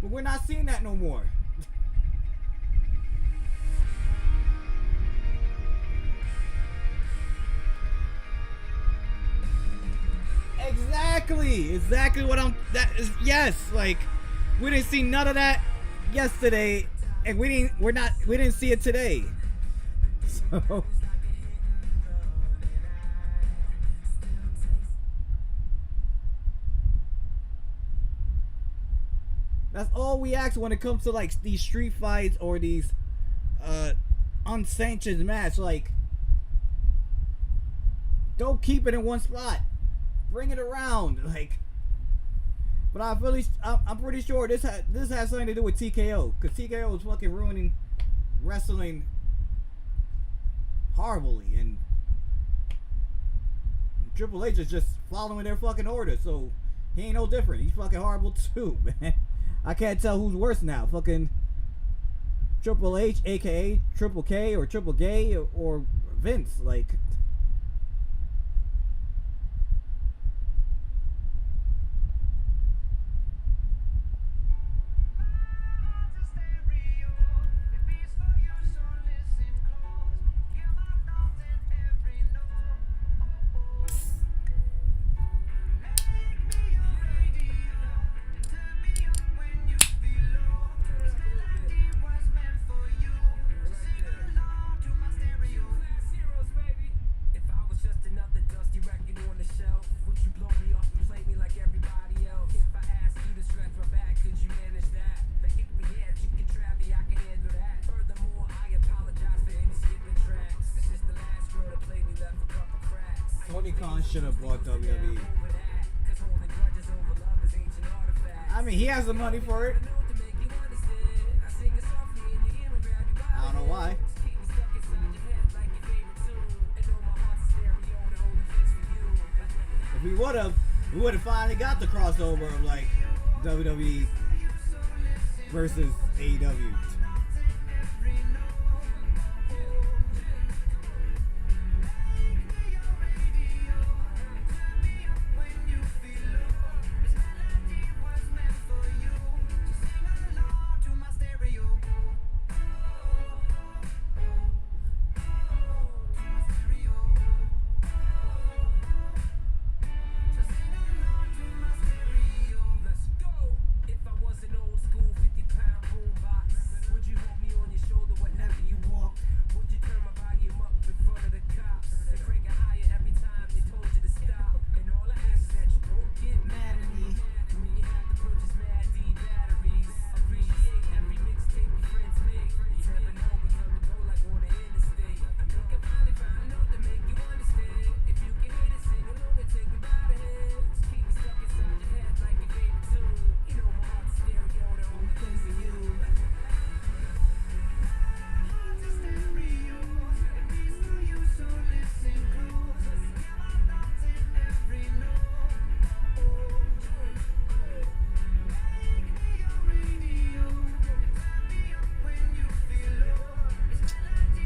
But we're not seeing that no more. Exactly what yes, like, we didn't see none of that yesterday, and we didn't see it today. So that's all we ask when it comes to like these street fights or these unsanctioned matches. Like, don't keep it in one spot. Bring it around. Like, but I'm pretty sure this has something to do with TKO, because TKO was fucking ruining wrestling horribly, and Triple H is just following their fucking orders, so he ain't no different. He's fucking horrible too, man. I can't tell who's worse now, fucking Triple H, aka Triple K, or Triple Gay, or Vince. Like, Tony Khan should have bought WWE. I mean, he has the money for it. I don't know why. If we would have finally got the crossover of like WWE versus AEW.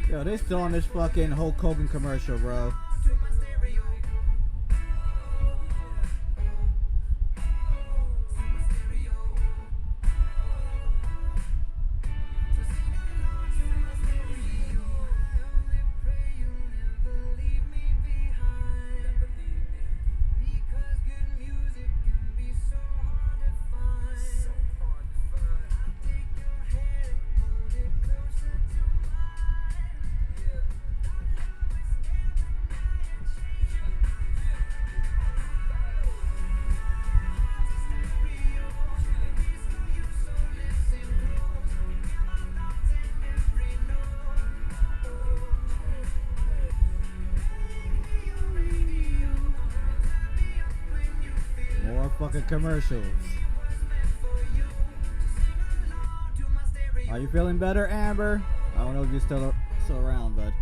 Yo, they still on this fucking Hulk Hogan commercial, bro. Fucking commercials. Are you feeling better, Amber? I don't know if you're still around, but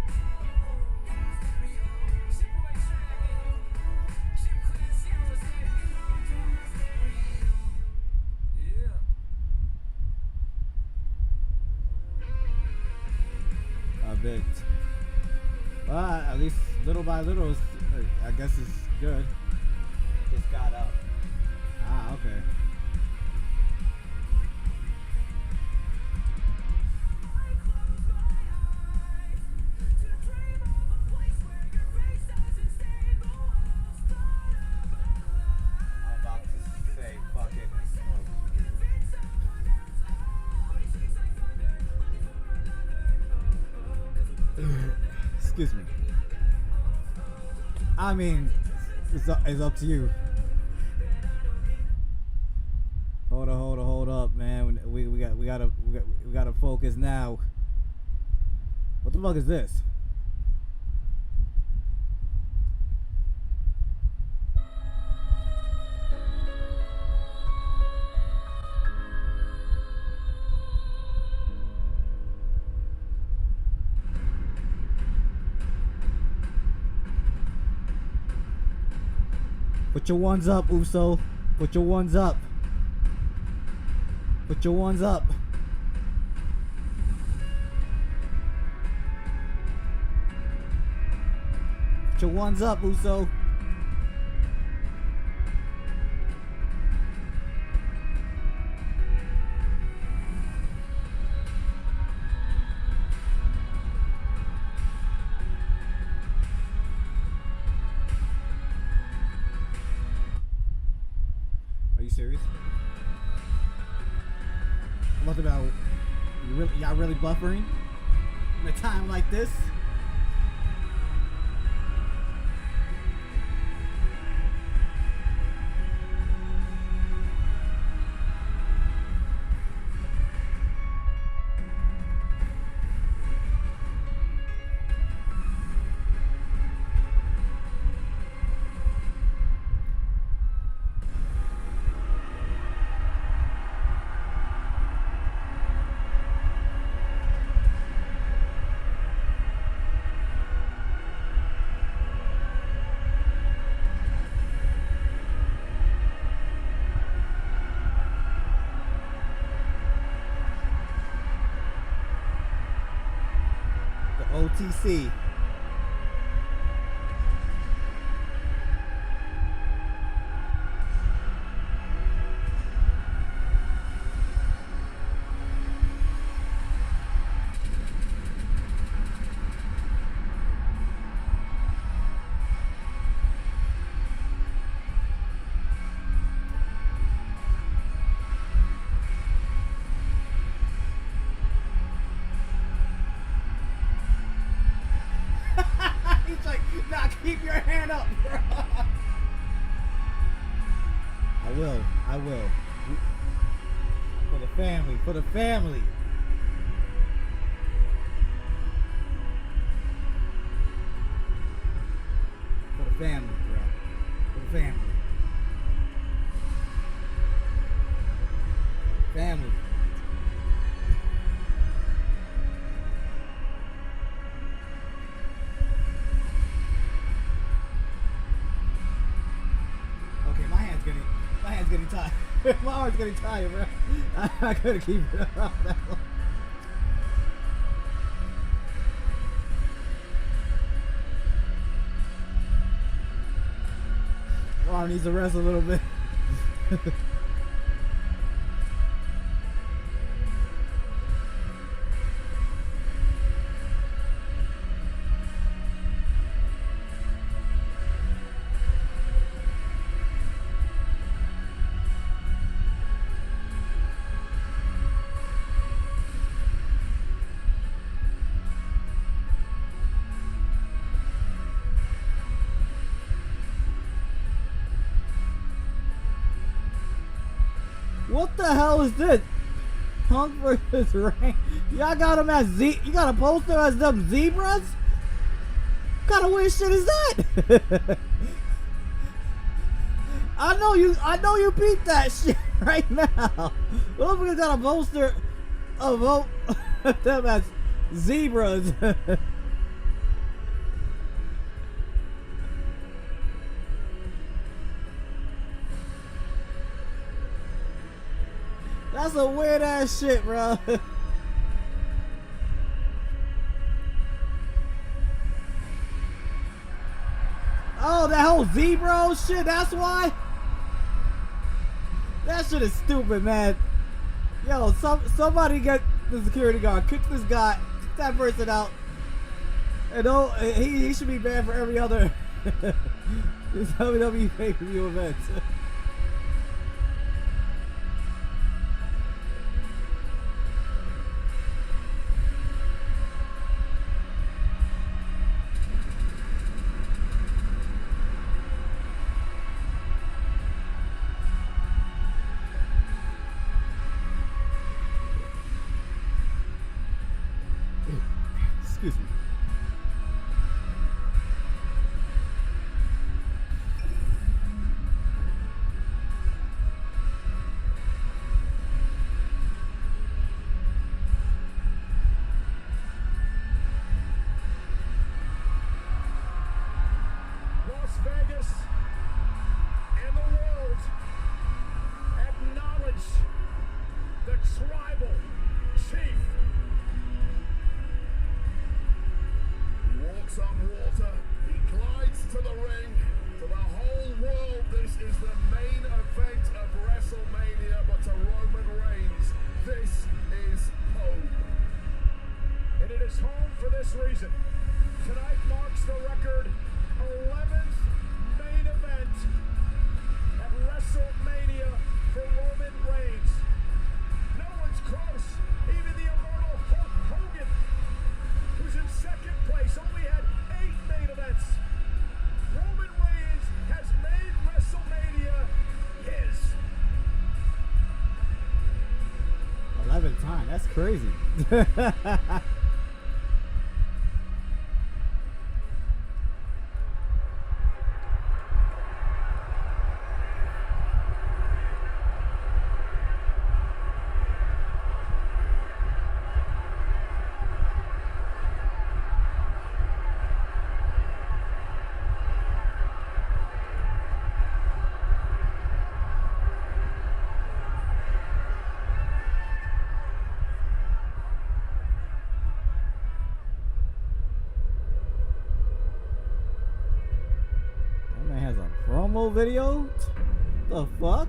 a bit. Well, at least little by little, I guess it's good. Just got up. Ah, okay. I'm about to say, fuck it. Excuse me. I mean, it's up to you. Hold up, man. We gotta focus now. What the fuck is this? Put your ones up, Uso. Put your ones up. Put your ones up. Put your ones up, Uso. Are you serious? What about y'all really buffering in a time like this? TTC. He's like, nah, keep your hand up, bro. I will. For the family, for the family. For the family, bro. For the family. Family. Okay, my hand's getting tired. My arm's getting tired, bro. I couldn't keep it up that long. My arm needs to rest a little bit. What the hell is this? Punk versus Reigns. Y'all got him as you got a poster as them zebras? What kind of weird shit is that? I know you beat that shit right now. What if we got a poster of them as zebras? That's a weird ass shit, bro. Oh, that whole zebra shit, that's why? That shit is stupid, man. Yo, somebody get the security guard, kick this guy, kick that person out. And he should be banned for every other WWE pay-per-view event. Excuse me. Las Vegas and the world acknowledge the tribal chief. He walks on water, he glides to the ring. To the whole world, this is the main event of WrestleMania, but to Roman Reigns, this is home. And it is home for this reason. Tonight marks the record 11th main event at WrestleMania for Roman Reigns. No one's close. Even the immortal Hulk Hogan, who's in second place, only had 8 main events. Roman Reigns has made WrestleMania his. 11th time, that's crazy. whole video? The fuck?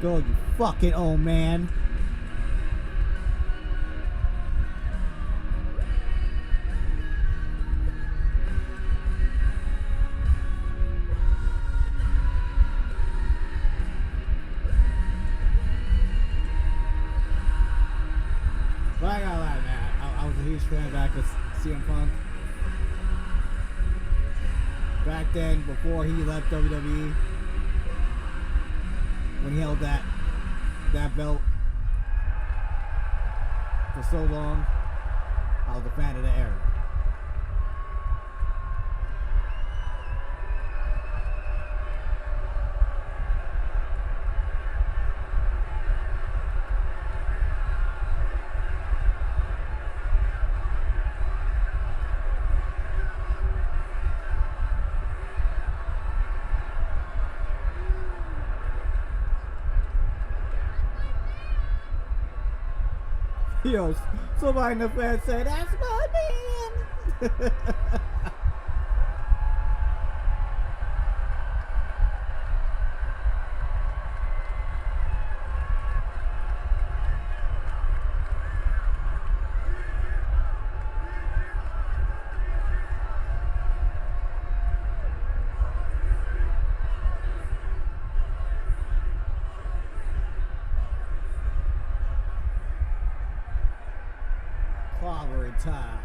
Go, you fucking old man. But I gotta lie, man. I was a huge fan back with CM Punk. Back then, before he left WWE. When he held that belt for so long, I was a fan of the era. Yo, somebody in the fan said, "That's my man." Clobbering time.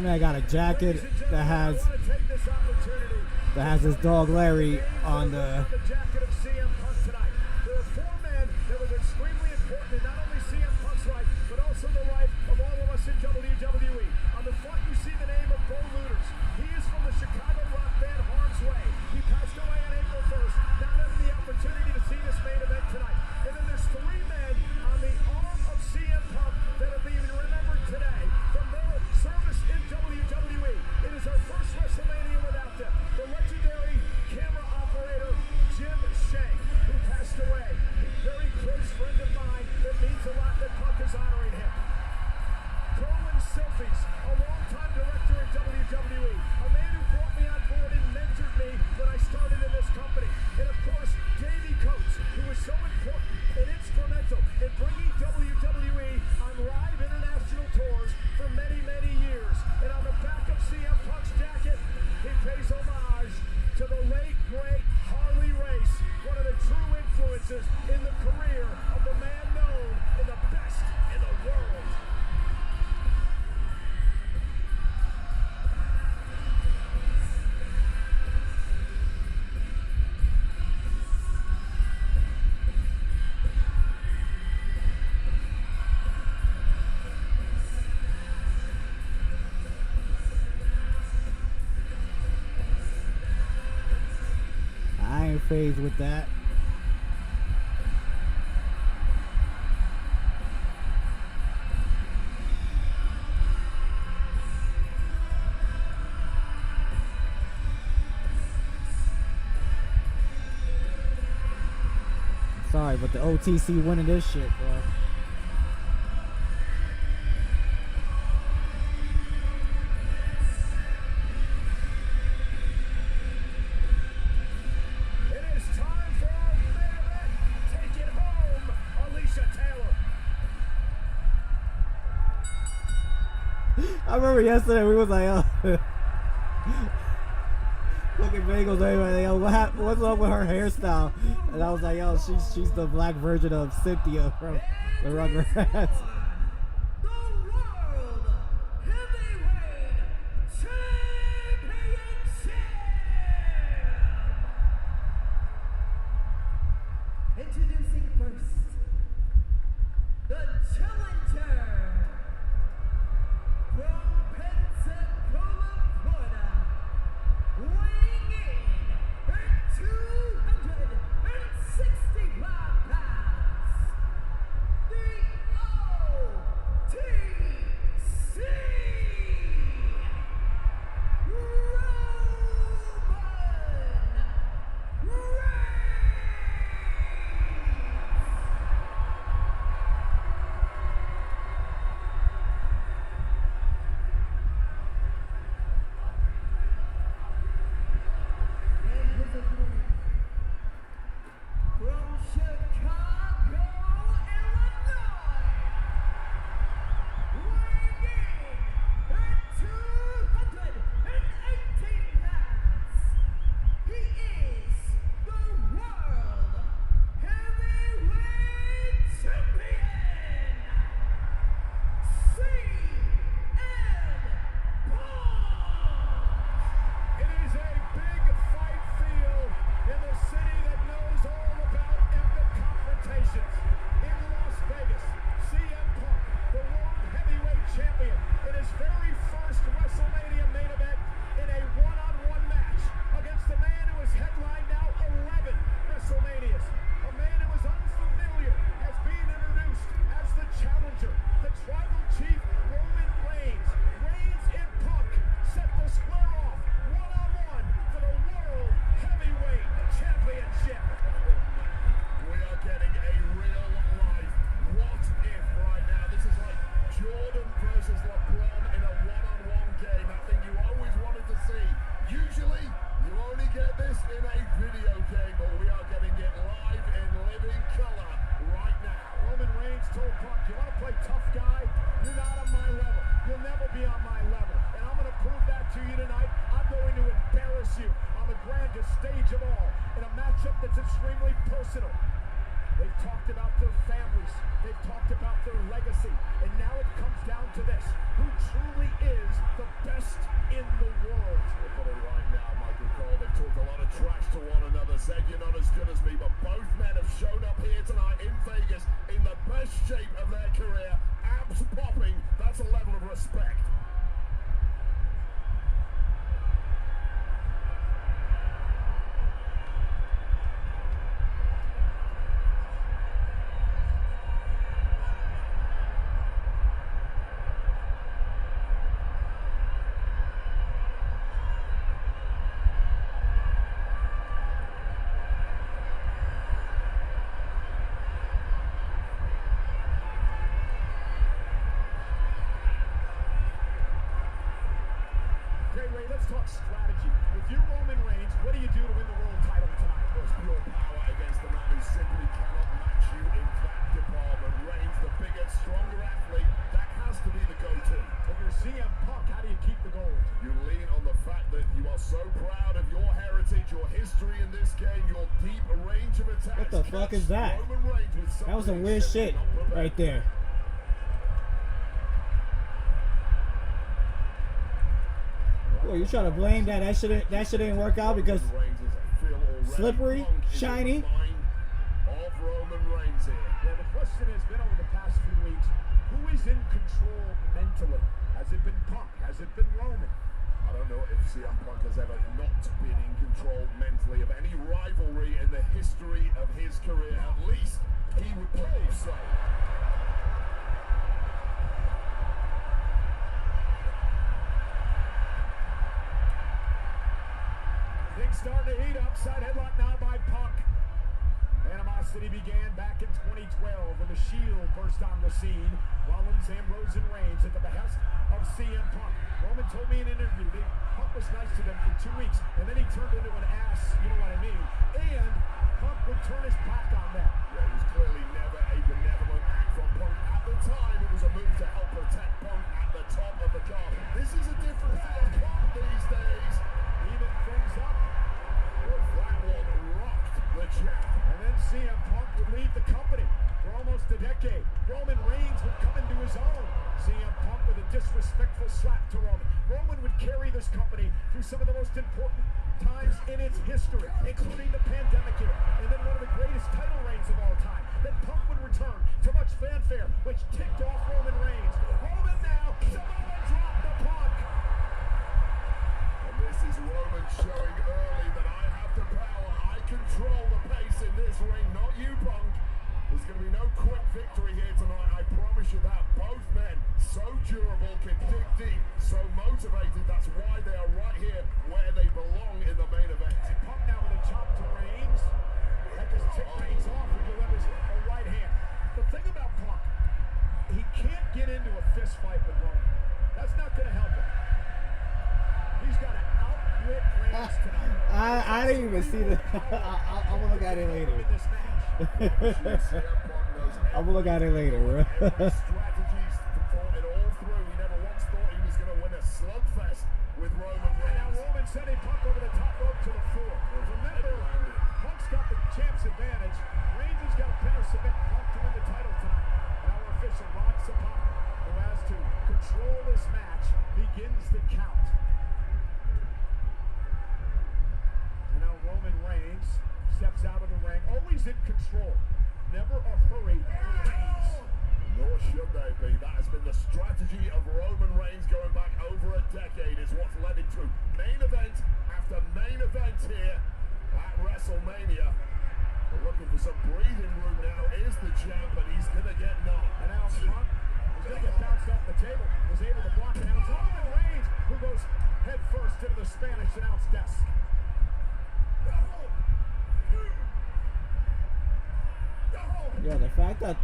I got a jacket that has his dog Larry on the jacket of CM Punk tonight. There are four men that was extremely important in not only CM Punk's life, but also the life of all of us in WWE. On the front, you see the name of Bo Luders. He is from the Chicago rock band Harm's Way. He passed away on April 1st. Not having the opportunity to see this main event tonight. And then there's three men on the arm of CM Punk that will be remembered today from their service in WWE. It is our first WrestleMania without them. The legendary camera operator Jim Shank, who passed away. A very close friend of mine. That means a lot that Punk is honoring him. Colin Silfies, a longtime director in WWE, a phased with that. Sorry, but the OTC winning this shit, bro. It is time for our main event. Take it home, Alicia Taylor. I remember yesterday we was like, oh. Fucking bagels, everybody. Yo, what's up with her hairstyle? And I was like, yo, she's the black version of Cynthia from the Rugrats. The World Heavyweight Championship! Introducing first, the challenger from Pensacola, Florida, weighing in at 265 pounds, the OTC, Roman and his opponent from Chicago, Illinois, weighing in at 218 pounds, he is the World Heavyweight Champion, CM Punk! It is a big fight field in the city that knows all about epic confrontations. In Las Vegas, CM Punk, the World Heavyweight Champion, in his very first WrestleMania main event in a one-on-one match against a man who has headlined now 11 WrestleManias. A man who is unfamiliar as being introduced as the challenger, the tribal chief Roman Reigns. Reigns and Punk set to square off one-on-one for the World Heavyweight Championship. We are getting a real life what if right now. This is like Jordan versus LeBron in a one-on-one game. That thing you always wanted to see. Usually, you only get this in a video game, but we are getting it live in living color right now. Roman Reigns told Punk, you want to play tough guy? You're not on my level. You'll never be on my level. And I'm going to prove that to you tonight. I'm going to embarrass you on the grandest stage of all in a matchup that's extremely personal. They've talked about their families. They've talked about their legacy. And now it comes down to this. Who truly is the best in the world? We'll put it right now, Michael Cole. They've talked a lot of trash to one another, said you're not as good as me, but both men have shown up here tonight in Vegas in the best shape of their career. Abs popping. That's a level of respect. Okay, Ray, let's talk strategy. If you're Roman Reigns, what do you do to win the world title tonight? There's pure power against the man who simply cannot match you in that department. Reigns, the bigger, stronger athlete, that has to be the go-to. If you're CM Punk, how do you keep the gold? You lean on the fact that you are so proud of your heritage, your history in this game, your deep range of attacks. What the fuck is that? Roman Reigns with That was some something weird shit simply not prepared. right there. Well, you trying to blame that shit didn't work out because Reigns is feel already slippery, Punk is shiny. in the mind of Roman Reigns here. Yeah, the question has been over the past few weeks, who is in control mentally? Has it been Punk? Has it been Roman? I don't know if CM Punk has ever not been in control incapable mentally of any rivalry in the history of his career. At least he would believe so. Things starting to heat up. Side headlock now by Punk. Animosity began back in 2012 when the Shield burst on the scene. Rollins, Ambrose, and Reigns at the behest of CM Punk. Roman told me in an interview that Punk was nice to them for 2 weeks, and then he turned into an ass, you know what I mean? And Punk would turn his back on them. Yeah, it was clearly never a benevolent act from Punk. At the time, it was a move to help protect Punk at the top of the card. This is a different thing of Punk these days. Even things up. That one rocked the champ. And then CM Punk would leave the company for almost a decade. Roman Reigns would come into his own. CM Punk with a disrespectful slap to Roman. Roman would carry this company through some of the most important times in its history, including the pandemic era, and then one of the greatest title reigns of all time. Then Punk would return to much fanfare, which ticked off Roman Reigns. Roman now, Samoa drop the Punk. And this is Roman showing early that I have the power. I control the pace in this ring, not you, Punk. There's going to be no quick victory here tonight, I promise you that. Both men, so durable, can dig deep, so motivated. That's why they are right here where they belong in the main event. Punk now with a chop to Reigns. That just ticked Reigns off and delivers a right hand. The thing about Punk, he can't get into a fist fight with Roman. That's not going to help him. He's got to outwit Reigns tonight. I didn't even see the. I'm gonna look at it later. I'm gonna look at it later, bro. Strategies thought it all through. He never once thought he was going to win a slugfest with Roman And now Reigns. Roman sending Punk over the top rope to the floor. Remember, Punk's got the champ's advantage. Reigns has got to pin or submit Punk to win the title tonight. Now our official, Rod Sapana, who has to control this match, begins the count. And now Roman Reigns steps out of the ring, always in control. Never a hurry for Reigns. Nor should they be. That has been the strategy of Roman Reigns going back over a decade, is what's led him to main event after main event here at WrestleMania. We're looking for some breathing room now. Is the champ, and he's going to get none. And now Punk is going to get bounced off the table. Was able to block it. Now it's Roman Reigns who goes head first into the Spanish announce desk. Yo, the fact that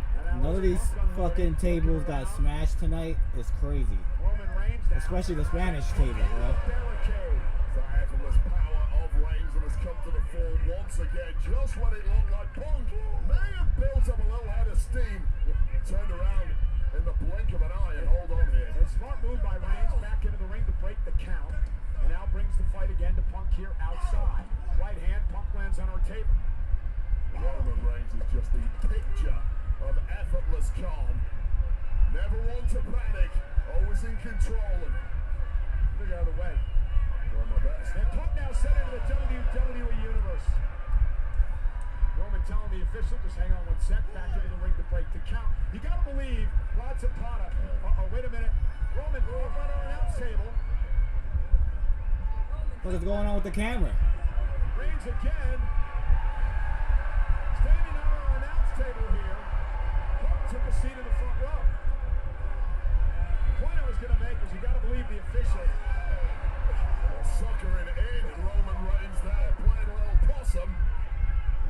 none of these fucking tables got smashed tonight is crazy. Roman Reigns down. Especially the Spanish table, bro. Barricade. The effortless power of Reigns that has come to the fore once again, just when it looked like Punk may have built up a little head of steam. Turned around in the blink of an eye and hold on here. A smart move by Reigns back into the ring to break the count. And now brings the fight again to Punk here outside. Right hand, Punk lands on our table. Roman Reigns is just the picture of effortless calm. Never one to panic, always in control. And Look out of the way. doing my best. And Punk now sent into the WWE Universe. Roman telling the official, just hang on one sec, back into the ring to break the count. You gotta believe Rod Zapata. Wait a minute. Roman, over on our announce table. What is going on with the camera? Reigns again. Standing on our announce table here. Punk took a seat in the front row. The point I was gonna make is you gotta believe the official. Suckering in, Roman Reigns there, playing a little possum.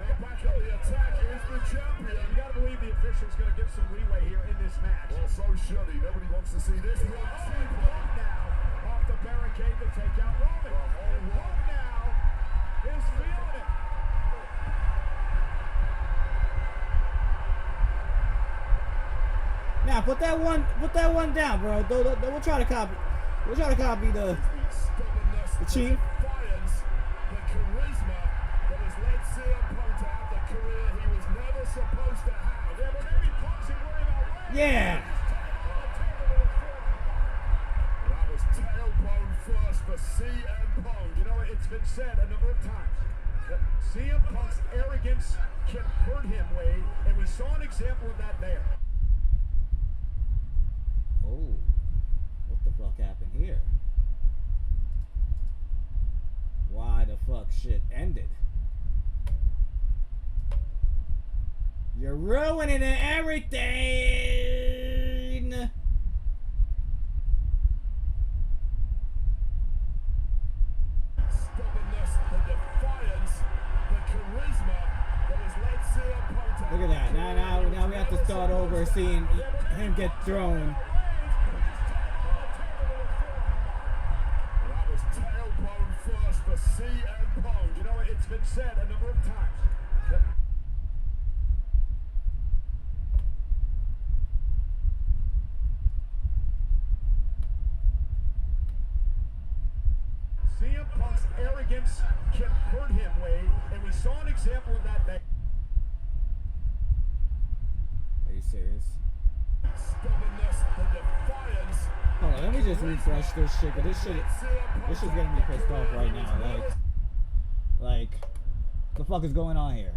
Now back on the attack is the champion. You gotta believe the official's gonna give some leeway here in this match. Well, so should he. Nobody wants to see this one. Punk now off the barricade to take out Roman. And Punk now is feeling it. Now put that one down, bro. We'll try to copy. We'll try to copy the chief. Defiance, the charisma that has led CM Punk to have the career he was never supposed to have. Yeah, but maybe Punk should worry about Reigns. Yeah. That was tailbone first for CM Punk. You know, it's been said a number of times that CM Punk's arrogance can hurt him, Wade, and we saw an example of that there. Oh, what the fuck happened here? Why the fuck fuck shit ended. You're ruining everything. Stubbornness, the defiance, the charisma that has led CM Punk to Look at that. Now we have to start over seeing him get thrown. That was tailbone first for CM Punk. You know, it's been said a number of times that CM Punk's arrogance can hurt him, Wade, and we saw an example of that day. Are you serious? Stubbornness, the defiance. Hold on, let me just refresh this shit. 'Cause this shit's getting me pissed off right now. Like, the fuck is going on here?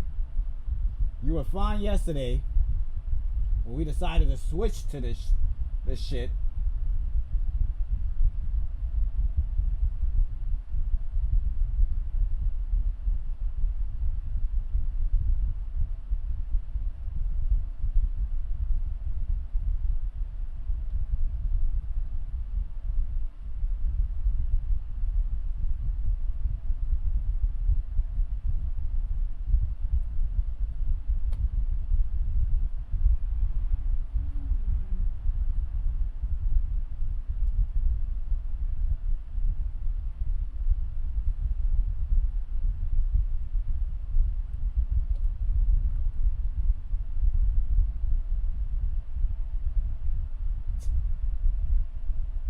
You were fine yesterday when we decided to switch to this shit.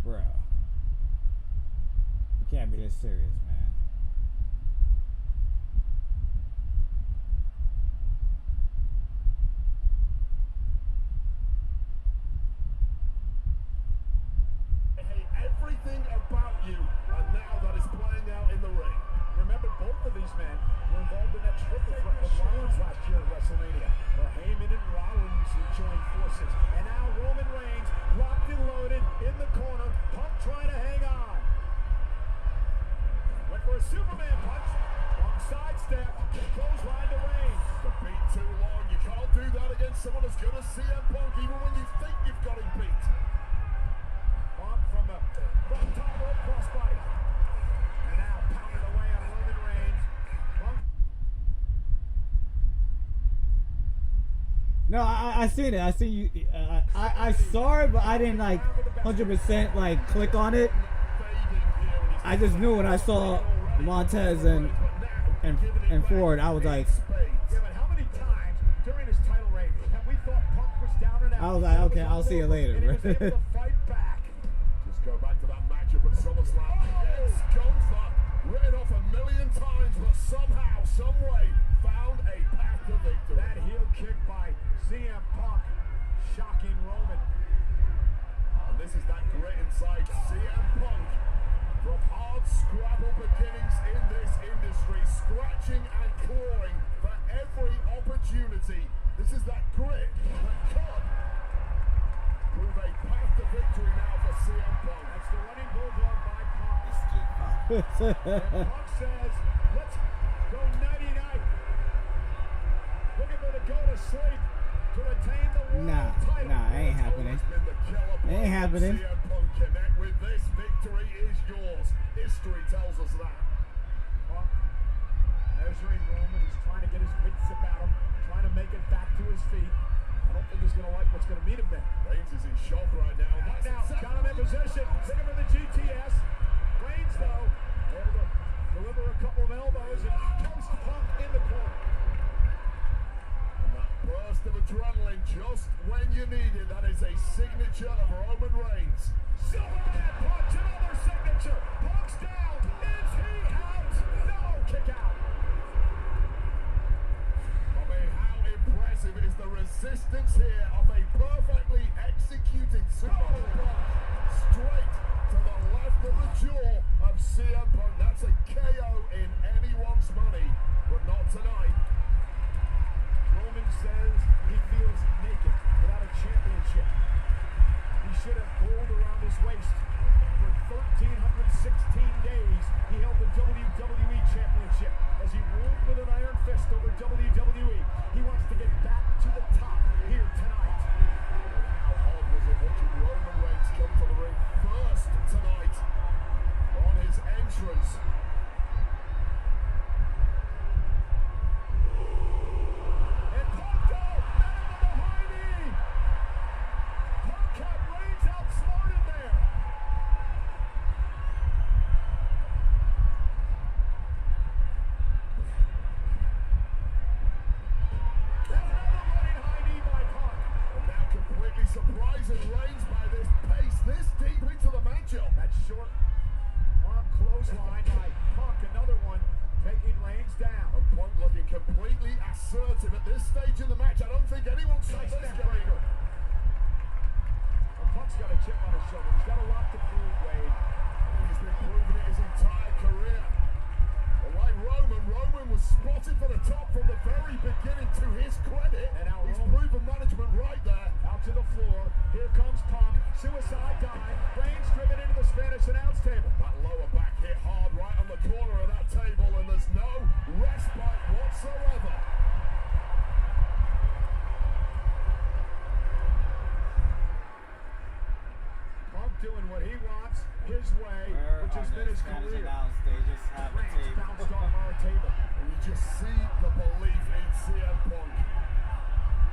Bro. You can't be this serious, man. I hate everything about you, and now that is playing out in the ring. Remember, both of these men were involved in that triple threat with Rollins last year at WrestleMania, where Heyman and Rollins joined forces. And now Roman Reigns, locked and loaded in the corner, Punk trying to hang on. Went for a Superman punch, Punk sidestep, clothesline to Reigns. The beat too long. You can't do that against someone as good as CM Punk, even when you think you've got him beat. Punk from the front top rope crossbody. And now pounded away on Roman Reigns. Punk. No, I seen it. I see you. I saw it, but I didn't like 100% like click on it. I just knew when I saw Montez and Ford, I was like, Yeah, but how many times during his title reign have we thought Punk was down and out? I was like, okay, I'll see you later, And he was bro. able to fight back. Just go back to that matchup at SummerSlam. Against Gunther, written off a million times, but somehow, someway, found a path to victory. That heel kick by CM Punk, shocking Roman. And this is that grit inside CM Punk. From hard scrabble beginnings in this industry, scratching and clawing for every opportunity. This is that grit that could prove a path to victory now for CM Punk. That's the running bulldog by Punk. And Punk says, let's go nighty-night. Looking for the go to sleep to retain the world title. Nah, ain't happening. Ain't happening. CM Punk connect with this victory is yours. History tells us that. Punk measuring Roman. He's trying to get his wits about him, trying to make it back to his feet. I don't think he's going to like what's going to meet him there. Reigns is in shock right now. Right now, got him in position. Looking for the GTS. Reigns, though, able to deliver a couple of elbows and toast Punk in the corner. And that burst of adrenaline just when you need it. That is a signature of Roman Reigns. Superman punch, another signature. Punk's down. Is he out? No, kick out. I mean, how impressive is the resistance here of a perfectly executed superman? Straight to the left of the jaw of CM Punk. That's a KO in anyone's money, but not tonight. Roman says he feels naked without a championship. He should have gold around his waist. For 1,316 days, he held the WWE effective at this stage in the match. I don't think anyone's saw this coming. Punk's got a chip on his shoulder. He's got a lot to prove, Wade. He's been proving it his entire career. Well, like Roman was spotted for the top from the very beginning, to his credit. And now he's Roman- proven management right there. Out to the floor. Here comes Punk. Suicide dive. Reigns driven into the Spanish announce table. That lower back hit hard right on the corner of that table, and there's no respite whatsoever. Punk doing what he wants, his way, Where which has on been the his Spanish career. announce, they just have a Reigns table. bounced off our table. And you just see the belief in CM Punk.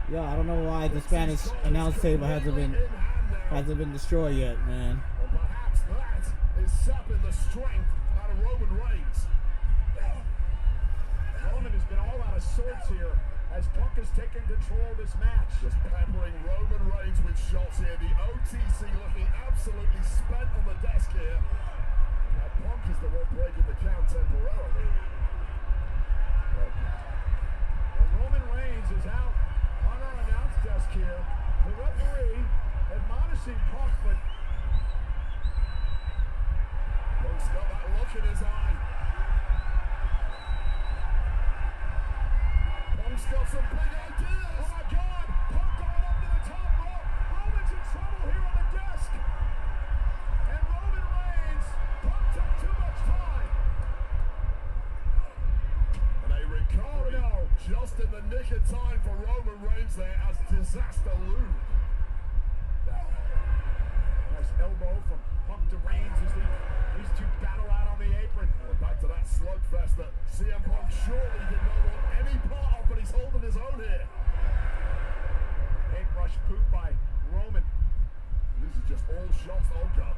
Yo, I don't know why the Spanish announce table hasn't been destroyed yet, man. Well, perhaps that is sapping the strength out of Roman Reigns. Roman has been all out of sorts here as Punk has taken control of this match. Just peppering Roman Reigns with shots here. The OTC looking absolutely spent on the desk here. Now Punk is the one breaking the count temporarily. Well, Roman Reigns is out on our announce desk here. The referee admonishing Punk, but Punk's got that look in his eye. Punk's got some big ideas. oh my God! Punk going up to the top rope. Roman's in trouble here on the desk. And Roman Reigns, Punk took too much time. And a recovery Oh, no. just in the nick of time for Roman Reigns there as disaster loomed. Nice elbow from Punk to Reigns as these two battle out on the apron. Well, back to that slugfest that CM Punk surely did not want any part of, but he's holding his own here. Paintbrush poop by Roman. This is just all shots, oh God,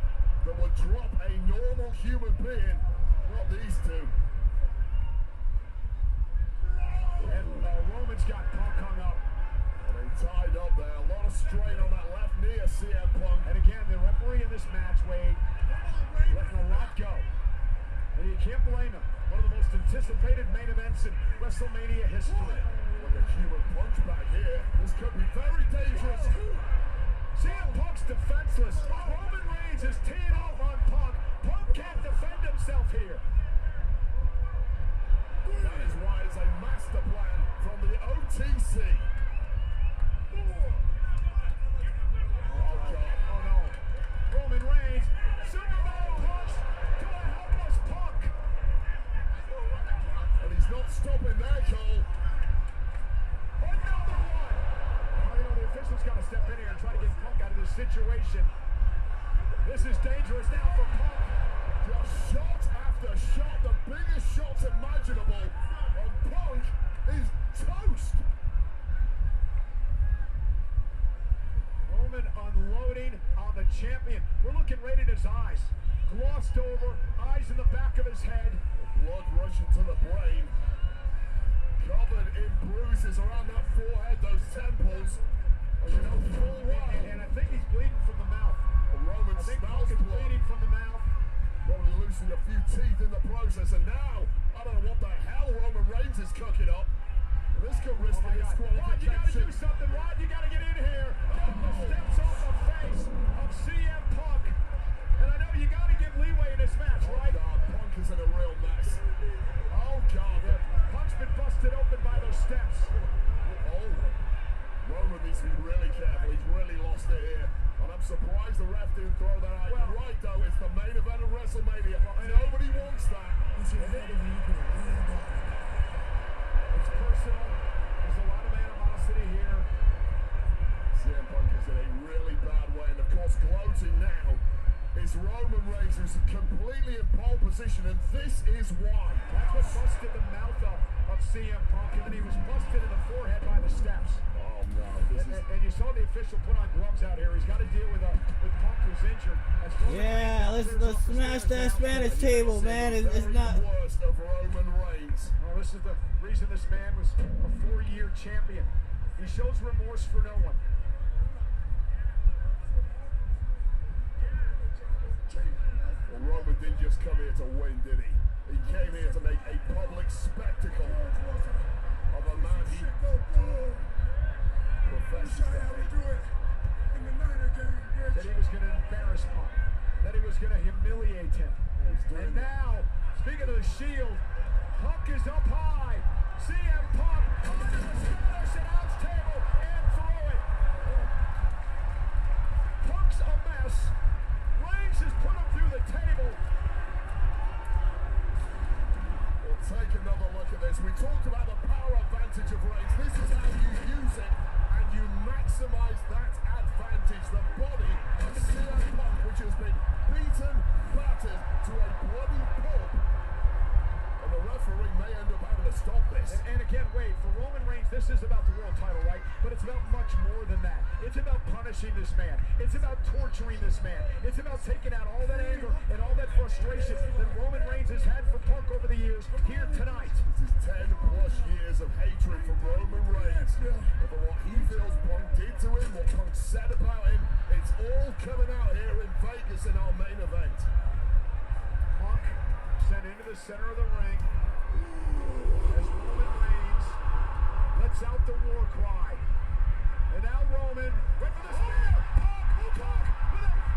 that would drop a normal human being, not these two. And Roman's got Punk hung up. And they tied up there, a lot of strain on that left knee of CM Punk. And again, the referee in this match, Wade, letting a lot go. And you can't blame him. One of the most anticipated main events in WrestleMania history. Like a human punch back here. This could be very dangerous. CM Punk's defenseless. Roman Reigns is teeing off on Punk. Punk can't defend himself here. That is why it's a master plan from the OTC. Oh God. Oh no. Roman Reigns, Superman punch to a helpless Punk. And he's not stopping there, Cole. Another one. Well, you know, the official's got to step in here and try to get Punk out of this situation. This is dangerous now for Punk. Just shot after shot, the biggest shots imaginable. And Punk is toast. Roman unloading on the champion. We're looking right at his eyes. Glossed over, eyes in the back of his head. Blood rushing to the brain. Covered in bruises around that forehead, those temples. You know full well. And I think he's bleeding from the mouth. Roman I think smells Punk is blood. bleeding from the mouth. Probably losing a few teeth in the process, and now I don't know what the hell Roman Reigns is cooking up. This could risk Oh my a God. Rod, you gotta disqualification. do something. Rod, you gotta get in here. Get the steps off the face of CM Punk. And I know you gotta give leeway in this match, Oh right? God, Punk is in a real mess. Oh God. Punk's been busted open by those steps. Oh. Roman needs to be really careful. He's really lost it here. And I'm surprised the ref didn't throw that out. Well- You're right, though. It's the main event of WrestleMania. Nobody wants that. It's personal. There's a lot of animosity here. CM Punk is in a really bad way. And, of course, gloating now is Roman Reigns, who's completely in pole position. And this is why. That's what busted the mouth of CM Punk. And then he was busted in the forehead by the steps. Oh, no. This is... And you saw the official put on gloves out here. He's got to deal with Punk who's injured. As Roman Yeah, Reigns let's clears off the smash stairs that now. Spanish table, man. It's not. worst of Roman Reigns. Well, this is the reason this man was a 4-year champion. He shows remorse for no one. Well, Roman didn't just come here to win, did he? He came here to make a public spectacle of a man he That he was going to embarrass Punk. That he was going to humiliate him. And now, speaking of the Shield, Punk is up high. CM Punk under the Spanish announce table and through it. Punk's a mess. Reigns has put him through the table. We'll take another look at this. We talked about the power advantage of Reigns. This is how you use it and you maximize that advantage. The body of CM Punk, which has been beaten, battered to a bloody pulp. And the referee may end up having to stop this. And again, wait, for Roman Reigns, this is about the world title, right? But it's about much more than that. It's about punishing this man. It's about torturing this man. It's about taking out all that anger and all that frustration that Roman Reigns has had for Punk over the years here tonight. This is 10+ years of hatred from Roman Reigns over what he feels Punk did to him, what Punk said about him. It's all coming out here in Vegas in our main event. Punk sent into the center of the ring as Roman Reigns lets out the war cry. And now Roman, wait for the spear! Punk with it!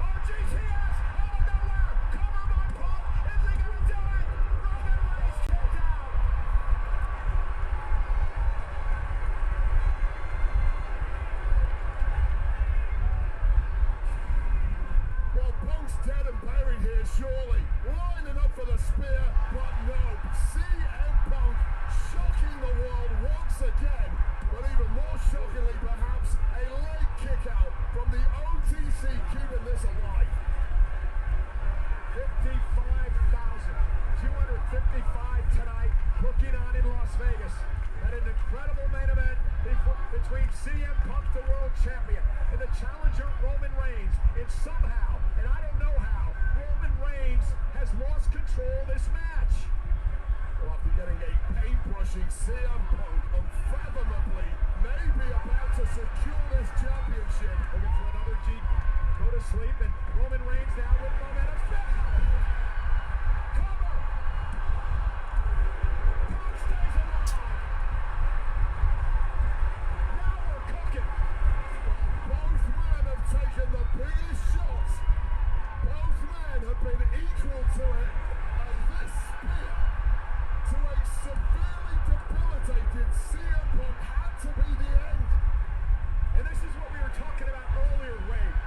Oh, GTS! Out of nowhere! Cover by Punk! Is he gonna do it? Roman Reigns kicked out! Well, Punk's dead and buried here, surely. Lining up for the spear, but no. CM Punk shocking the world once again. But even more shockingly, perhaps, a late kick out from the OTC keeping this alive. 55,255 tonight, looking on in Las Vegas at an incredible main event between CM Punk, the world champion, and the challenger Roman Reigns. And somehow, and I don't know how, Roman Reigns has lost control of this match. Well, after getting a paintbrushing, CM Punk unfathomably may be about to secure this championship. Looking for another G. Go to sleep, and Roman Reigns now with momentum. Cover! Punk stays alive. Now we're cooking. Both men have taken the biggest shots. Both men have been equal to it. And this spear to a severely debilitated CM Punk had to be the end. And this is what we were talking about earlier, Wade.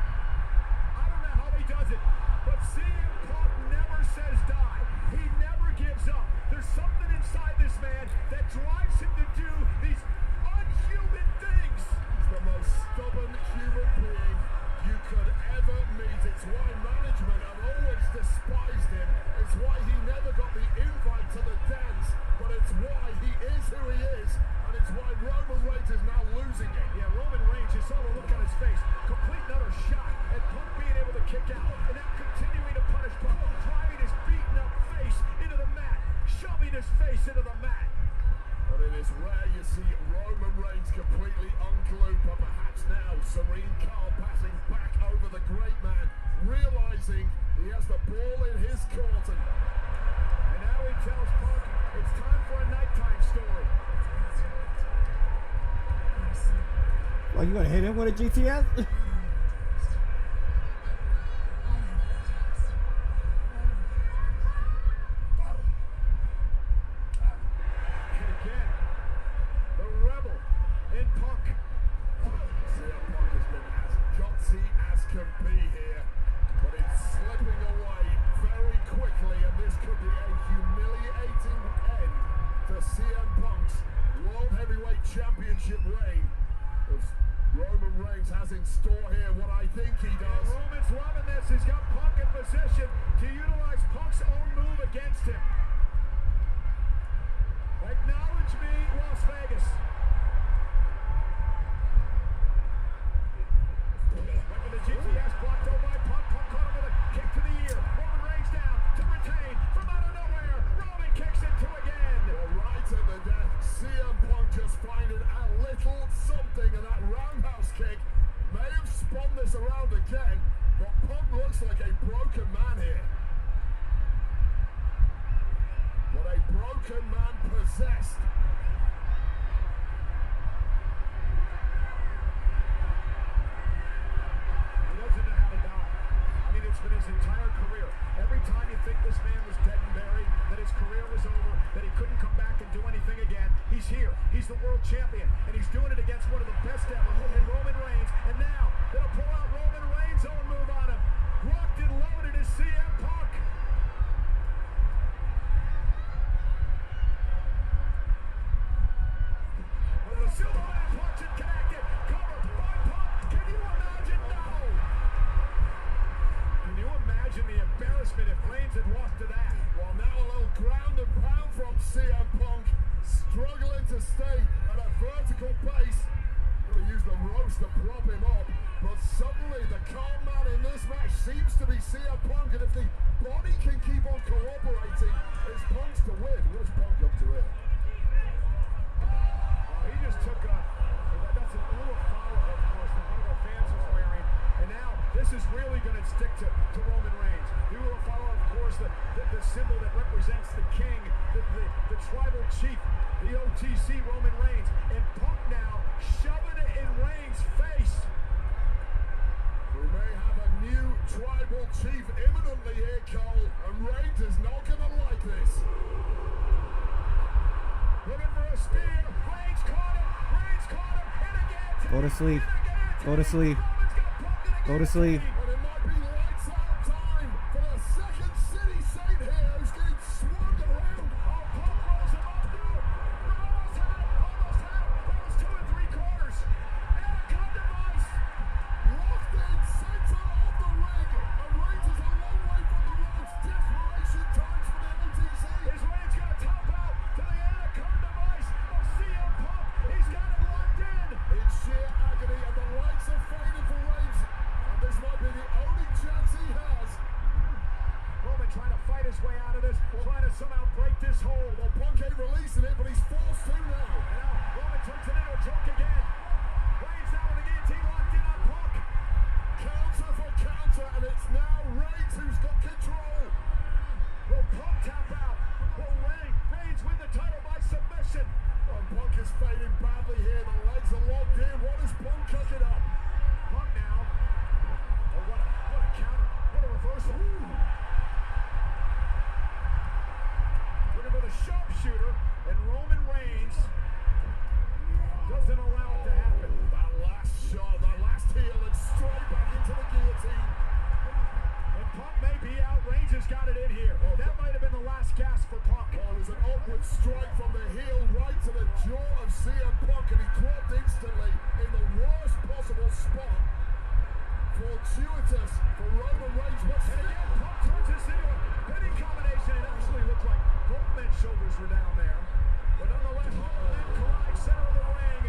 I don't know how he does it, but CM Punk never says die. He never gives up. There's something inside this man that drives him to do these unhuman things. He's the most stubborn human being you could ever meet. It's why management have always despised him. It's why he never got the invite to the dance, but it's why he is who he is, and it's why Roman Reigns is now losing it. Yeah, Roman Reigns, you saw the look on his face. Complete another shot at Punk being able to kick out, and now continuing to punish Punk, driving his beaten up face into the mat, shoving his face into the mat. But it is rare you see Roman Reigns completely unglued, but perhaps now serene calm passing back over the great man, realizing he has the ball in his court. And now he tells Punk it's time for a nighttime story. Well, you gonna hit him with a GTS? Championship reign of Roman Reigns has in store here what I think he does. And Roman's loving this. He's got Punk in position to utilize Punk's own move against him. Acknowledge me, Las Vegas. With the GTS blocked over by Punk. Punk caught him with a kick to the ear. Roman Reigns down to retain from out of nowhere. Roman kicks it to again. Well, right at the death, CM Punk just finding a little something, and that roundhouse kick may have spun this around again, but Punk looks like a broken man here. What a broken man possessed. He's the world champion, and he's doing it against one of the best ever in Roman Reigns. And now, gonna pull out Roman Reigns' own move on him. Rocked and loaded is CM Punk. With the Superman punch and connected. Cover by Punk. Can you imagine? No. Can you imagine the embarrassment if Reigns had walked to that? Well, now a little ground and pound from CM Punk. Struggling to stay at a vertical pace. Gonna use the ropes to prop him up. But suddenly the calm man in this match seems to be CM Punk. And if the body can keep on cooperating, it's Punk's to win. What does Punk up to here? He just took that's an little flower, of course, that one of our fans is wearing. And now this is really going to stick to Roman Reigns. We will follow, of course, the symbol that represents the king, the tribal chief, the OTC Roman Reigns. And Punk now shoving it in Reigns' face. We may have a new tribal chief imminently here, Cole. And Reigns is not going to like this. Looking for a spear. Reigns caught him. Reigns caught him. And again. Go to sleep. Go to sleep. Go to sleep. And it might be lights out time for the second city saint here who's getting swung around. Oh, Punk rolls him up now. Almost had him. That was 2 3/4. And a cut device. Locked in center of the ring. And Reigns is a long way from the ropes. Desperation times for the OTC. Is Reigns going to top out to the end of the current device of CM Punk? He's got it locked in. In sheer agony, and the lights are fading for Reigns. And this might be the only chance he has. Roman trying to fight his way out of this, trying to somehow break this hold. Well, Punk ain't releasing it, but he's forced to now. And now Roman turns it into a choke again. Reigns now with the guillotine locked in on Punk. Counter for counter, and it's now Reigns who's got control. Will Punk tap out? Will Reigns win the title by submission? And Punk is fading badly here. The legs are locked in. What is Punk cooking up? Punk now. Oh, what a counter. What a reversal. Looking for the sharpshooter, and Roman Reigns doesn't allow it to happen. That last shot, that last heel, and straight back into the guillotine. And Punk may be out. Reigns has got it in here. That might have been the last gasp for Punk. Oh, there's an upward strike from the heel right to the jaw of CM Punk, and he dropped instantly in the worst possible spot. Fortuitous for Roman Reigns, but And again, Punk turns this into a pinning combination. It actually looked like both men's shoulders were down there. But nonetheless, then collide center of the ring.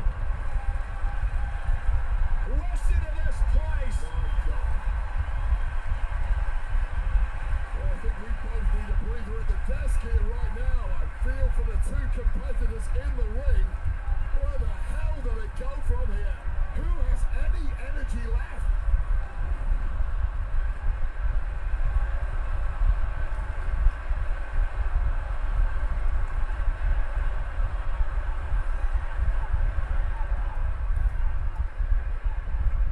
Rushed into this place. my God. Well, I think we both need a breather at the desk here right now. I feel for the two competitors in the ring. Where the hell do they go from here? Who has any energy left?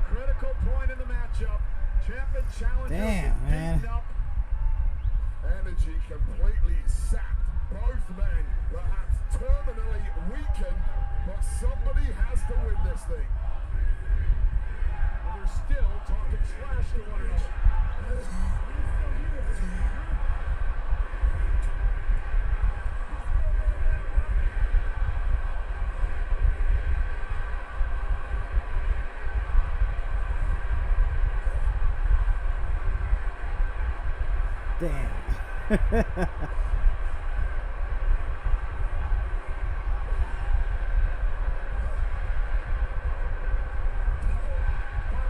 Critical point in the matchup. Champ and challenger Damn, man. beaten up. Energy completely sapped. Both men perhaps terminally weakened, but somebody has to win this thing. And they're still talking trash to one another. Damn. Box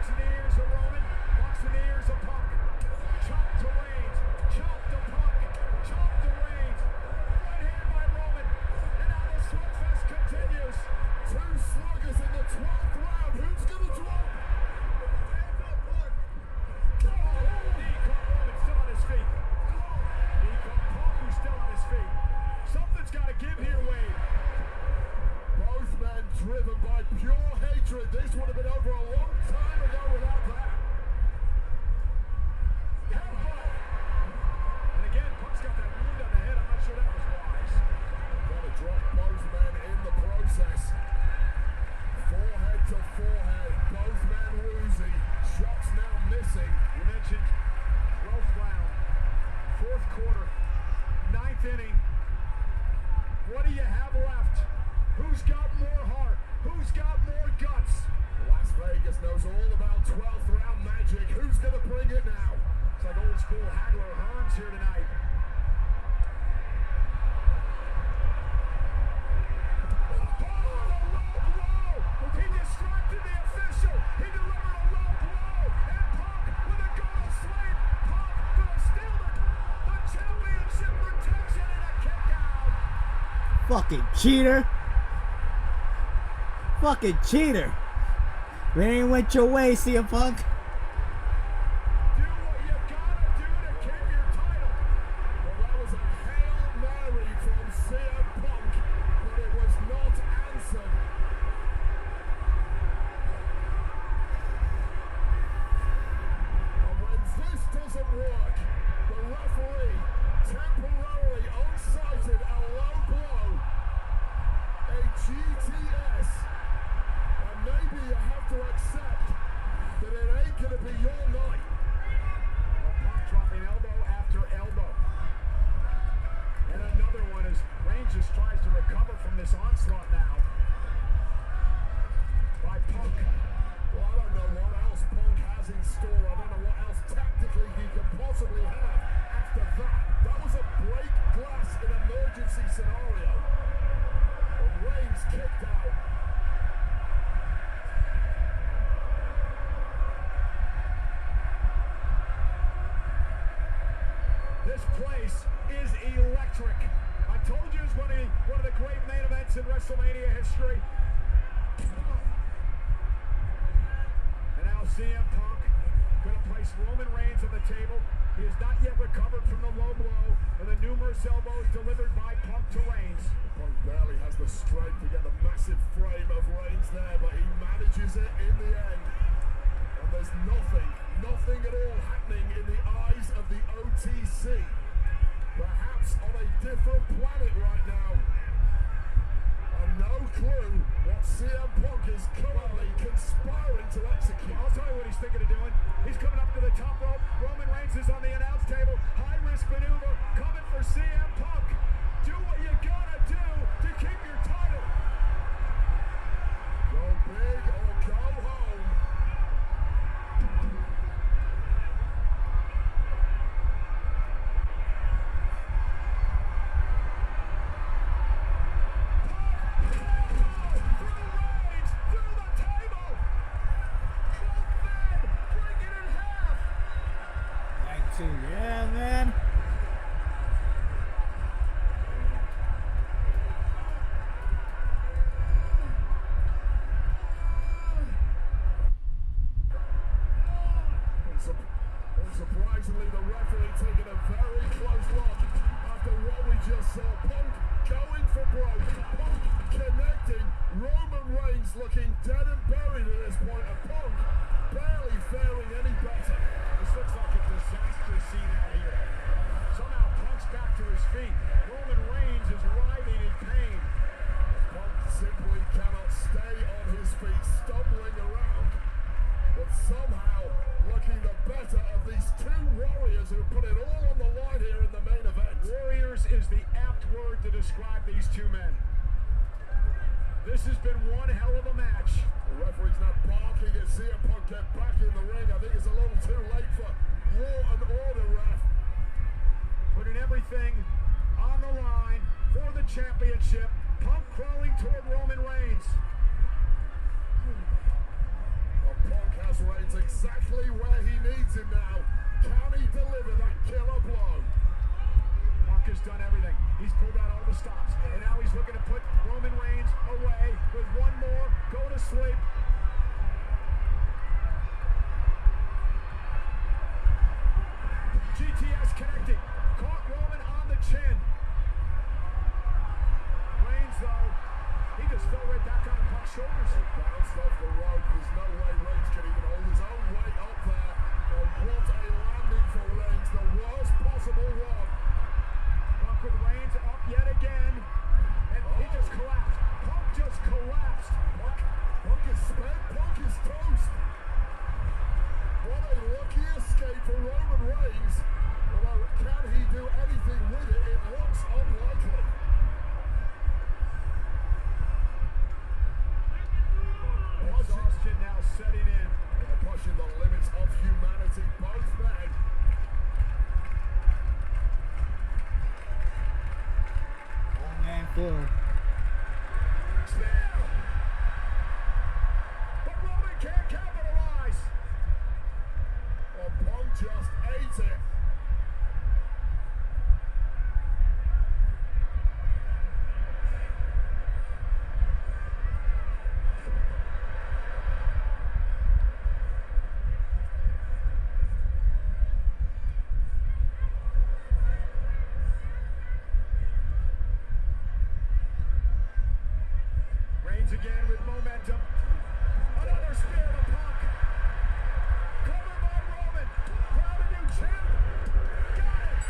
in the ears of Roman. Box in the ears of Punk. Chop to Reigns. Chop to Punk. Chop to Reigns. Right hand by Roman. And now the slugfest continues. Two sluggers in the 12th round. Who's gonna drop? Knee caught Roman still on his feet. Knee caught Punk, who's still on his feet. Something's got to give here, Wade. Both men driven by pure hatred. This would have been over a long time ago without that. Headbutt. And again, Punk's got that wound on the head. I'm not sure that was wise. Gotta drop both men in the process. left? Who's got more heart? Who's got more guts? Las Vegas knows all about 12th round magic. Who's going to bring it now? It's like old school Hagler Hearns here tonight. He distracted the official. He delivered a low blow. And Punk with a go to sleep. Punk gonna steal the championship protection and a kick out. Fucking cheater. Fucking cheater. We ain't went your way, CM Punk. Do what you gotta do to keep your title. Well, that was a Hail Mary from CM Punk, but it was not answered. And when this doesn't work, the referee temporarily unsighted a low blow, a GTS, and maybe you have to accept that it ain't gonna be your night. Punk dropping elbow after elbow. And another one as Reigns just tries to recover from this onslaught now. By Punk. Well, I don't know what else Punk has in store. I don't know what else tactically he could possibly have after that. That was a break glass in emergency scenario. And Reigns kicked out. This place is electric. I told you it's going to be one of the great main events in WrestleMania history. And now CM Punk going to place Roman Reigns on the table. He has not yet recovered from the low blow and the numerous elbows delivered by Punk to Reigns. Punk barely has the strength to get the massive frame of Reigns there, but he manages it in the end. And there's nothing at all happening in the eyes of the OTC. Perhaps on a different planet right now. And no clue what CM Punk is currently conspiring to execute. I'll tell you what he's thinking of doing. He's coming up to the top rope. Roman Reigns is on the announce table. High risk maneuver coming for CM Punk. Do what you gotta do to keep your title. Go big or go home. Yeah, man. Unsurprisingly, the referee taking a very close look after what we just saw. Punk going for broke. Punk connecting. Roman Reigns looking dead and buried at this point. And Punk barely faring any better. This looks like a disaster scene out here. Somehow Punk's back to his feet. Roman Reigns is writhing in pain. Punk simply cannot stay on his feet, stumbling around. But somehow looking the better of these two warriors who put it all on the line here in the main event. Warriors is the apt word to describe these two men. This has been one hell of a match. The referee's not barking at CM Punk get back in the ring. I think it's a little too late for law and order, ref. Putting everything on the line for the championship. Punk crawling toward Roman Reigns. Well, Punk has Reigns exactly where he needs him now. Can he deliver that killer blow? Punk has done everything. He's pulled out all the stops. And now he's looking to put Roman Reigns away with one more go to sleep. GTS connecting. Caught Roman on the chin. Reigns, though, he just fell right back on Punk's shoulders. He bounced off the rope. There's no way Reigns can even hold his own weight up there. And what a landing for Reigns. The worst possible one. Punk with Reigns up yet again. And he just collapsed. Punk just collapsed. Punk is spent. Punk is toast. What a lucky escape for Roman Reigns. Although, can he do anything with it? It looks unlikely. Phil. Spear! But Roman can't capitalize. Oh, Punk just ate it. Reigns again with momentum. Another spear to Punk. Covered by Roman. Crown a new champ. Got it.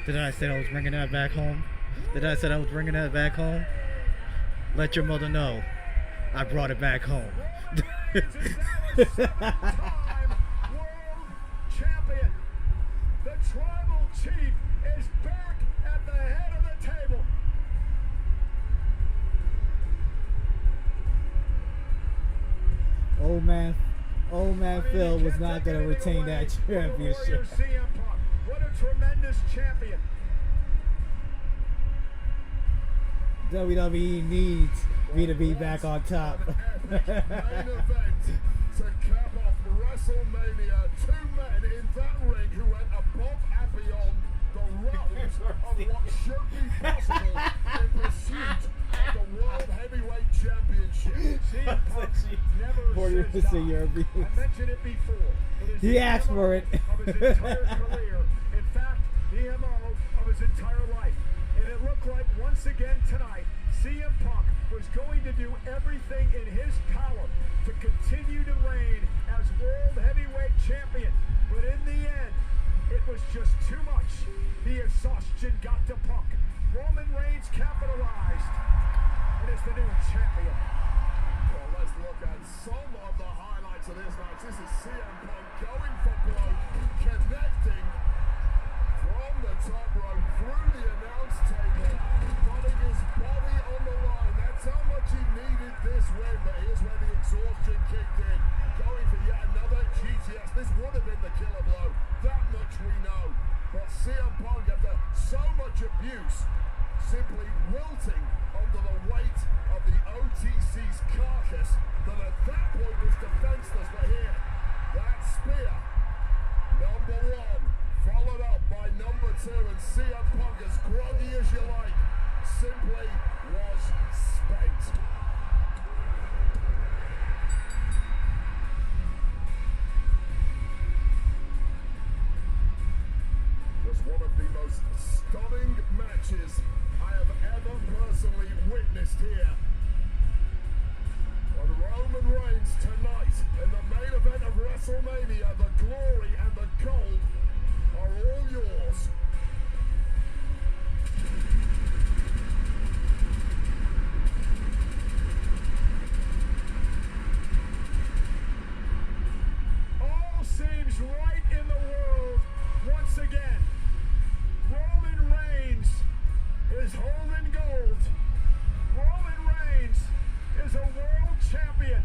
Did I say I was bringing that back home? Did I say I was bringing that back home? Let your mother know I brought it back home. Time world champion. The tribal chief is back at the head of the table. Old man Phil was not going to retain that championship. CM Punk. What a tremendous champion. WWE needs me to be back on top. Main event to cap off WrestleMania. Two men in that ring who went above and beyond the road of what should be possible in pursuit of the World Heavyweight Championship. CM Punk never says to die. your abuse. I mentioned it before. It is He the asked MO for it. of his entire career. In fact, the MO of his entire life. And it looked like once again tonight, CM Punk was going to do everything in his power to continue to reign as World Heavyweight Champion. But in the end, it was just too much. The exhaustion got to Punk. Roman Reigns capitalized and is the new champion. Well, let's look at some of the highlights of this match. This is CM Punk going for blow, connecting from the top rope through the announce table, putting his body on the line. That's how much he needed this win, but here's where the exhaustion kicked in. Going for yet another GTS. This would have been the killer blow. That much we know. But CM Punk, after so much abuse, simply wilting under the weight of the OTC's carcass, that at that point was defenseless. But here, that spear, number one, followed up by number two, and CM Punk, as groggy as you like, simply was spent. Was one of the most stunning matches I have ever personally witnessed here. On Roman Reigns tonight, in the main event of WrestleMania, the glory and the gold are all yours. All seems right in the world once again. Roman Reigns is holding gold. Roman Reigns is a world champion.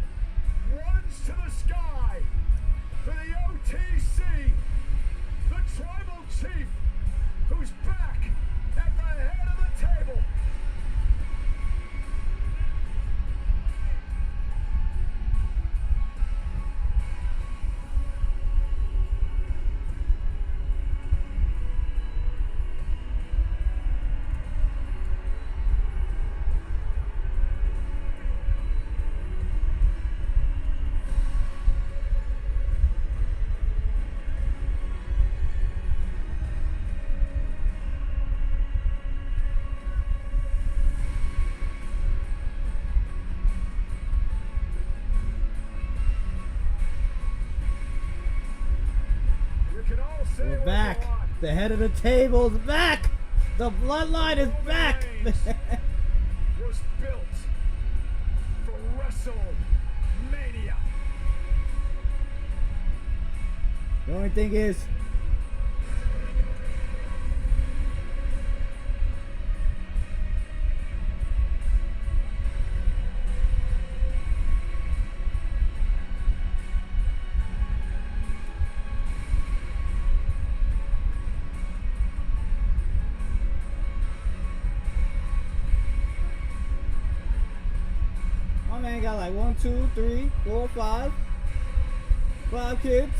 Runs to the sky for the OTC. The tribal chief who's back at the head of the table. You can all say We're what back. you want. The head of the table's back. The bloodline is back. Reigns was built for WrestleMania. The only thing is, man got like 1, 2, 3, 4, 5 kids.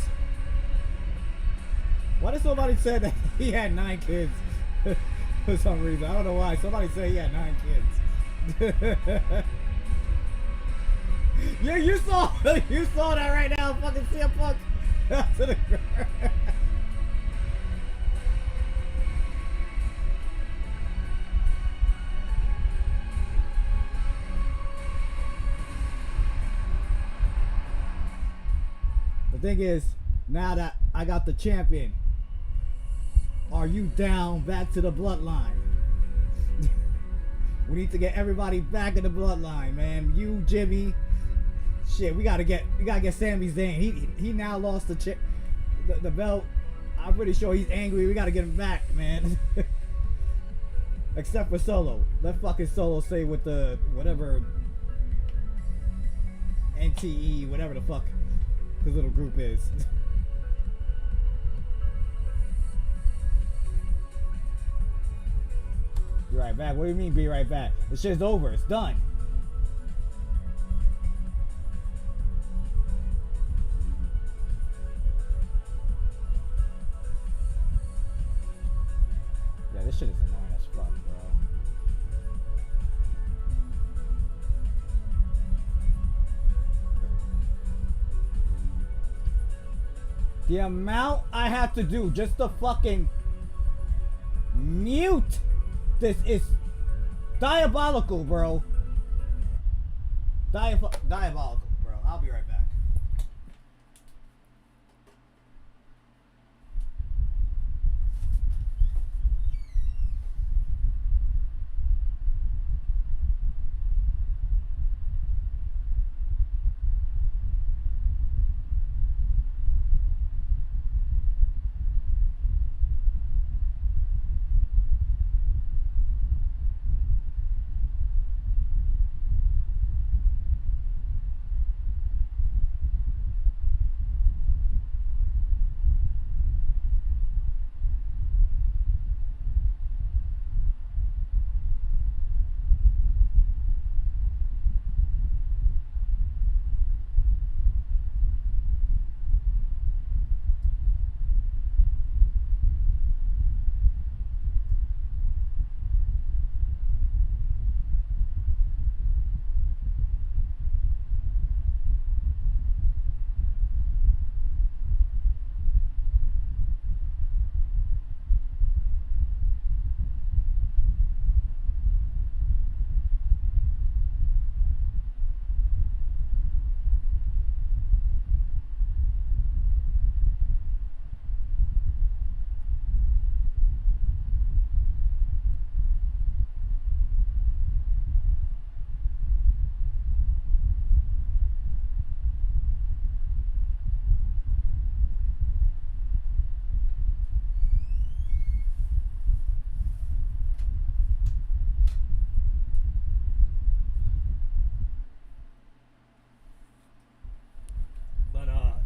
Why did somebody say that he had 9 kids? For some reason, I don't know why. Somebody said he had 9 kids. Yeah, you saw that right now. Fucking CM Punk to the ground. The thing is, now that I got the champion, are you down back to the bloodline? We need to get everybody back in the bloodline, man. You, Jimmy, shit. We gotta get Sami Zayn. He now lost the belt. I'm pretty sure he's angry. We gotta get him back, man. Except for Solo. Let fucking Solo stay with the whatever NTE, whatever the fuck his little group is. Be right back. What do you mean be right back? The shit's over. It's done. Yeah, this shit is annoying as fuck, bro. The amount I have to do just to fucking mute this is diabolical, bro. Diabolical, bro. I'll be right back.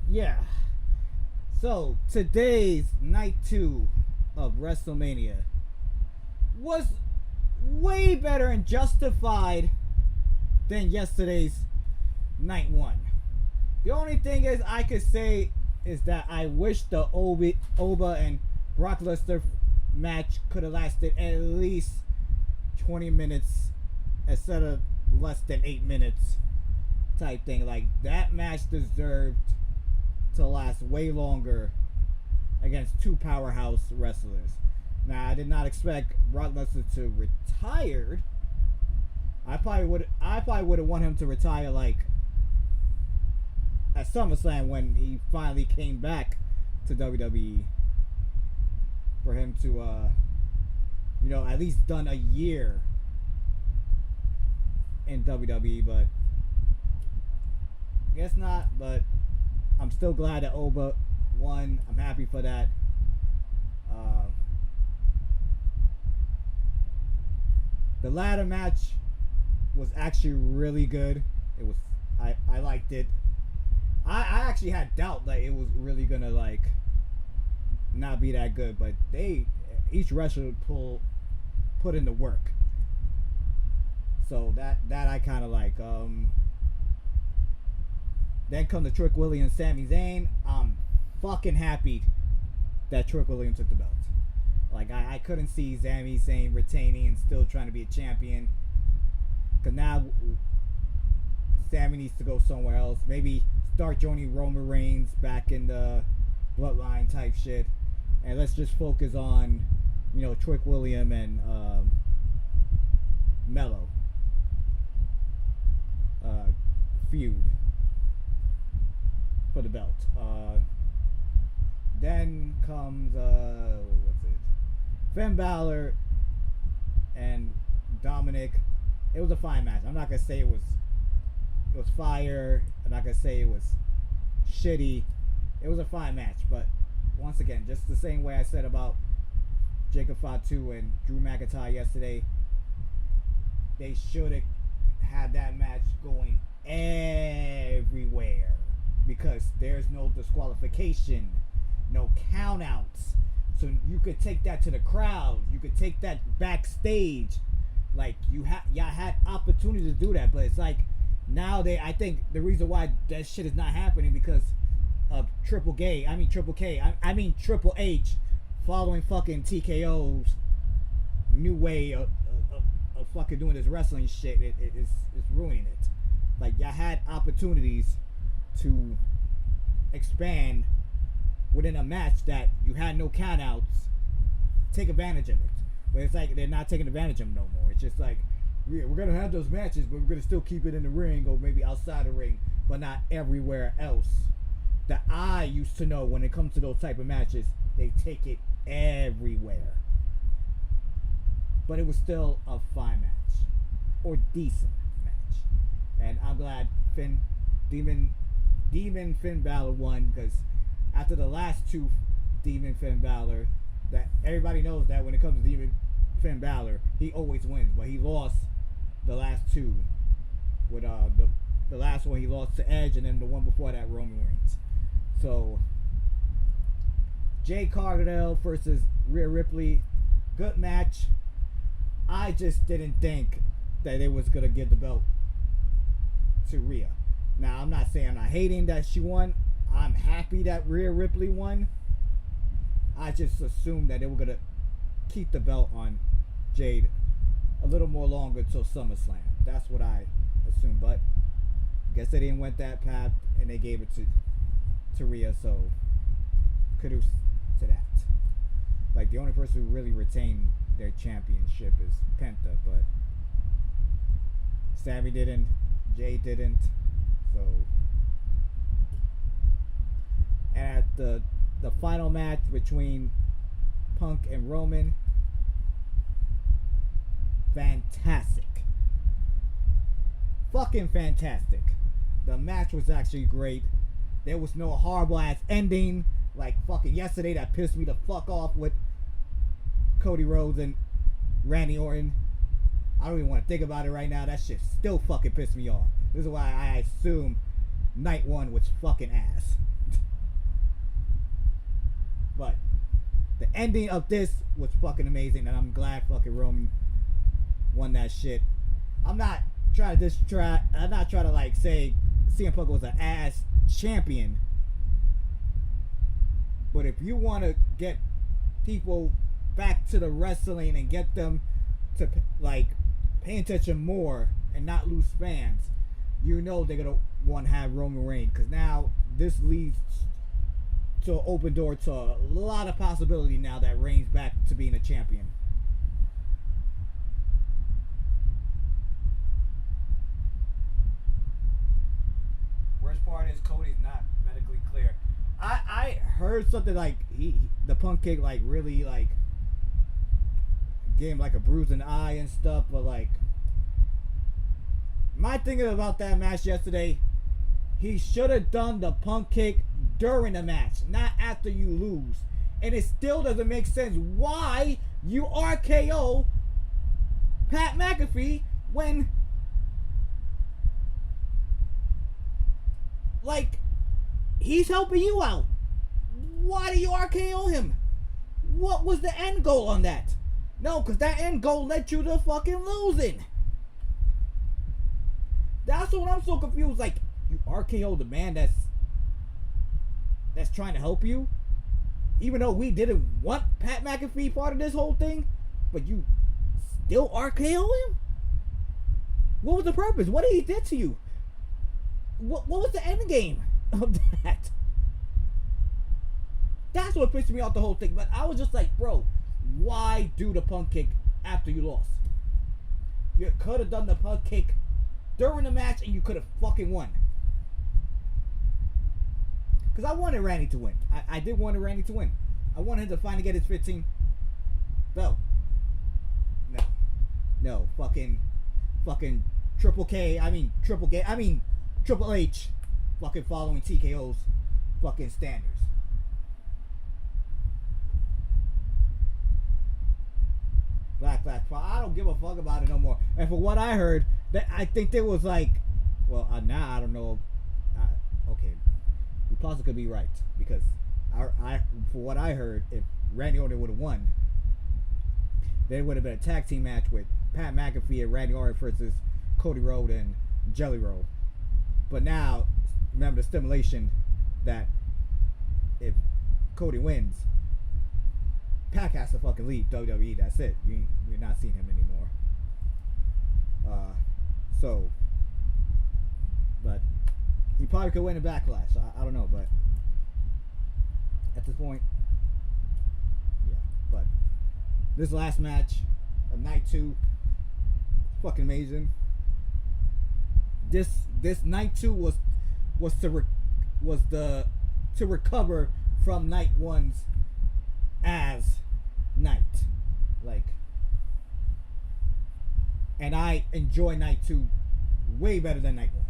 Yeah. So today's night 2 of WrestleMania was way better and justified than yesterday's night 1. The only thing is I could say is that I wish the Oba and Brock Lesnar match could have lasted at least 20 minutes instead of less than 8 minutes type thing. Like, that match deserved to last way longer against 2 powerhouse wrestlers. Now, I did not expect Brock Lesnar to retire. I probably would have wanted him to retire like at SummerSlam when he finally came back to WWE, for him to at least done a year in WWE, but guess not. But I'm still glad that Oba won. I'm happy for that. The ladder match was actually really good. It was, I liked it. I actually had doubt that it was really gonna like not be that good, but each wrestler put in the work. So that I kind of like. Then come the Trick Williams, Sami Zayn. I'm fucking happy that Trick Williams took the belt. Like, I couldn't see Sami Zayn retaining and still trying to be a champion. Because now Sami needs to go somewhere else. Maybe start joining Roman Reigns back in the Bloodline type shit. And let's just focus on, you know, Trick Williams and Mello feud for the belt. Then comes what's it? Finn Balor and Dominic. It was a fine match. I'm not gonna say it was fire. I'm not gonna say it was shitty. It was a fine match, but once again, just the same way I said about Jacob Fatu and Drew McIntyre yesterday, they should have had that match going everywhere because there's no disqualification, no countouts. So you could take that to the crowd. You could take that backstage. Like y'all had opportunity to do that, but it's like now I think the reason why that shit is not happening because of Triple H following fucking TKO's new way of fucking doing this wrestling shit. It's ruining it. Like y'all had opportunities to expand within a match that you had no countouts. Take advantage of it, but it's like they're not taking advantage of them no more. It's just like we're gonna have those matches, but we're gonna still keep it in the ring or maybe outside the ring, but not everywhere else. That I used to know when it comes to those type of matches, they take it everywhere. But it was still a fine match or decent match, and I'm glad Demon Finn Balor won because after the last two Demon Finn Balor, that everybody knows that when it comes to Demon Finn Balor, he always wins, but he lost the last two. With the last one he lost to Edge, and then the one before that Roman Reigns. So Jay Cargill versus Rhea Ripley, good match. I just didn't think that they was gonna give the belt to Rhea. Now I'm not saying I'm not hating that she won. I'm happy that Rhea Ripley won. I just assumed that they were gonna keep the belt on Jade a little more longer till SummerSlam. That's what I assumed, but I guess they didn't went that path and they gave it to Rhea, so kudos to that. Like the only person who really retained their championship is Penta, but Sammy didn't, Jay didn't, so. And at the final match between Punk and Roman, fantastic. Fucking fantastic. The match was actually great. There was no horrible ass ending like fucking yesterday that pissed me the fuck off with Cody Rhodes and Randy Orton. I don't even want to think about it right now. That shit still fucking pissed me off. This is why I assume night one was fucking ass. But the ending of this was fucking amazing, and I'm glad fucking Roman won that shit. I'm not trying to like say CM Punk was an ass champion, but if you want to get people back to the wrestling and get them to like pay attention more and not lose fans, you know they're gonna want to have Roman Reigns, because now this leads to an open door to a lot of possibility now that Reigns back to being a champion. Worst part is Cody's not medically clear. I heard something like the Punk kick like really like gave him like a bruise in the eye and stuff, but like my thinking about that match yesterday, he should have done the Punk kick during the match, not after you lose. And it still doesn't make sense why you RKO Pat McAfee when like he's helping you out. Why do you RKO him? What was the end goal on that? No, because that end goal led you to fucking losing. That's what I'm so confused. Like, You RKO the man that's trying to help you, even though we didn't want Pat McAfee part of this whole thing, but you still RKO him? What was the purpose? What did he did to you? What was the end game of that? That's what pissed me off the whole thing. But I was just like, bro, why do the punt kick after you lost? You could have done the punt kick during the match and you could have fucking won. Because I wanted Randy to win. I did want Randy to win. I wanted him to finally get his 15 belt. No. Fucking Triple H fucking following TKO's fucking standards. Black. I don't give a fuck about it no more. And for what I heard, I think there was like, well, now I don't know. Okay, you possibly could be right because for what I heard, if Randy Orton would have won, there would have been a tag team match with Pat McAfee and Randy Orton versus Cody Rhodes and Jelly Roll. But now, remember the stipulation that if Cody wins, Pac has to fucking leave WWE. That's it. We're not seeing him anymore. But he probably could win a Backlash. I don't know, but at this point, yeah. But this last match of night 2, fucking amazing. This night 2 was to recover from night 1's as night, like, and I enjoy night 2 way better than night 1,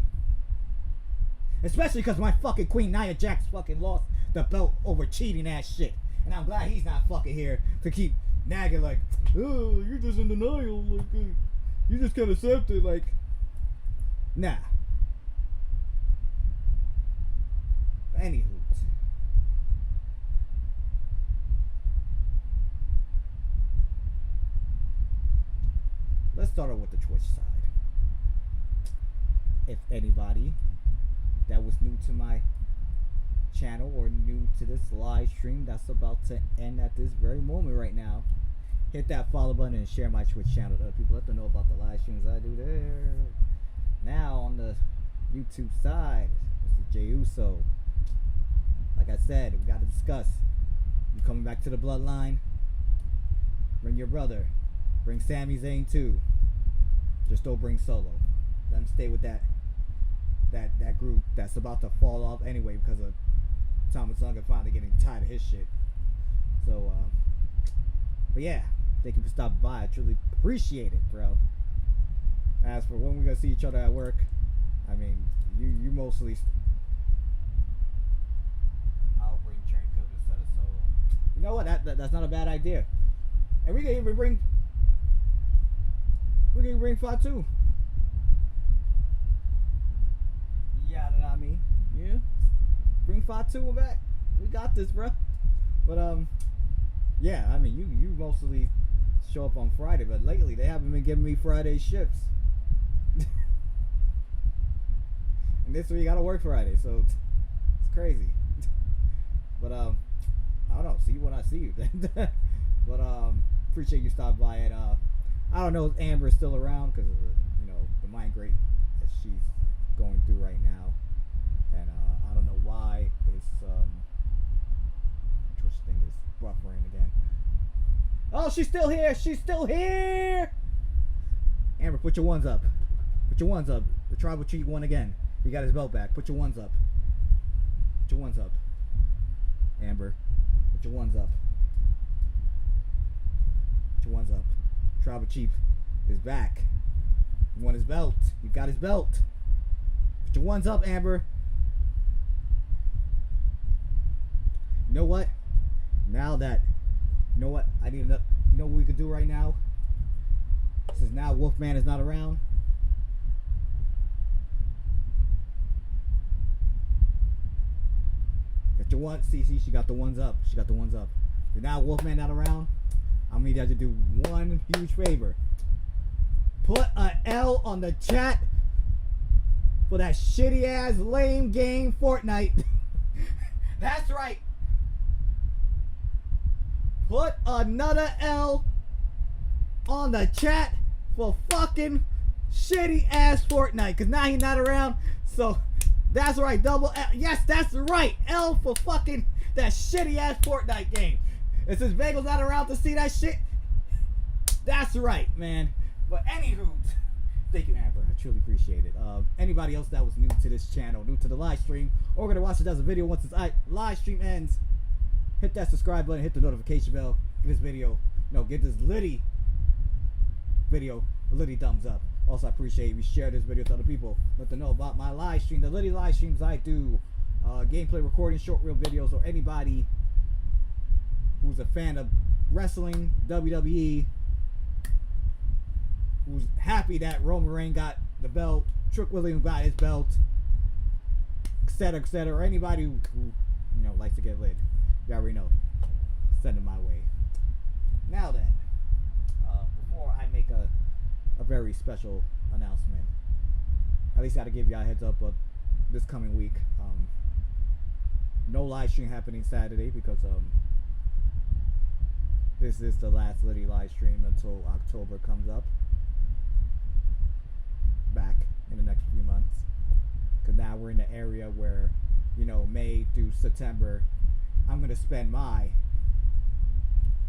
especially because my fucking Queen Nia Jax fucking lost the belt over cheating ass shit, and I'm glad he's not fucking here to keep nagging like, oh, you're just in denial, like, you just can't accept it, like, nah. Anywho, let's start off with the Twitch side. If anybody that was new to my channel or new to this live stream that's about to end at this very moment right now, hit that follow button and share my Twitch channel to other people. Let them know about the live streams I do there. Now on the YouTube side, Mr. Jey Uso. Like I said, we got to discuss. You coming back to the bloodline? Bring your brother. Bring Sami Zayn too. Just don't bring Solo. Let him stay with that group that's about to fall off anyway because of Thomas Unger finally getting tired of his shit. So, but yeah, thank you for stopping by. I truly appreciate it, bro. As for when we're gonna see each other at work, I mean, you mostly. I'll bring Jacob instead of Solo. You know what? That's not a bad idea. And we can even bring. We're gonna bring Fatu. Yeah, know what I mean? Yeah. Bring Fatu back. We got this, bro. But yeah, I mean you mostly show up on Friday, but lately they haven't been giving me Friday shifts. And this week I gotta work Friday, so it's crazy. But I don't know, see you when I see you. But appreciate you stopping by, and I don't know if Amber's still around because of the migraine that she's going through right now, and I don't know why it's Twitch thing is buffering again. Oh, she's still here. She's still here. Amber, put your ones up. Put your ones up. The Tribal Chief won again. He got his belt back. Put your ones up. Put your ones up. Amber, put your ones up. Put your ones up. Tribal Chief is back. He won his belt. He got his belt. Put your ones up, Amber. You know what? Now that, you know what? I need enough. You know what we could do right now? Since now Wolfman is not around. Got your ones. See, she got the ones up. She got the ones up. But now Wolfman not around. I'm gonna need you to do one huge favor. Put a L on the chat for that shitty ass lame game Fortnite. That's right. Put another L on the chat for fucking shitty ass Fortnite, cause now he's not around. So that's right, double L. Yes, that's right. L for fucking that shitty ass Fortnite game. And since Bagel's not around to see that shit, that's right, man. But anywho, thank you, Amber. I truly appreciate it. Anybody else that was new to this channel, new to the live stream, or gonna watch it as a video once this live stream ends, hit that subscribe button, hit the notification bell, give this video, give this Litty video a Litty thumbs up. Also, I appreciate you share this video to other people. Let them know about my live stream, the Litty live streams I do, gameplay recording, short reel videos, or anybody who's a fan of wrestling, WWE, who's happy that Roman Reigns got the belt, Trick Williams got his belt, etc., etc., or anybody who likes to get lit. You already know. Send them my way. Now then, before I make a very special announcement, at least I gotta give you a heads up, but this coming week, no live stream happening Saturday because this is the last Litty live stream until October comes up. Back in the next few months, because now we're in the area where May through September I'm gonna spend my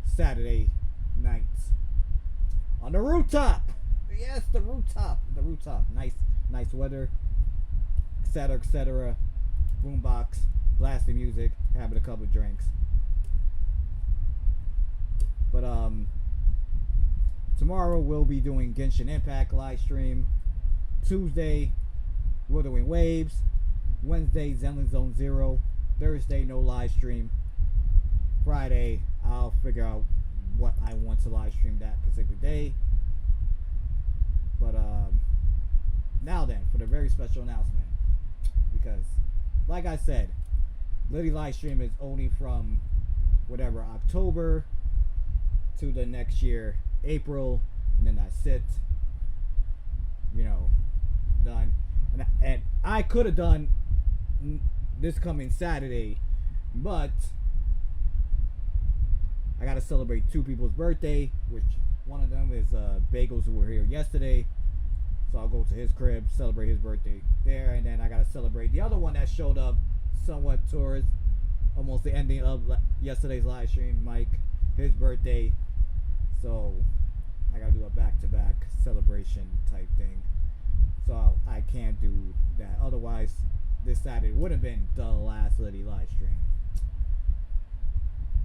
Saturday nights on the rooftop. Yes, the rooftop. Nice weather, etc., etc. Boombox, blasting music, having a couple of drinks. But tomorrow we'll be doing Genshin Impact live stream. Tuesday we're doing Waves. Wednesday Zenlin Zone Zero. Thursday no live stream. Friday I'll figure out what I want to live stream that particular day. But now then, for the very special announcement, because like I said, Litty live stream is only from whatever October to the next year April, and then that's it. Done. And I could have done this coming Saturday, but I gotta celebrate two people's birthday, which one of them is Bagels, who were here yesterday. So I'll go to his crib, celebrate his birthday there, and then I gotta celebrate the other one that showed up somewhat towards almost the ending of yesterday's live stream, Mike, his birthday. So I gotta do a back-to-back celebration type thing. So I can't do that. Otherwise, this Saturday would have been the last Litty live stream.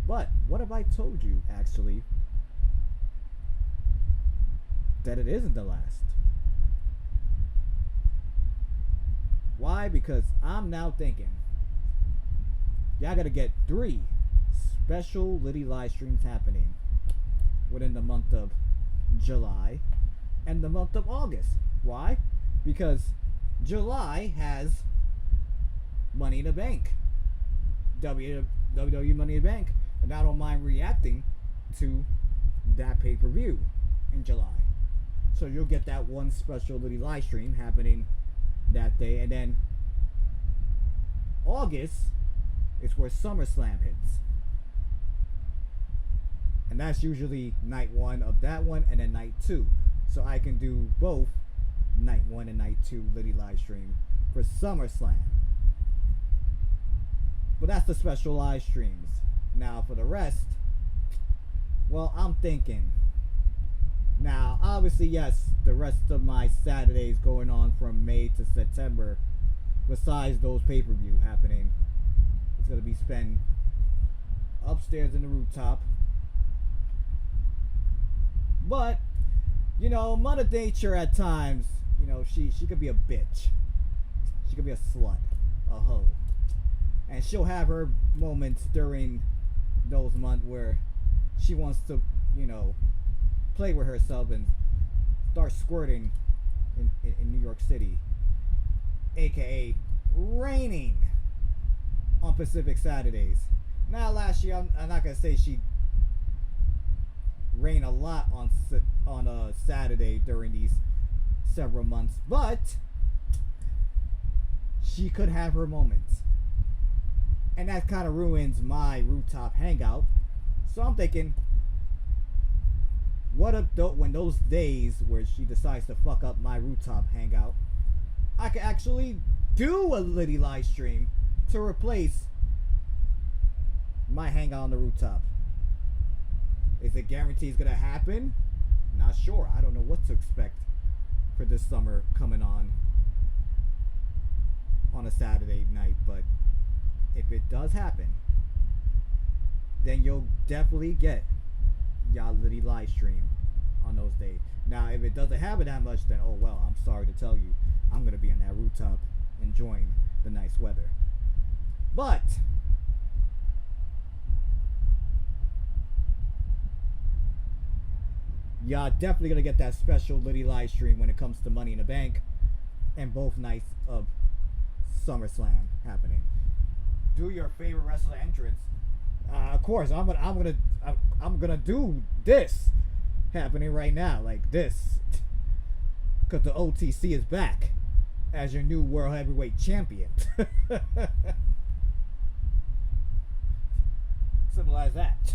But what have I told you, actually, that it isn't the last? Why? Because I'm now thinking y'all gotta get 3 special Litty live streams happening within the month of July and the month of August. Why? Because July has Money in the Bank, WWE Money in the Bank, and I don't mind reacting to that pay-per-view in July. So you'll get that one special Litty live stream happening that day, and then August is where SummerSlam hits, and that's usually night 1 of that one, and then night 2. So I can do both night 1 and night 2 Litty live stream for SummerSlam. But that's the special live streams. Now for the rest, well, I'm thinking. Now, obviously, yes, the rest of my Saturdays going on from May to September, besides those pay-per-view happening, it's going to be spent upstairs in the rooftop. But, Mother Nature at times, she could be a bitch. She could be a slut, a hoe. And she'll have her moments during those months where she wants to, play with herself and start squirting in New York City, aka raining on Pacific Saturdays. Now last year, I'm not gonna say she rained a lot on a Saturday during these several months, but she could have her moments. And that kind of ruins my rooftop hangout. So I'm thinking, what if when those days where she decides to fuck up my rooftop hangout, I could actually do a Litty live stream to replace my hangout on the rooftop. Is it guaranteed it's gonna happen? Not sure. I don't know what to expect for this summer coming on a Saturday night, but if it does happen, then you'll definitely get y'all Litty live stream on those days. Now, if it doesn't happen that much, then oh well, I'm sorry to tell you, I'm gonna be on that rooftop enjoying the nice weather. But y'all definitely gonna get that special Litty live stream when it comes to Money in the Bank and both nights of SummerSlam happening. Do your favorite wrestler entrance. Of course, I'm gonna do this happening right now, like this, because the OTC is back as your new World Heavyweight Champion. Simple as that.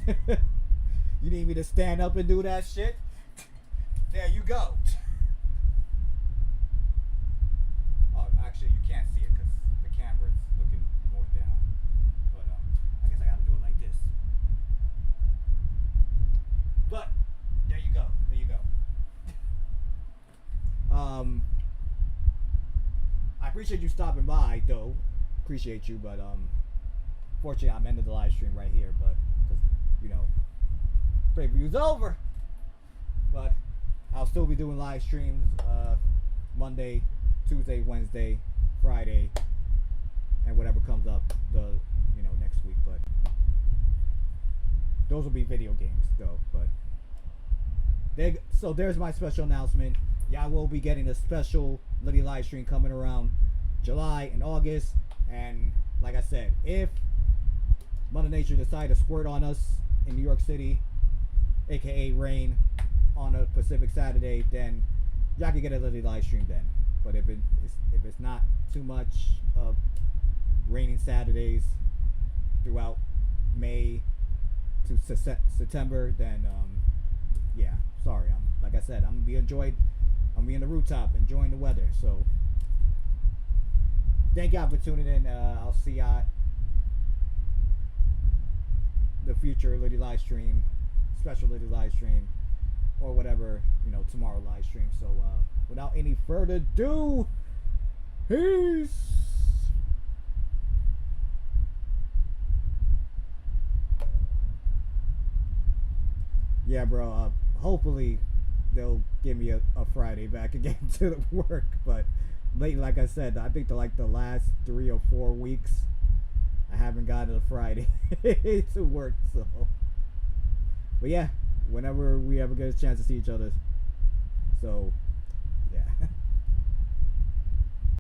You need me to stand up and do that shit? There you go. Oh, actually, you can't see it because the camera's looking more down. But I guess I gotta do it like this. But there you go. There you go. I appreciate you stopping by, though. Appreciate you, but fortunately, I'm ending the live stream right here. But because pay-per-view's over. But I'll still be doing live streams Monday, Tuesday, Wednesday, Friday, and whatever comes up next week. But those will be video games though. But so there's my special announcement. Y'all will be getting a special Litty live stream coming around July and August. And like I said, if Mother Nature decide to squirt on us in New York City, aka rain, on a Pacific Saturday, then y'all can get a Litty live stream then. But if it's not too much of raining Saturdays throughout May to September, then yeah, sorry. Like I said, I'm gonna be in the rooftop enjoying the weather. So thank y'all for tuning in. I'll see y'all the future Litty live stream, special Litty live stream, or whatever, tomorrow live stream. So without any further ado, peace. Yeah, bro, hopefully they'll give me a Friday back again to the work. But lately, like I said, I think the last 3 or 4 weeks, I haven't gotten a Friday to work. So, but yeah, whenever we ever get a chance to see each other. So, yeah.